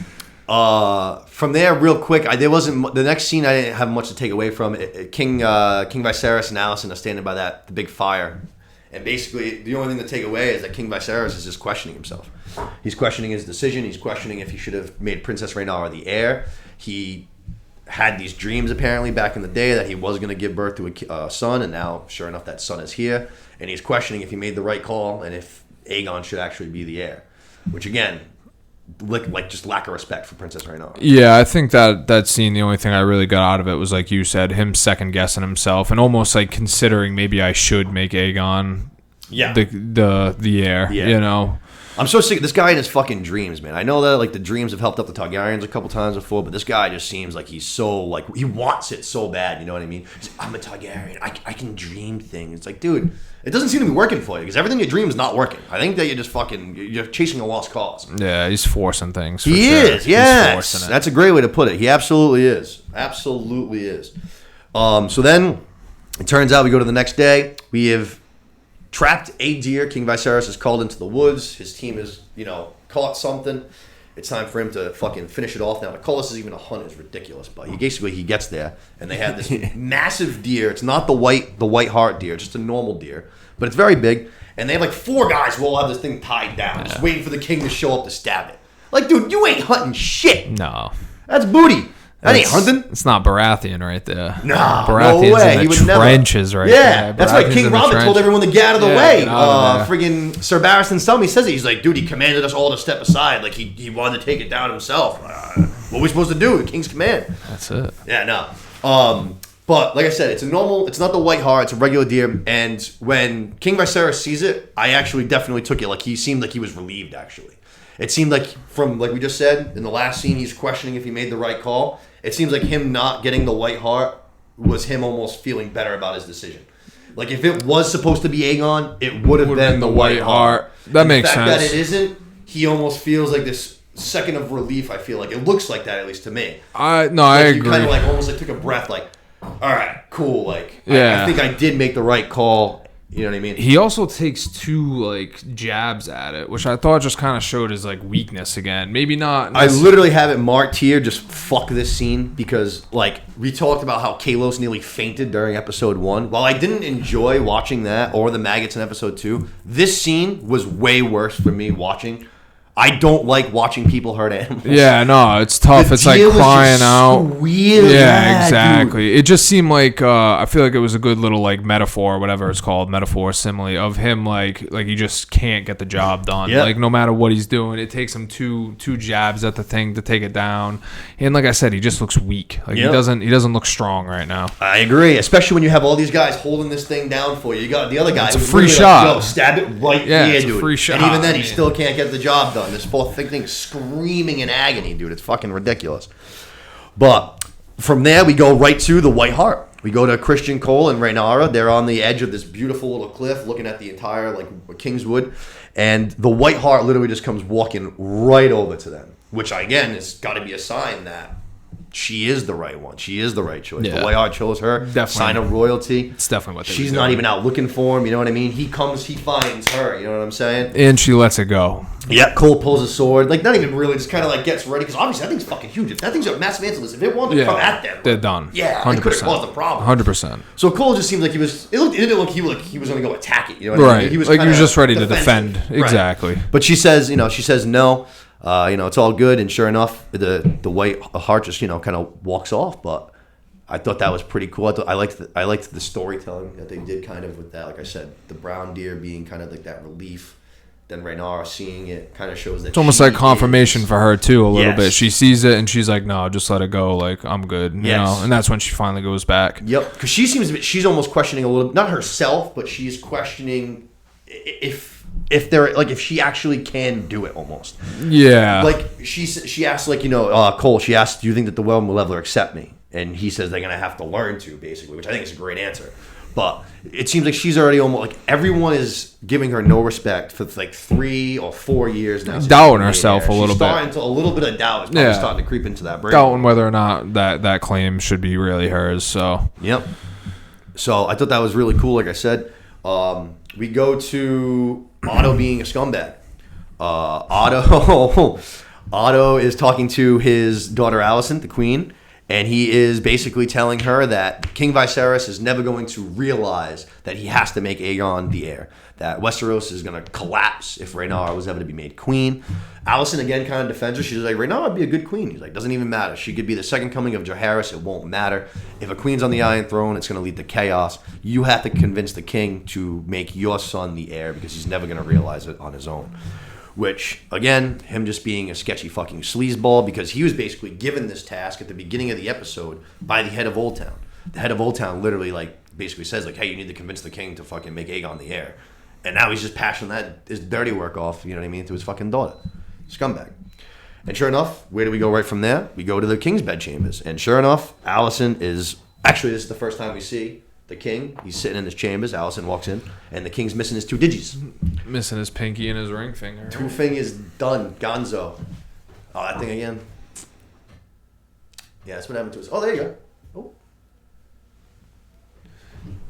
From there, real quick, the next scene I didn't have much to take away from. King Viserys and Alicent are standing by the big fire, and basically the only thing to take away is that King Viserys is just questioning himself. He's questioning his decision. He's questioning if he should have made Princess Rhaenyra the heir. He had these dreams apparently back in the day that he was going to give birth to a son, and now, sure enough, that son is here. And he's questioning if he made the right call and if Aegon should actually be the heir. Which again, like just lack of respect for Princess Rhaenyra. Yeah, I think that scene, the only thing I really got out of it was, like you said, him second guessing himself and almost like considering maybe I should make Aegon the heir. Yeah. I'm so sick of this guy and his fucking dreams, man. I know that like the dreams have helped up the Targaryens a couple times before, but this guy just seems like he's so like he wants it so bad. You know what I mean? He's like, I'm a Targaryen. I can dream things. It's like, dude, it doesn't seem to be working for you because everything you dream is not working. I think that you're just you're chasing a lost cause. Yeah, he's forcing things. He is. Yes, He's forcing it. that's a great way to put it. He absolutely is. Absolutely is. So then it turns out we go to the next day. We have trapped a deer. King Viserys is called into the woods. His team has, caught something. It's time for him to fucking finish it off. Now, to call this even a hunt is ridiculous, but he gets there, and they have this massive deer. It's not the white heart deer, just a normal deer, but it's very big. And they have like 4 guys who all have this thing tied down, just waiting for the king to show up to stab it. Like, dude, you ain't hunting shit. No. That's booty. That ain't hunting. It's not Baratheon right there. Nah, Baratheon's no way. in He the would trenches never. right yeah, there. that's why Baratheon's King in the Robert trench. told everyone to get out of the way. Get out of there. Friggin' Sir Barristan Selmy says it. He's like, dude, he commanded us all to step aside. Like, he wanted to take it down himself. What are we supposed to do? The king's command. That's it. Yeah, no. But like I said, it's not the white hart, it's a regular deer. And when King Viserys sees it, I actually definitely took it. Like, he seemed like he was relieved, actually. It seemed like, from like we just said, in the last scene, he's questioning if he made the right call. It seems like him not getting the white hart was him almost feeling better about his decision. Like, if it was supposed to be Aegon, it would have been the white hart. That makes sense. The fact sense. that it isn't, he almost feels like this second of relief, I feel like. It looks like that, at least to me. I agree. You kind of like almost like took a breath, like, all right, cool. Like, yeah. I think I did make the right call. You know what I mean? He also takes 2 like jabs at it, which I thought just kind of showed his like weakness again. Maybe not. I literally have it marked here. Just fuck this scene because like we talked about how Kalos nearly fainted during episode 1. While I didn't enjoy watching that or the maggots in episode 2, this scene was way worse for me watching. I don't like watching people hurt animals. Yeah, no, it's tough. It's like crying out. Weird. Yeah, exactly. Dude. It just seemed like I feel like it was a good little like metaphor, whatever it's called, metaphor, simile of him like he just can't get the job done. Yep. Like no matter what he's doing, it takes him two jabs at the thing to take it down. And like I said, he just looks weak. Like he doesn't look strong right now. I agree, especially when you have all these guys holding this thing down for you. You got the other guy. It's a who's free literally shot. Like, yo, stab it right here, it's dude. a free shot. And even then, he still can't get the job done. This whole thing screaming in agony, dude. It's fucking ridiculous. But from there, we go right to the White Hart. We go to Christian Cole and Rhaenyra. They're on the edge of this beautiful little cliff, looking at the entire like Kingswood, and the White Hart literally just comes walking right over to them, which again has got to be a sign that she is the right one. She is the right choice. Yeah. The White Hart chose her. Definitely. Sign of royalty. It's definitely what they She's were not doing. even out looking for him. You know what I mean? He comes, he finds her. You know what I'm saying? And she lets it go. Yep. Cole pulls a sword. Like, not even really, just kind of like gets ready. Because obviously that thing's fucking huge. If that thing's a massive antlers, if it wanted to come at them, they're done. Yeah, it could have caused a problem. 100%. So Cole just seemed like he was. It didn't look he was going to go attack it. You know what I Right. mean? He was like he was kinda just ready to defensive. defend. Right. Exactly. But she says no. It's all good. And sure enough, the White Hart just kind of walks off. But I thought that was pretty cool. I liked the storytelling that they did kind of with that. Like I said, the brown deer being kind of like that relief. Then Rhaenyra seeing it kind of shows that It's almost she like confirmation is- for her too, a little Yes. bit. She sees it and she's like, "No, just let it go. Like I'm good." You Yes. know, and that's when she finally goes back. Yep, because she's almost questioning a little, not herself, but she's questioning if they're like if she actually can do it almost. Yeah. Like she asked Cole. She asked, "Do you think that the realm will ever accept me?" And he says they're gonna have to learn to, basically, which I think is a great answer. But it seems like she's already almost like everyone is giving her no respect for like 3 or 4 years now. Doubting herself a little bit. A little bit of doubt is probably starting to creep into that brain. Doubting whether or not that claim should be really hers. So Yep. So I thought that was really cool. Like I said, we go to Otto being a scumbag. Otto is talking to his daughter Alicent, the queen, and he is basically telling her that King Viserys is never going to realize that he has to make Aegon the heir. That Westeros is going to collapse if Rhaenyra was ever to be made queen. Alicent again kind of defends her. She's like, Rhaenyra would be a good queen. He's like, doesn't even matter. She could be the second coming of Jaehaerys. It won't matter. If a queen's on the Iron Throne, it's going to lead to chaos. You have to convince the king to make your son the heir because he's never going to realize it on his own. Which, again, him just being a sketchy fucking sleazeball because he was basically given this task at the beginning of the episode by the head of Old Town. The head of Old Town literally, like, basically says, like, hey, you need to convince the king to fucking make Aegon the heir. And now he's just passing his dirty work off, you know what I mean, to his fucking daughter. Scumbag. And sure enough, where do we go right from there? We go to the king's bedchambers. And sure enough, Alicent is... Actually, this is the first time we see the king. He's sitting in his chambers. Alicent walks in, and the king's missing his 2 digits. Missing his pinky and his ring finger. 2 fingers done. Gonzo. Oh, that thing again. Yeah, that's what happened to us. Oh, there you go. Oh.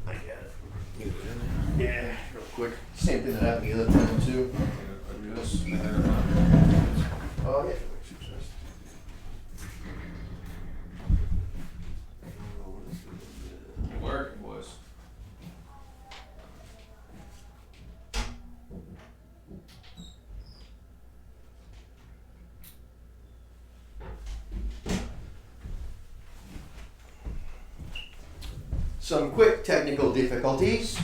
I get it. Yeah, real quick. Same thing that happened the other time, too. Oh, yeah. Working, boys. Some quick technical difficulties,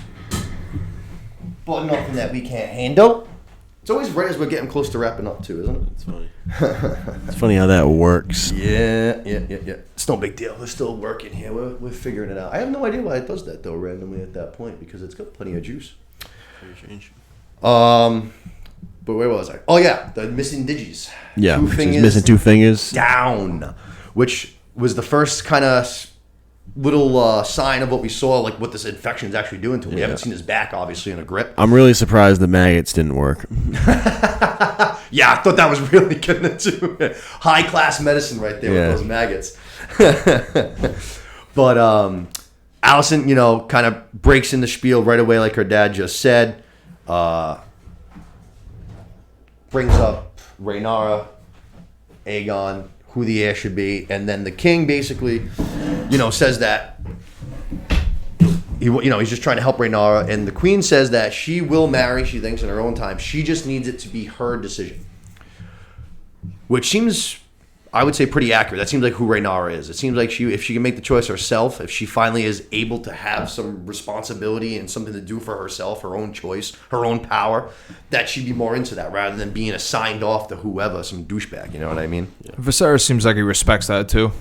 but nothing that we can't handle. It's always right as we're getting close to wrapping up, too, isn't it? It's funny. It's funny how that works. Yeah. It's no big deal. We're still working here. We're figuring it out. I have no idea why it does that, though, randomly at that point, because it's got plenty of juice. Very strange. But where was I? Oh, yeah, the missing digis. Yeah, 2 so fingers he's missing 2 fingers. down, which was the first kind of little sign of what we saw, like what this infection is actually doing to him. We haven't seen his back, obviously, in a grip. I'm really surprised the maggots didn't work. Yeah, I thought that was really gonna do high class medicine right there with those maggots. But Alicent, kind of breaks in the spiel right away, like her dad just said. Brings up Rhaenyra, Aegon, who the heir should be, and then the king basically, says that he's just trying to help Rhaenyra, and the queen says that she will marry. She thinks in her own time. She just needs it to be her decision, which seems, I would say, pretty accurate. That seems like who Rhaenyra is. It seems like if she can make the choice herself, if she finally is able to have some responsibility and something to do for herself, her own choice, her own power, that she'd be more into that rather than being assigned off to whoever, some douchebag. You know what I mean? Yeah. Viserys seems like he respects that too.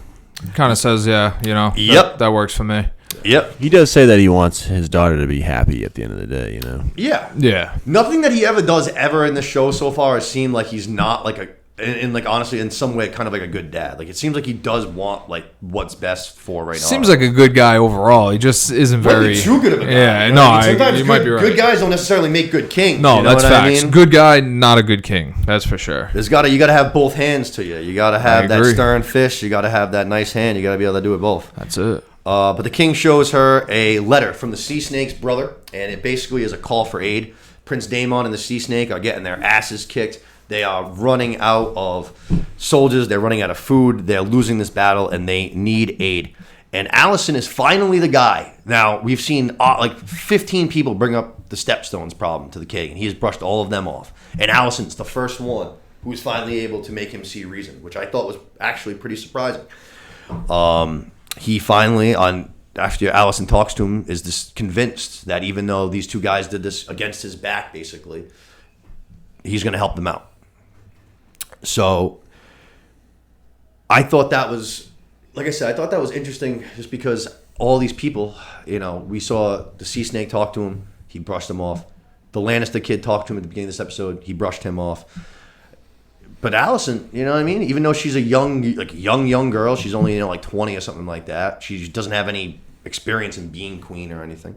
Kind of says, Yep. That works for me. Yep. He does say that he wants his daughter to be happy at the end of the day, Yeah. Yeah. Nothing that he ever does ever in the show so far has seemed like he's not like honestly, in some way, kind of like a good dad. Like, it seems like he does want, like, what's best for right now. Seems like a good guy overall. He just isn't very... too good of a guy. Yeah, you know? sometimes you might be right. Good guys don't necessarily make good kings. No, you know that's what facts. I mean? Good guy, not a good king. That's for sure. You got to have both hands to you. You got to have that stern fist. You got to have that nice hand. You got to be able to do it both. That's it. But the king shows her a letter from the Sea Snake's brother, and it basically is a call for aid. Prince Daemon and the Sea Snake are getting their asses kicked. They are running out of soldiers. They're running out of food. They're losing this battle, and they need aid. And Alicent is finally the guy. Now, we've seen like 15 people bring up the Stepstones problem to the king, and he has brushed all of them off. And Alicent's the first one who's finally able to make him see reason, which I thought was actually pretty surprising. He finally, after Alicent talks to him, is just convinced that even though these 2 guys did this against his back, basically, he's going to help them out. So I thought that was, like I said, I thought that was interesting just because all these people, we saw the Sea Snake talk to him. He brushed them off. The Lannister kid talked to him at the beginning of this episode. He brushed him off. But Alicent, you know what I mean? Even though she's a young girl, she's only, like 20 or something like that. She doesn't have any experience in being queen or anything.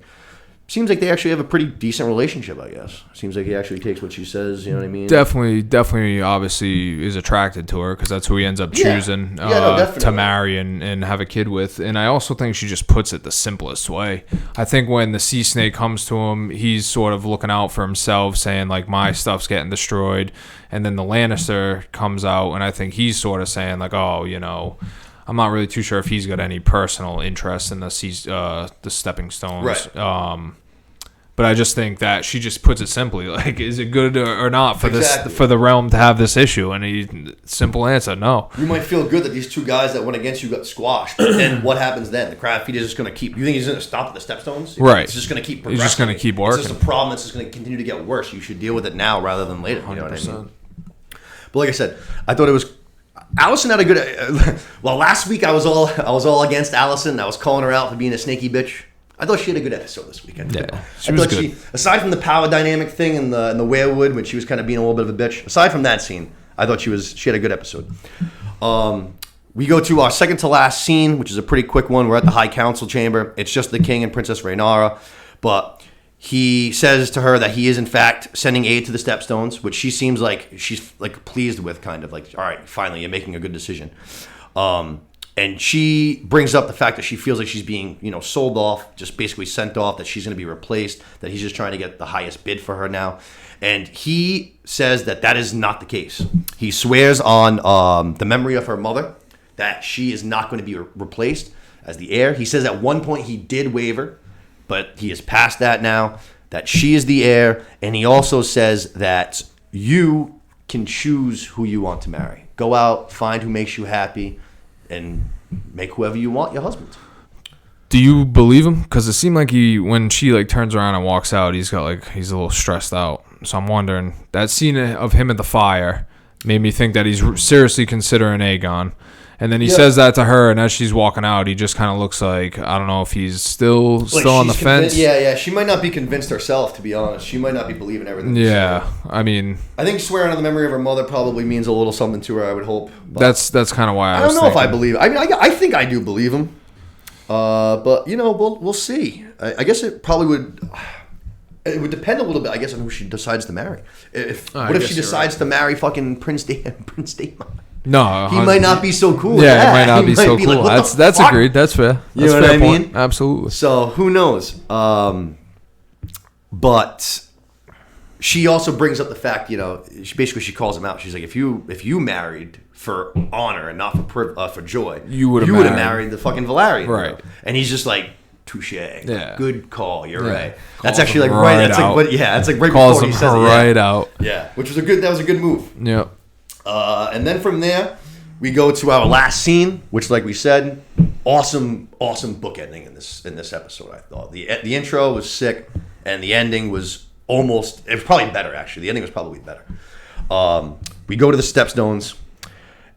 Seems like they actually have a pretty decent relationship, I guess. Seems like he actually takes what she says, you know what I mean? Definitely, obviously is attracted to her because that's who he ends up choosing to marry and have a kid with. And I also think she just puts it the simplest way. I think when the Sea Snake comes to him, he's sort of looking out for himself, saying, like, my stuff's getting destroyed. And then the Lannister comes out, and I think he's sort of saying, like, oh, I'm not really too sure if he's got any personal interest in the stepping stones. Right. But I just think that she just puts it simply, like, is it good or not for exactly. this for the realm to have this issue? And simple answer, no. You might feel good that these 2 guys that went against you got squashed, but then what happens then? The crab feeder is just going to keep. You think he's going to stop at the Stepstones? Right. It's just going to keep progressing. He's just going to keep working. It's just a problem that's just going to continue to get worse. You should deal with it now rather than later. 100%. You know what I mean? But like I said, I thought it was. Alicent had a good. Well, last week I was all against Alicent. I was calling her out for being a snaky bitch. I thought she had a good episode this weekend. Yeah, she I was thought good. aside from the power dynamic thing in the werewood when she was kind of being a little bit of a bitch. Aside from that scene, I thought she had a good episode. We go to our second to last scene, which is a pretty quick one. We're at the High Council chamber. It's just the king and Princess Rhaenyra, but he says to her that he is in fact sending aid to the Stepstones, which she seems like she's like pleased with, kind of like, all right, finally you're making a good decision. And she brings up the fact that she feels like she's being, sold off, just basically sent off, that she's going to be replaced, that he's just trying to get the highest bid for her now. And he says that is not the case. He swears on the memory of her mother that she is not going to be replaced as the heir. He says at one point he did waver, but he is past that now, that she is the heir. And he also says that you can choose who you want to marry. Go out, find who makes you happy, and make whoever you want your husband. Do you believe him? Because it seemed like when she turns around and walks out, he's a little stressed out. So I'm wondering, that scene of him at the fire made me think that he's seriously considering Aegon. And then he says that to her, and as she's walking out, he just kind of looks like, I don't know if he's still on the fence. Yeah. She might not be convinced herself, to be honest. She might not be believing everything. Yeah, I mean, I think swearing on the memory of her mother probably means a little something to her, I would hope. But that's kind of why I don't know if I believe. I mean, I think I do believe him. But we'll see. I guess it probably would. It would depend a little bit, I guess, on who she decides to marry. What if she decides to marry fucking Prince Daemon? No, he might not be so cool. Yeah, it might not be so cool. Like, that's agreed. That's fair. You know what I mean? Absolutely. So who knows? But she also brings up the fact, she calls him out. She's like, if you married for honor and not for joy, you would have married the fucking Valyrian, right? And he's just like, touche. Yeah. Good call. You're right. Calls that's actually like right. That's out. like what? Yeah. That's like right Calls before he says it. Right out. Yeah. Which was that was a good move. Yep. And then from there, we go to our last scene, which, like we said, awesome book ending in this episode. I thought the intro was sick, and the ending was it was probably better actually. The ending was probably better. We go to the Stepstones,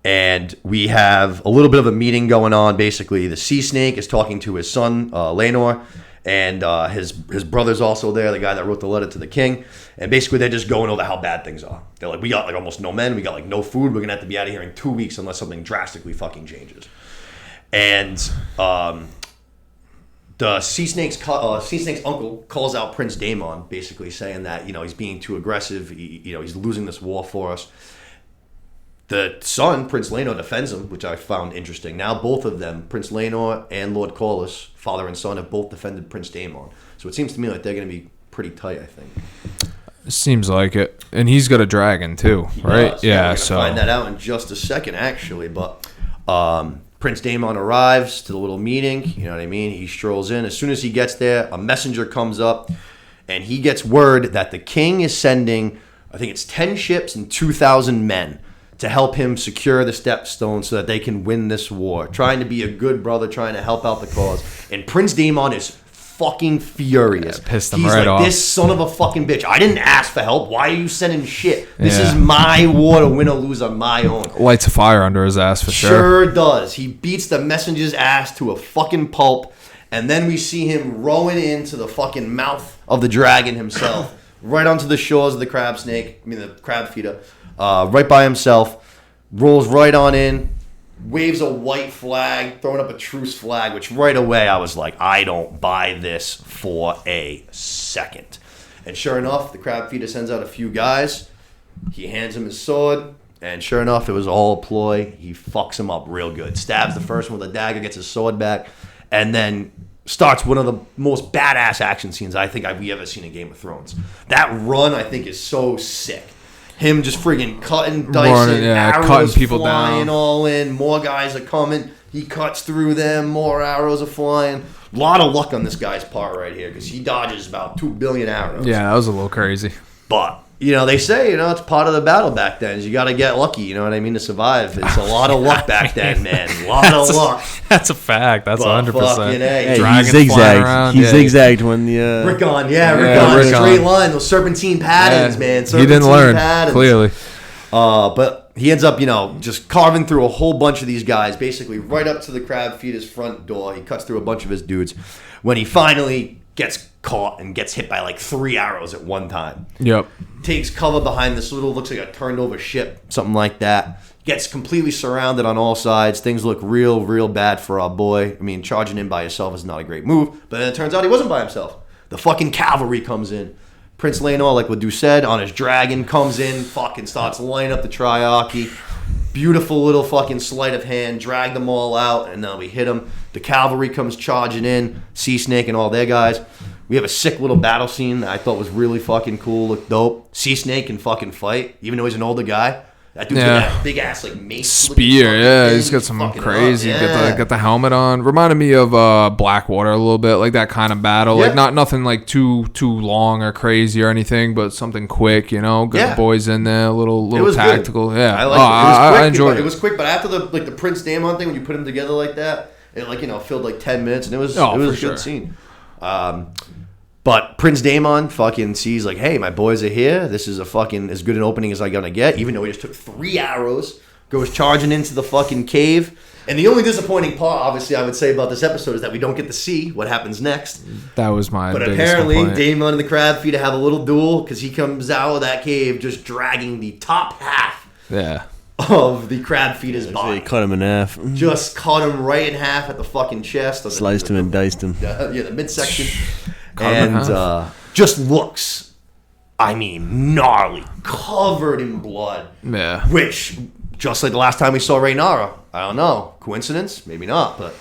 and we have a little bit of a meeting going on. Basically, the Sea Snake is talking to his son Laenor, and his brother's also there, the guy that wrote the letter to the king. And basically, they're just going over how bad things are. They're like, we got almost no men, we got no food. We're gonna have to be out of here in 2 weeks unless something drastically fucking changes. And the Sea Snake's uncle calls out Prince Daemon, basically saying that he's being too aggressive. He's losing this war for us. The son, Prince Laenor, defends him, which I found interesting. Now both of them, Prince Laenor and Lord Corlys, father and son, have both defended Prince Daemon. So it seems to me like they're going to be pretty tight, I think. Seems like it. And he's got a dragon too, right? Does. Yeah, we're so find that out in just a second, actually. But Prince Daemon arrives to the little meeting. You know what I mean? He strolls in. As soon as he gets there, a messenger comes up, and he gets word that the king is sending, I think it's 10 ships and 2,000 men to help him secure the Stepstone so that they can win this war. Trying to be a good brother, trying to help out the cause. And Prince Daemon is fucking furious. Pissed him He's right off. This son of a fucking bitch. I didn't ask for help. Why are you sending shit? This Yeah. is my war to win or lose on my own. lights a fire under his ass for sure. Sure does. He beats the messenger's ass to a fucking pulp, and then we see him rowing into the fucking mouth of the dragon himself, right onto the shores of the the crab feeder, right by himself, rolls right on in, waves a white flag, throwing up a truce flag, which right away I was like, I don't buy this for a second. And sure enough, the crab feeder sends out a few guys. He hands him his sword, and sure enough, it was all a ploy. He fucks him up real good. Stabs the first one with a dagger, gets his sword back, and then starts one of the most badass action scenes I think we ever seen in Game of Thrones. That run, I think, is so sick. Him just friggin' cutting, dicing, arrows cutting people flying down. all in. More guys are coming. He cuts through them. More arrows are flying. A lot of luck on this guy's part right here because he dodges about 2 billion arrows. Yeah, that was a little crazy. But, they say, it's part of the battle back then. Is you got to get lucky, you know what I mean, to survive. It's a lot of luck back then, man. A lot of luck. That's a fact. That's But 100%. fucking A. Hey, he Dragons flying zigzagged. around, He yeah. zigzagged when the Rickon, Yeah, Rickon. Rickon. Straight line. Those serpentine patterns, man. He Serpentine didn't learn, patterns. clearly. But he ends up, just carving through a whole bunch of these guys, basically right up to the crab feeder's front door. He cuts through a bunch of his dudes when he finally gets caught and gets hit by like 3 arrows at one time. Yep. Takes cover behind this little, looks like a turned over ship, something like that. Gets completely surrounded on all sides. Things look real bad for our boy. I mean, charging in by yourself is not a great move, but then it turns out he wasn't by himself. The fucking cavalry comes in. Prince Lenor, like Ledoux said, on his dragon, comes in, fucking starts lining up the Triarchy. Beautiful little fucking sleight of hand, drag them all out, and then we hit them. The cavalry comes charging in, Sea Snake and all their guys. We have a sick little battle scene that I thought was really fucking cool, looked dope. Sea Snake can fucking fight, even though he's an older guy. That dude's got that big ass like mace spear. Yeah, he's got some crazy. Got the helmet on. Reminded me of Blackwater a little bit, like that kind of battle. Yeah. Like nothing like too long or crazy or anything, but something quick. Got the boys in there, a little tactical. Good. Yeah, I like it. I enjoyed it. It was quick, but after the Prince Daemon thing, when you put them together like that, it filled like 10 minutes, and it was a good scene. But Prince Daemon fucking sees like, hey, my boys are here. This is a fucking as good an opening as I'm gonna get, even though he just took 3 arrows. Goes charging into the fucking cave. And the only disappointing part, obviously, I would say about this episode is that we don't get to see what happens next. That was my But biggest apparently, complaint. Daemon and the Crab Feeder have a little duel because he comes out of that cave just dragging the top half of the Crab Feeder's They body. cut him in half. Just cut him right in half at the fucking chest. Sliced him and diced him. The midsection. Cut him in And just looks, gnarly, covered in blood. Yeah. Which, just like the last time we saw Rhaenyra, I don't know, coincidence? Maybe not, but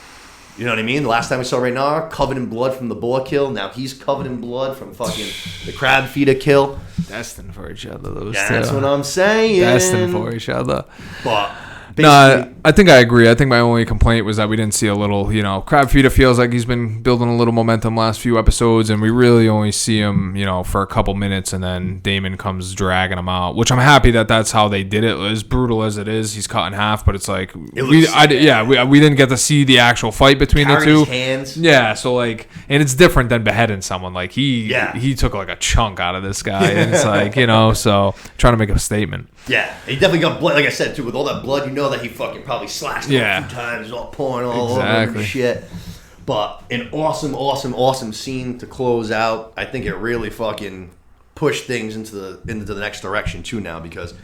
you know what I mean? The last time we saw Rhaenyra, covered in blood from the boar kill. Now he's covered in blood from fucking the Crab Feeder kill. Destined for each other, those That's two. what I'm saying. Destined for each other. But No, I think I agree. I think my only complaint was that we didn't see a little, Crab Feeder feels like he's been building a little momentum last few episodes, and we really only see him, for a couple minutes, and then Daemon comes dragging him out, which I'm happy that that's how they did it. As brutal as it is, he's cut in half, but it's like, we didn't get to see the actual fight between the two. His hands. Yeah, so and it's different than beheading someone. Like he took like a chunk out of this guy, and it's like, so trying to make a statement. Yeah, he definitely got blood. Like I said, too, with all that blood, that he fucking probably slashed him a few times, all pouring all over him and shit. But an awesome scene to close out. I think it really fucking pushed things into the next direction too now, because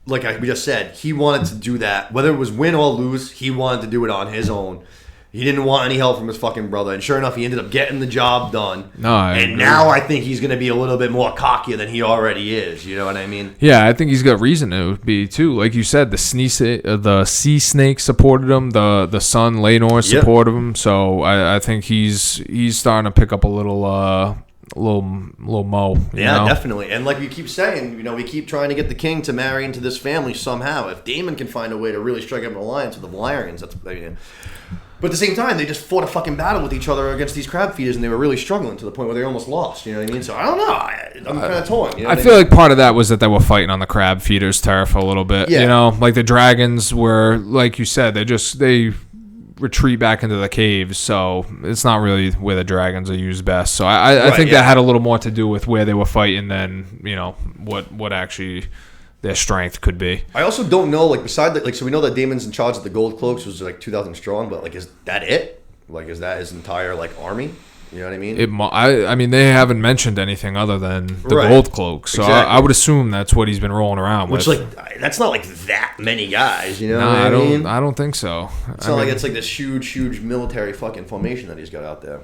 like we just said, he wanted to do that. Whether it was win or lose, he wanted to do it on his own. He didn't want any help from his fucking brother, and sure enough, he ended up getting the job done. Now I think he's going to be a little bit more cockier than he already is. You know what I mean? Yeah, I think he's got reason to be too. Like you said, the Sea Snake supported him. The son Lenor supported him. So I think he's starting to pick up a little mo. Yeah, definitely. And like we keep saying, we keep trying to get the king to marry into this family somehow. If Daemon can find a way to really strike up an alliance with the Valyrians, but at the same time, they just fought a fucking battle with each other against these Crab Feeders, and they were really struggling to the point where they almost lost. You know what I mean? So I don't know. I'm kind of torn. I feel like part of that was that they were fighting on the Crab Feeders' turf a little bit. Yeah. Like the dragons were, like you said, they retreat back into the caves, so it's not really where the dragons are used best. So I think that had a little more to do with where they were fighting than what actually their strength could be. I also don't know, so we know that Daemon's in charge of the Gold Cloaks, was 2,000 strong, but is that it? Is that his entire army? You know what I mean? I mean, they haven't mentioned anything other than the Gold Cloaks, so exactly. I would assume that's what he's been rolling around with. Which, that's not that many guys, you know? What I mean? I don't think so. It's not like it's this huge military fucking formation that he's got out there.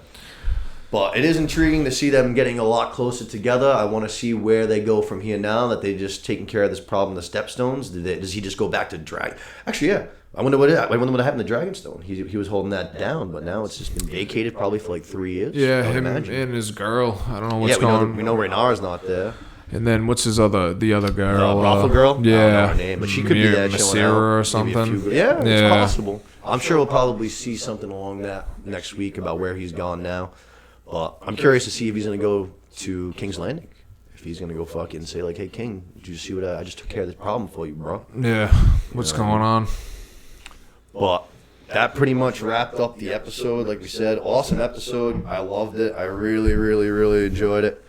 But it is intriguing to see them getting a lot closer together. I want to see where they go from here now that they've just taken care of this problem, the Stepstones. Does he just go back to Drag? Actually, yeah. I wonder what happened to Dragonstone. He was holding that down, but now it's just been vacated probably for 3 years. Yeah, him and his girl. I don't know what's going on. We know Rhaenyra's not there. And then what's the other girl? Brothel girl? Yeah. I don't know her name, but she could be there. Masira or something. It's possible. I'm sure we'll probably see something along that next week about where he's gone now. But I'm curious to see if he's going to go to King's Landing. If he's going to go fucking say, hey, King, did you see what I just took care of this problem for you, bro? Yeah. What's going on? But that pretty much wrapped up the episode. Like we said, awesome episode. I loved it. I really, really, really enjoyed it.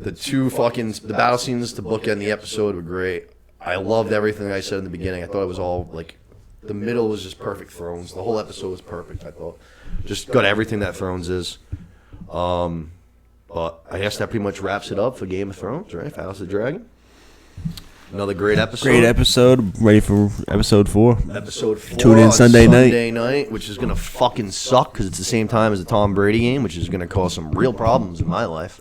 The battle scenes to bookend the episode were great. I loved everything I said in the beginning. I thought it was all like the middle was just perfect Thrones. The whole episode was perfect. I thought just got everything that Thrones is. But I guess that pretty much wraps it up for Game of Thrones, right? For House of the Dragon. Another great episode. Great episode. Ready for episode 4. Episode 4. Tune in on Sunday night, which is gonna fucking suck because it's the same time as the Tom Brady game, which is gonna cause some real problems in my life.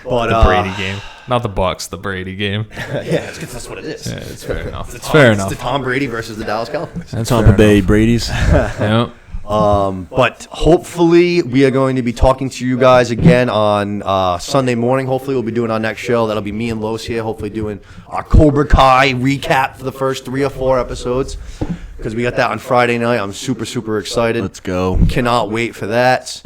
But The Brady game. Not the Bucks, the Brady game. yeah, that's what it is. Yeah, it's fair enough. It's fair It's enough. the Tom Brady versus the Dallas Cowboys. That's Tampa fair Bay enough. Brady's. Yeah. But hopefully we are going to be talking to you guys again on Sunday morning. Hopefully we'll be doing our next show. That'll be me and Los here. Hopefully doing our Cobra Kai recap for the first 3 or 4 episodes because we got that on Friday night. I'm super excited. Let's go. Cannot wait for that.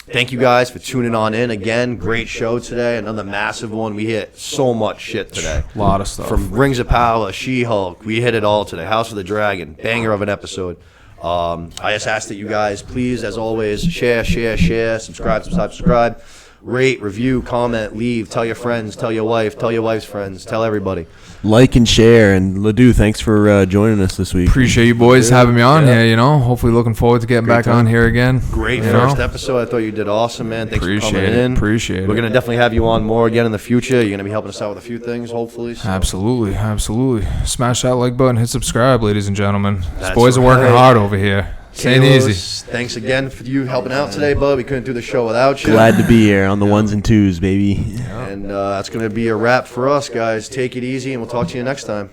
Thank you guys for tuning on in again. Great show today. Another massive one. We hit so much shit today. A lot of stuff. From Rings of Power, She-Hulk, we hit it all today. House of the Dragon, banger of an episode. I just ask that you guys, please, as always, share, subscribe, rate, review, comment, leave, tell your friends, tell your wife, tell your wife's friends, tell everybody. Like and share. And Ledoux, thanks for joining us this week. Appreciate you boys having me on here, you know. Hopefully looking forward to getting back on here again. Great you first know? episode. I thought you did awesome, man. Thanks for Appreciate coming it. in. Appreciate We're it. going to definitely have you on more again in the future. You're going to be helping us out with a few things, hopefully. So. Absolutely. Smash that like button, hit subscribe, ladies and gentlemen. These That's boys are working right. hard over here. Staying Kalos, easy. Thanks again for you helping out today, bud. We couldn't do the show without you. Glad to be here on the 1s and 2s, baby. And that's going to be a wrap for us, guys. Take it easy, and we'll talk to you next time.